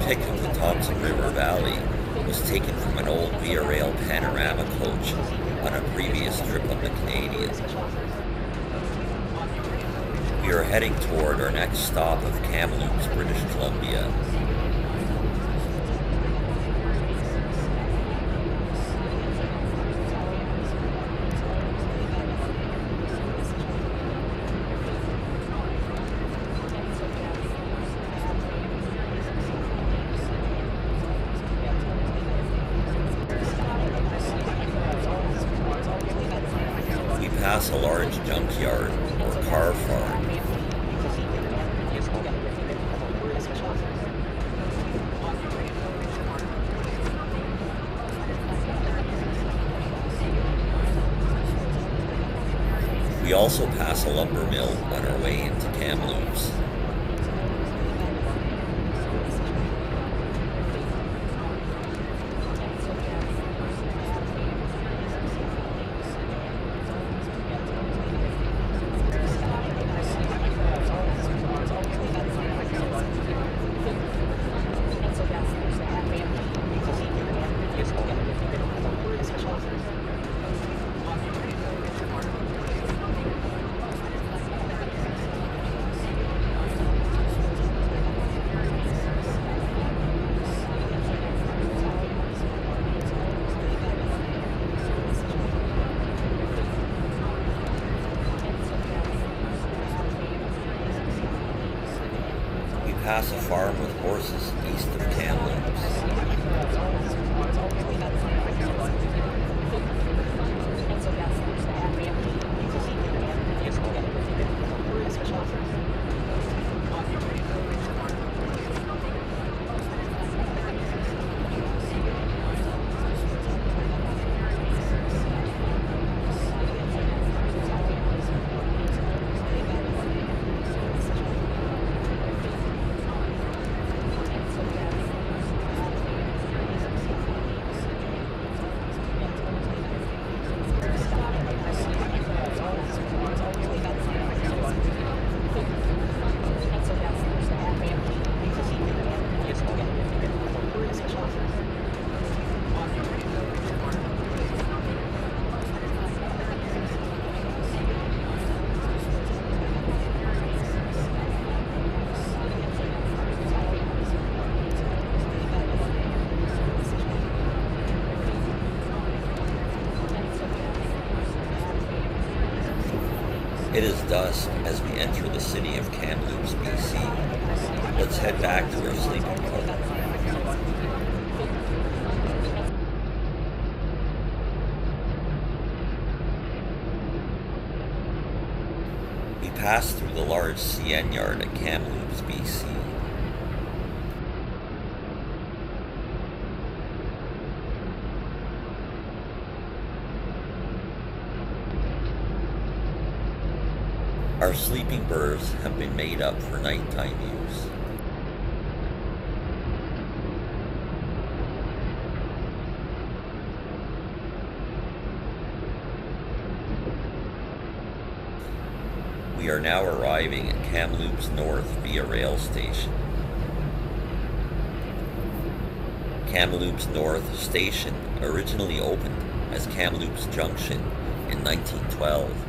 pic of the Thompson River Valley was taken from an old Via Rail panorama coach on a previous trip on the Canadian. We are heading toward our next stop of Kamloops, British Columbia. We pass a large junkyard or car farm. We also pass a lumber mill on our way into Kamloops. Pass a farm with horses east of Kamloops. It is dusk as we enter the city of Kamloops, BC. Let's head back to our sleeping car. We pass through the large CN yard at Kamloops, BC. Our sleeping berths have been made up for nighttime use. We are now arriving at Kamloops North via rail station. Kamloops North Station originally opened as Kamloops Junction in 1912.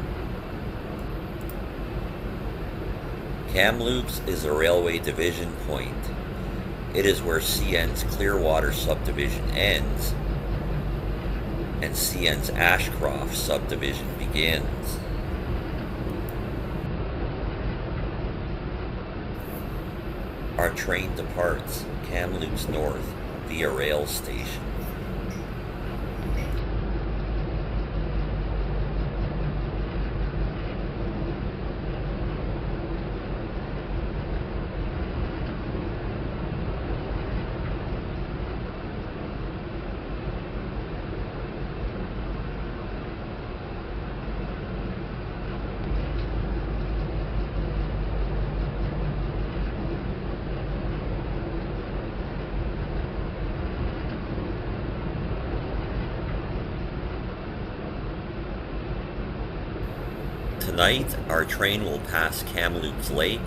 Kamloops is a railway division point. It is where CN's Clearwater subdivision ends and CN's Ashcroft subdivision begins. Our train departs Kamloops North via rail station. Tonight, our train will pass Kamloops Lake,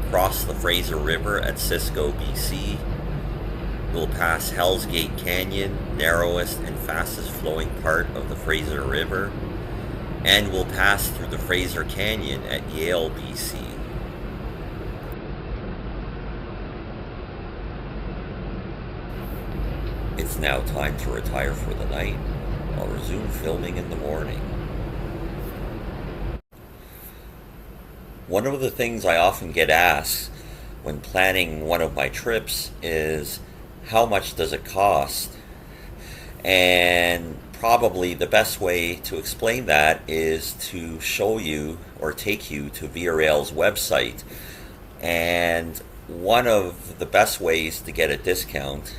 cross the Fraser River at Cisco, BC. We'll pass Hell's Gate Canyon, narrowest and fastest flowing part of the Fraser River, and we'll pass through the Fraser Canyon at Yale, BC. It's now time to retire for the night. I'll resume filming in the morning. One of the things I often get asked when planning one of my trips is, how much does it cost? And probably the best way to explain that is to show you or take you to Via Rail's website. And one of the best ways to get a discount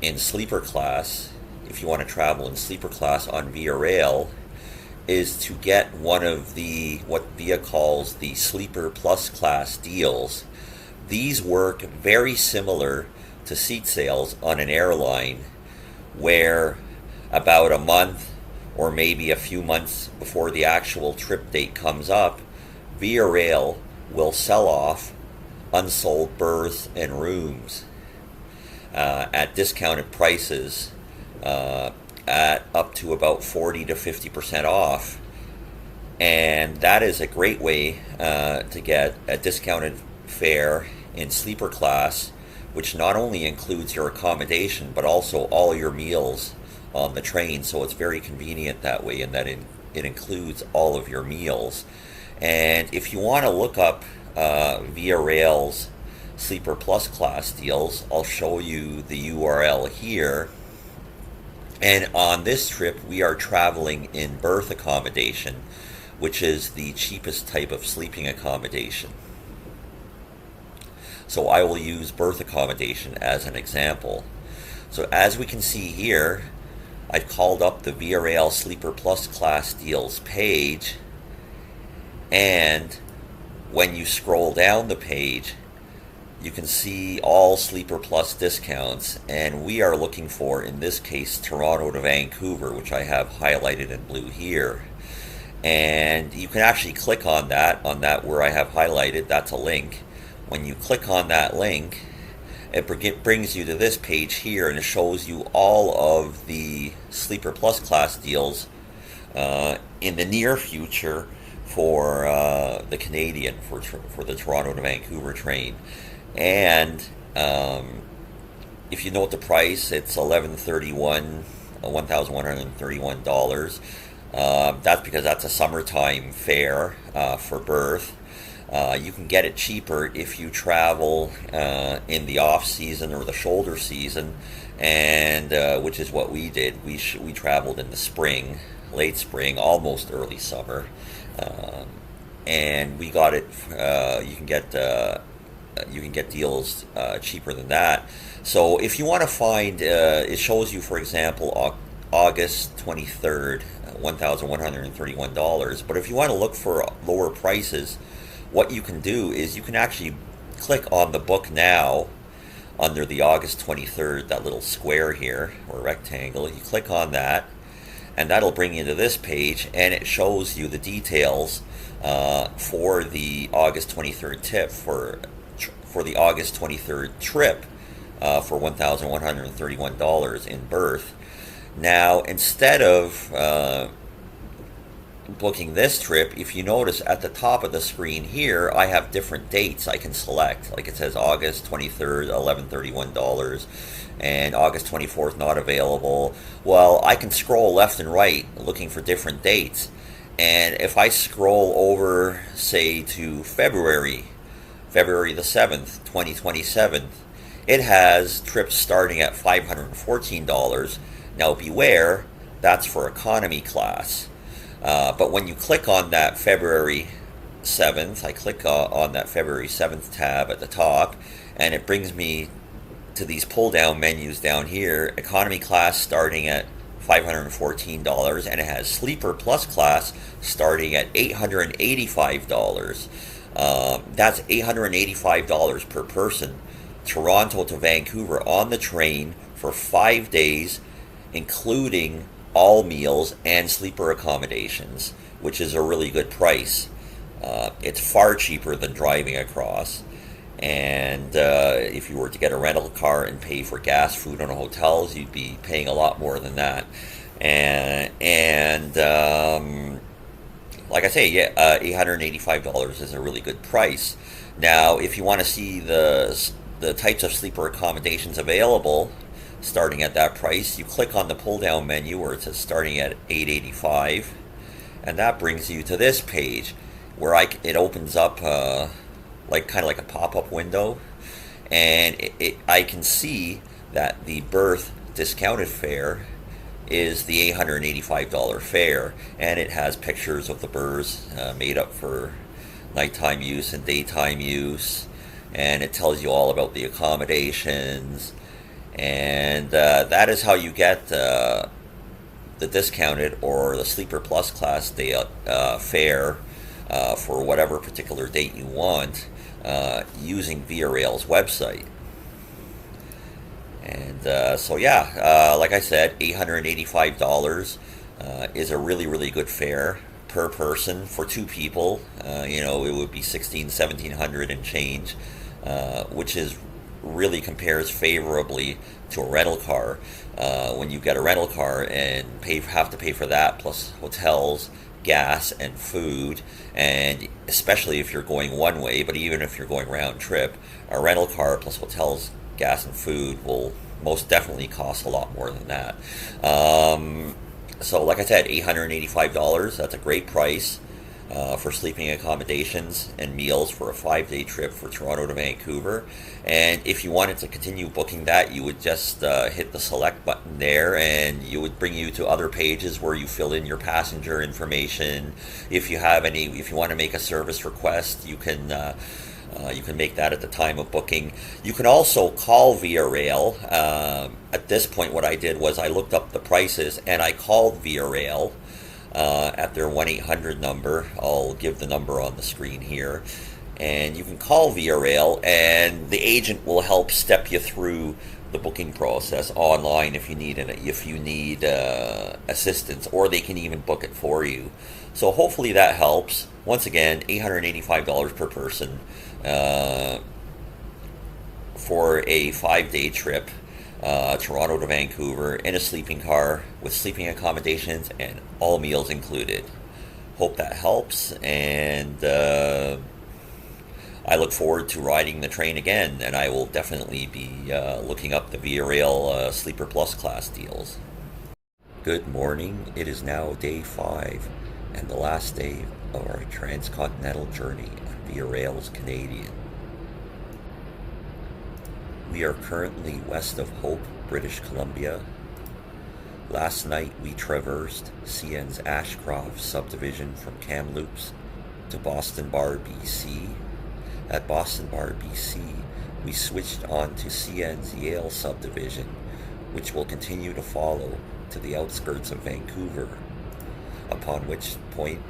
in sleeper class, if you want to travel in sleeper class on Via Rail, is to get one of the, what VIA calls the Sleeper Plus class deals. These work very similar to seat sales on an airline, where about a month or maybe a few months before the actual trip date comes up, Via Rail will sell off unsold berths and rooms at discounted prices, at up to about 40 to 50% off. And that is a great way to get a discounted fare in sleeper class, which not only includes your accommodation but also all your meals on the train. So it's very convenient that way, in that it includes all of your meals. And if you want to look up Via Rail's Sleeper Plus class deals, I'll show you the URL here. And on this trip, we are traveling in berth accommodation, which is the cheapest type of sleeping accommodation. So I will use berth accommodation as an example. So as we can see here, I've called up the Via Rail Sleeper Plus class deals page, and when you scroll down the page, you can see all Sleeper Plus discounts, and we are looking for, in this case, Toronto to Vancouver, which I have highlighted in blue here. And you can actually click on that where I have highlighted, that's a link. When you click on that link, it brings you to this page here, and it shows you all of the Sleeper Plus class deals in the near future for the Canadian, for the Toronto to Vancouver train. And if you note the price, it's $1,131. That's because that's a summertime fare for berth. You can get it cheaper if you travel in the off season or the shoulder season, and which is what we did. We traveled in the spring, late spring, almost early summer, and we got it. You can get deals cheaper than that. So if you want to find, it shows you, for example, August 23rd, $1,131. But if you want to look for lower prices, what you can do is you can actually click on the book now under the August 23rd, that little square here, or rectangle. You click on that, and that'll bring you to this page, and it shows you the details for the August 23rd tip, for the August 23rd trip for $1,131 in berth. Now, instead of booking this trip, if you notice at the top of the screen here, I have different dates I can select. Like it says August 23rd, $1,131, and August 24th not available. Well, I can scroll left and right looking for different dates. And if I scroll over, say, to February the 7th, 2027, it has trips starting at $514. Now beware, that's for economy class. But when you click on that February 7th, I click on that February 7th tab at the top, and it brings me to these pull-down menus down here. Economy class starting at $514, and it has Sleeper Plus class starting at $885. That's $885 per person, Toronto to Vancouver on the train for 5 days, including all meals and sleeper accommodations, which is a really good price. It's far cheaper than driving across. And if you were to get a rental car and pay for gas, food, and hotels, you'd be paying a lot more than that. And like I say, yeah, $885 is a really good price. Now, if you want to see the types of sleeper accommodations available starting at that price, you click on the pull-down menu where it says starting at $885, and that brings you to this page where it opens up like kind of like a pop-up window, and I can see that the berth discounted fare is the $885 fare, and it has pictures of the berths made up for nighttime use and daytime use, and it tells you all about the accommodations. And that is how you get the discounted or the Sleeper Plus class day fare for whatever particular date you want using Via Rail's website. And so yeah, like I said, $885 is a really good fare per person for 2 people. You know, it would be $1,700 and change, which is really compares favorably to a rental car. When you get a rental car and have to pay for that plus hotels, gas, and food, and especially if you're going one way, but even if you're going round trip, a rental car plus hotels, gas, and food will most definitely cost a lot more than that. So like I said, $885, that's a great price for sleeping accommodations and meals for a 5-day trip for Toronto to Vancouver. And if you wanted to continue booking that, you would just hit the select button there, and it would bring you to other pages where you fill in your passenger information. If you want to make a service request, you can make that at the time of booking. You can also call Via Rail. At this point, what I did was I looked up the prices and I called Via Rail at their 1-800 number. I'll give the number on the screen here. And you can call Via Rail, and the agent will help step you through the booking process online if you need assistance, or they can even book it for you. So hopefully that helps. Once again, $885 per person for a 5-day trip, Toronto to Vancouver, in a sleeping car with sleeping accommodations and all meals included. Hope that helps, and I look forward to riding the train again, and I will definitely be looking up the Via Rail Sleeper Plus class deals. Good morning. It is now day 5 and the last day of our transcontinental journey on Via Rail's Canadian. We are currently west of Hope, British Columbia. Last night we traversed CN's Ashcroft subdivision from Kamloops to Boston Bar, BC. At Boston Bar, BC, we switched on to CN's Yale subdivision, which will continue to follow to the outskirts of Vancouver, upon which point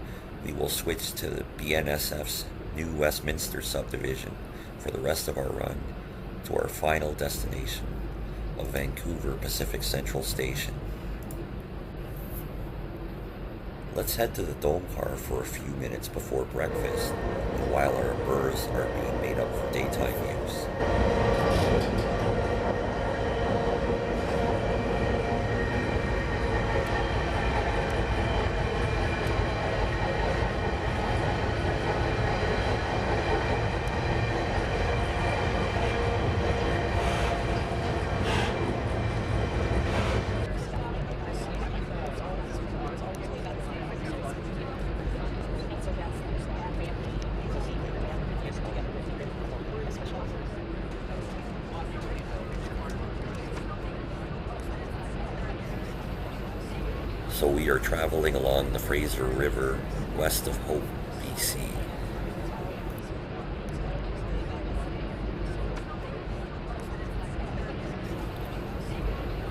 we will switch to BNSF's New Westminster subdivision for the rest of our run to our final destination of Vancouver Pacific Central Station. Let's head to the Dome car for a few minutes before breakfast, and while our berths are being made up for daytime use. So we are traveling along the Fraser River west of Hope, BC.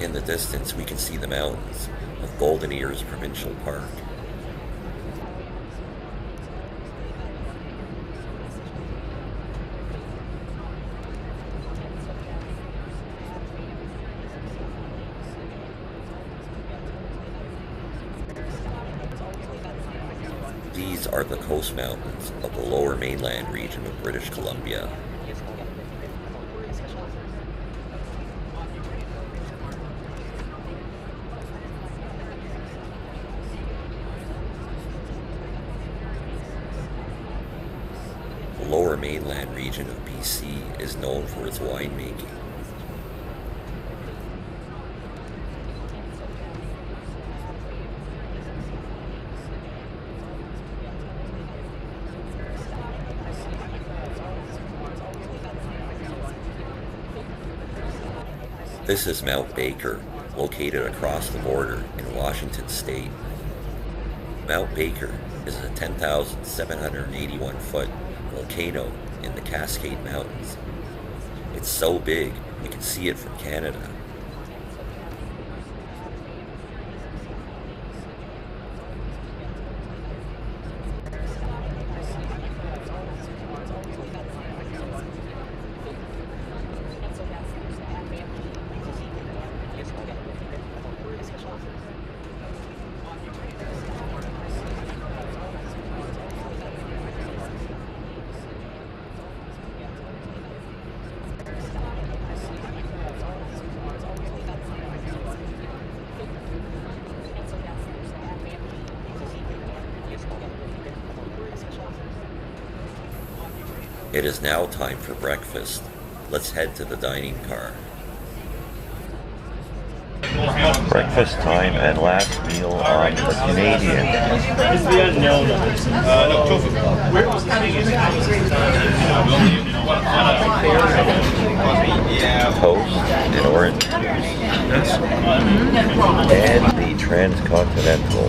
In the distance we can see the mountains of Golden Ears Provincial Park. These are the coast mountains of the lower mainland region of British Columbia. The lower mainland region of BC is known for its winemaking. This is Mount Baker, located across the border in Washington State. Mount Baker is a 10,781-foot volcano in the Cascade Mountains. It's so big, we can see it from Canada. It is now time for breakfast. Let's head to the dining car. Breakfast time and last meal on the Canadian. It's the unknown. Toast and orange juice. And the transcontinental.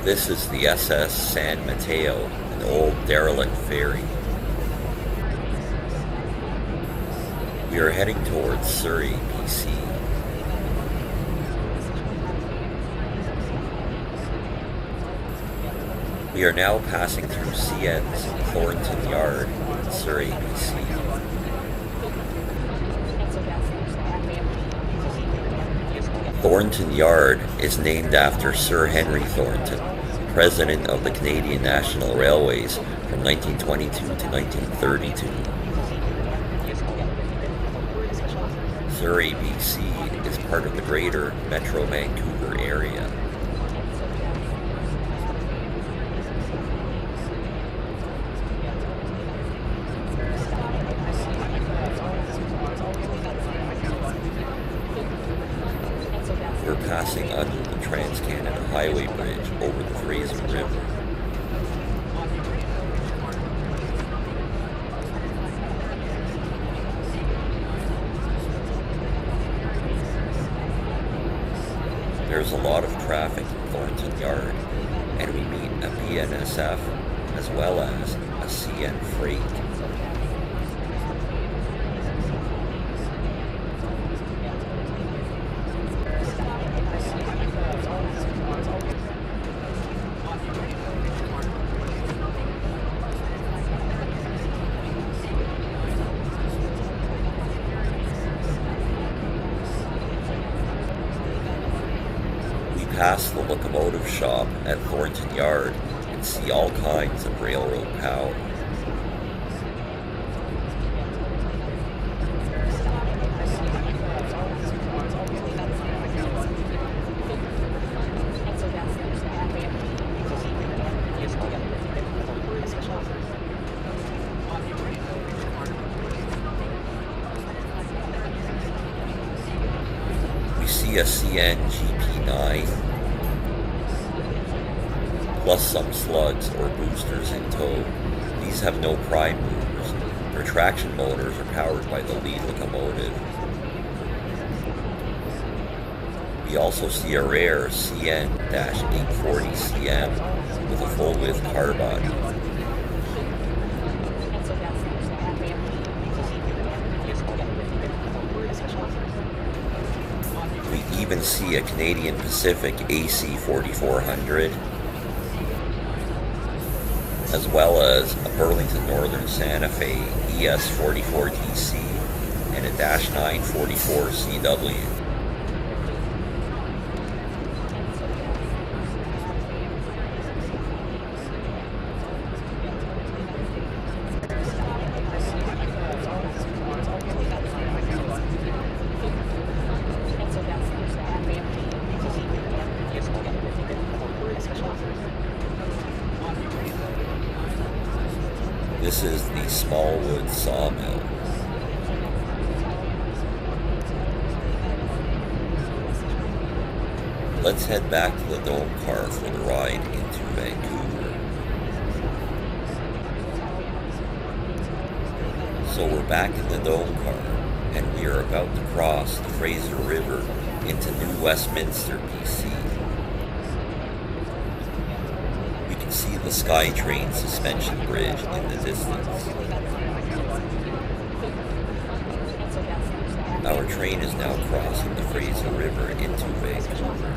This is the SS San Mateo, an old derelict ferry. We are heading towards Surrey, BC. We are now passing through CN's Thornton Yard in Surrey, BC. Thornton Yard is named after Sir Henry Thornton, president of the Canadian National Railways from 1922 to 1932. Surrey, BC is part of the greater Metro Vancouver area. We're passing under the Transcanada Highway Bridge over the Fraser River. There's a lot of traffic in Thornton Yard, and we meet a BNSF as well as a CN Freight. Pass the locomotive shop at Thornton Yard and see all kinds of railroad power. We see a CN GP9 plus some slugs or boosters in tow. These have no prime movers. Their traction motors are powered by the lead locomotive. We also see a rare CN-840CM with a full-width car body. We even see a Canadian Pacific AC 4400, as well as a Burlington Northern Santa Fe ES 44TC and a Dash 944 CW. This is the Smallwood Sawmill. Let's head back to the dome car for the ride into Vancouver. So we're back in the dome car, and we are about to cross the Fraser River into New Westminster, BC. We can see the SkyTrain suspension bridge in the distance. Our train is now crossing the Fraser River into Vancouver.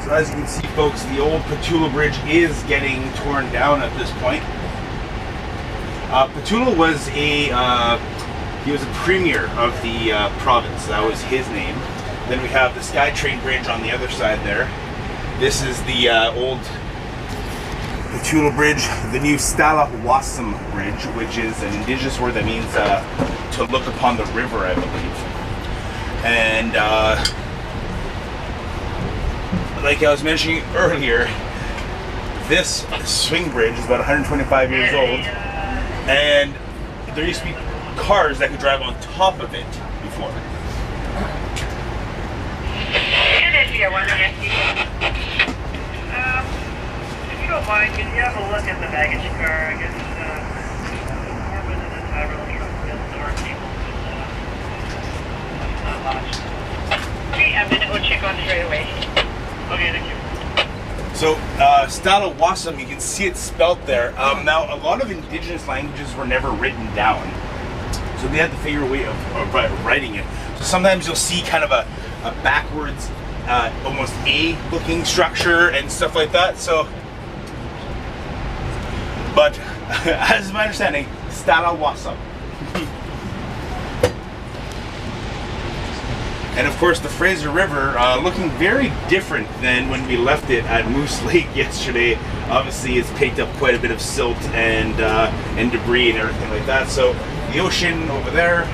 So as you can see, folks, the old Petula Bridge is getting torn down at this point. Petula was he was a premier of the province. That was his name. Then we have the SkyTrain Bridge on the other side there. This is the old Petula Bridge, the new Stala Wasam Bridge, which is an indigenous word that means to look upon the river, I believe. And like I was mentioning earlier, this swing bridge is about 125 years old, and there used to be cars that could drive on top of it before. If you don't mind, can you have a look at the baggage car? I guess more than I really trust the door people. Not much. Okay, I'm gonna go check on straight away. Okay, thank you. So, Stala Wasam, you can see it spelt there. Now, a lot of indigenous languages were never written down, so they had to figure a way of writing it. So sometimes you'll see kind of a backwards, almost A-looking structure and stuff like that. So, but as my understanding, Stala Wasam. And of course, the Fraser River looking very different than when we left it at Moose Lake yesterday. Obviously, it's picked up quite a bit of silt and debris and everything like that. So the ocean over there,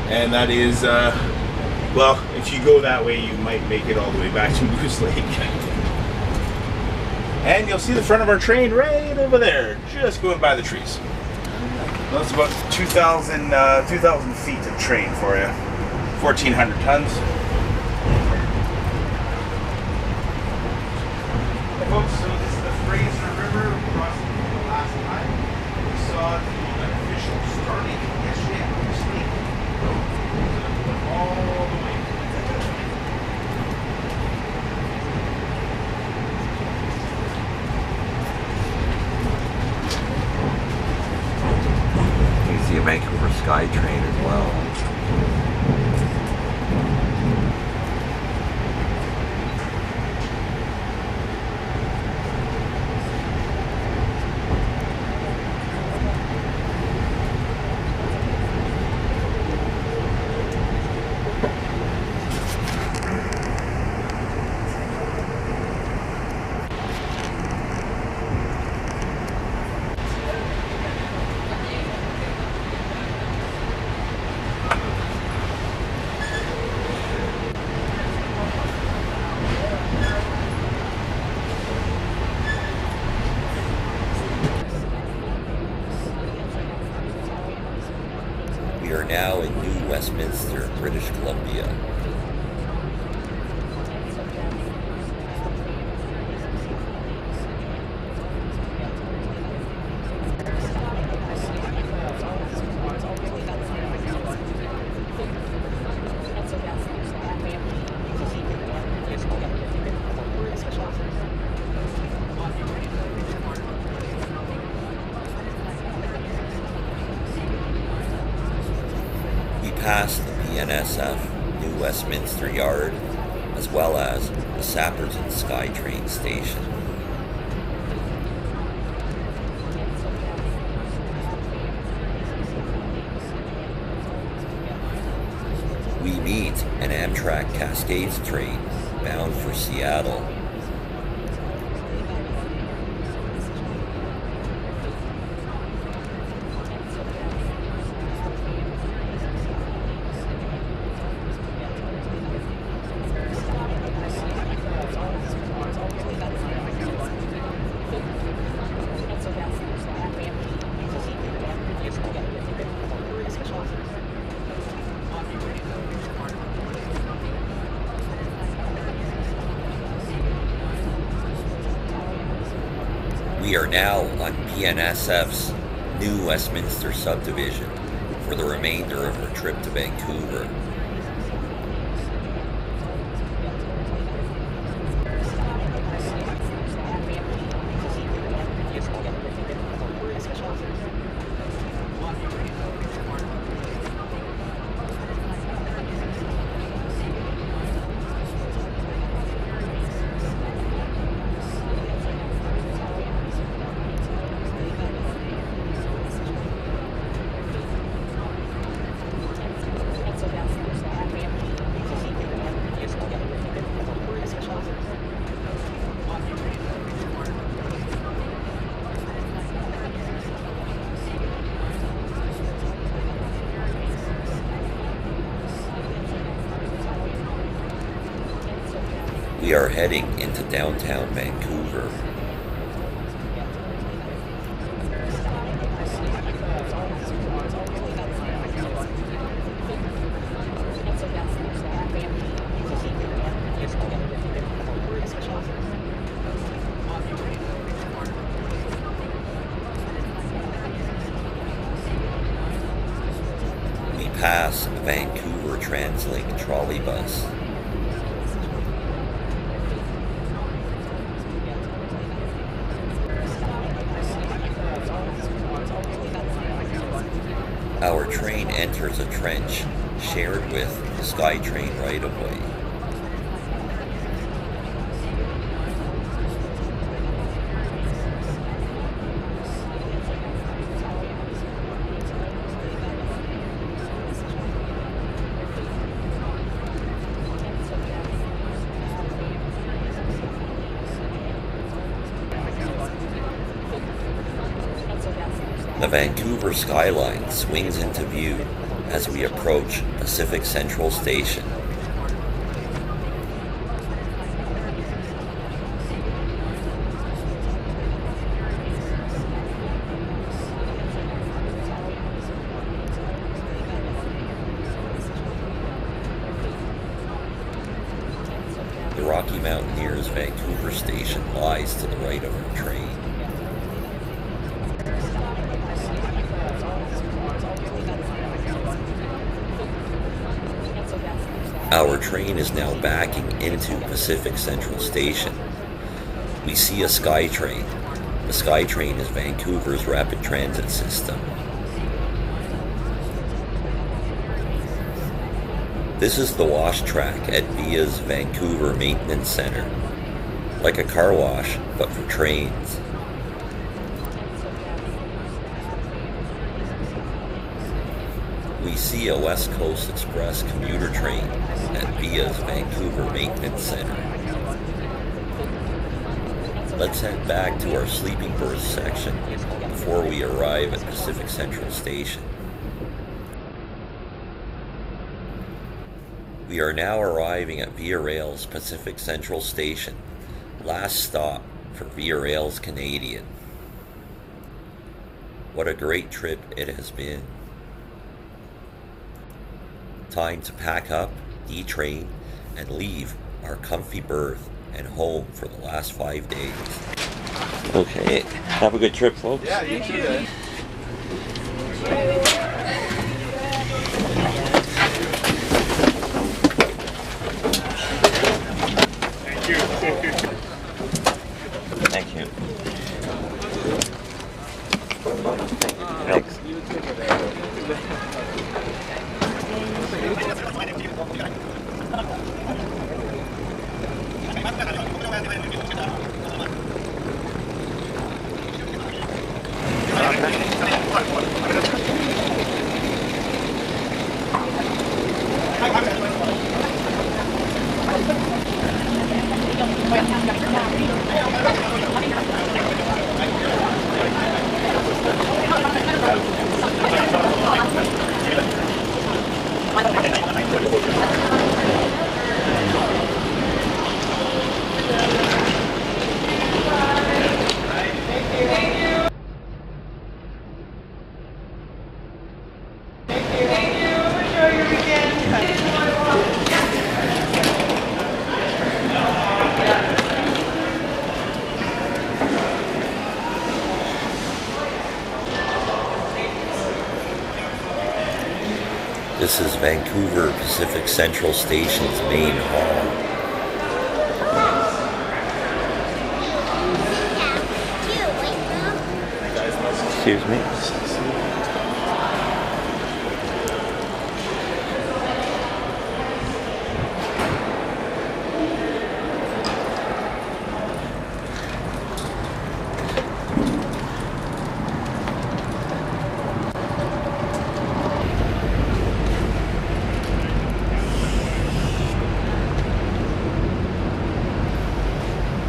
and that is, well, if you go that way, you might make it all the way back to Moose Lake. And you'll see the front of our train right over there, just going by the trees. That's about 2,000 feet of train for you. 1,400 tons. Hey folks, so this is the Fraser River. We crossed it the last time. We saw the unofficial starting yesterday at Moose Lake. All the way. You can see a Vancouver SkyTrain as well. We are now in New Westminster, British Columbia. Past the PNSF New Westminster Yard, as well as the Sapperton SkyTrain station. We meet an Amtrak Cascades train bound for Seattle. We are now on PNSF's New Westminster subdivision for the remainder of our trip to Vancouver. We are heading into downtown Vancouver. We pass Vancouver TransLink trolley bus. Our train enters a trench shared with the SkyTrain right-of-way. The Vancouver skyline swings into view as we approach Pacific Central Station. The Rocky Mountaineers Vancouver Station lies to the right of our train. Our train is now backing into Pacific Central Station. We see a SkyTrain. The SkyTrain is Vancouver's rapid transit system. This is the wash track at Via's Vancouver Maintenance Center. Like a car wash, but for trains. We see a West Coast Express commuter train at Via's Vancouver Maintenance Center. Let's head back to our sleeping berth section before we arrive at Pacific Central Station. We are now arriving at Via Rail's Pacific Central Station, last stop for Via Rail's Canadian. What a great trip it has been. Time to pack up, detrain, and leave our comfy berth and home for the last 5 days. Okay, have a good trip, folks. Yeah, you too. Thank you. Thank you. Thanks. This is Vancouver Pacific Central Station's main hall. Excuse me.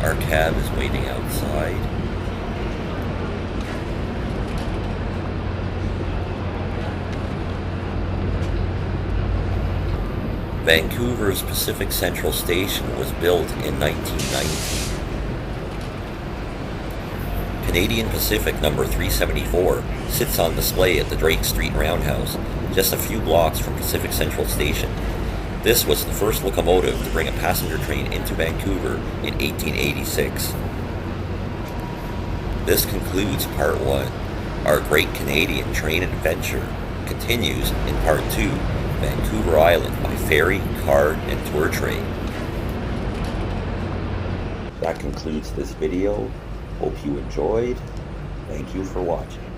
Our cab is waiting outside. Vancouver's Pacific Central Station was built in 1919. Canadian Pacific number 374 sits on display at the Drake Street Roundhouse, just a few blocks from Pacific Central Station. This was the first locomotive to bring a passenger train into Vancouver in 1886. This concludes Part 1. Our Great Canadian Train Adventure continues in Part 2, Vancouver Island by ferry, car, and tour train. That concludes this video. Hope you enjoyed. Thank you for watching.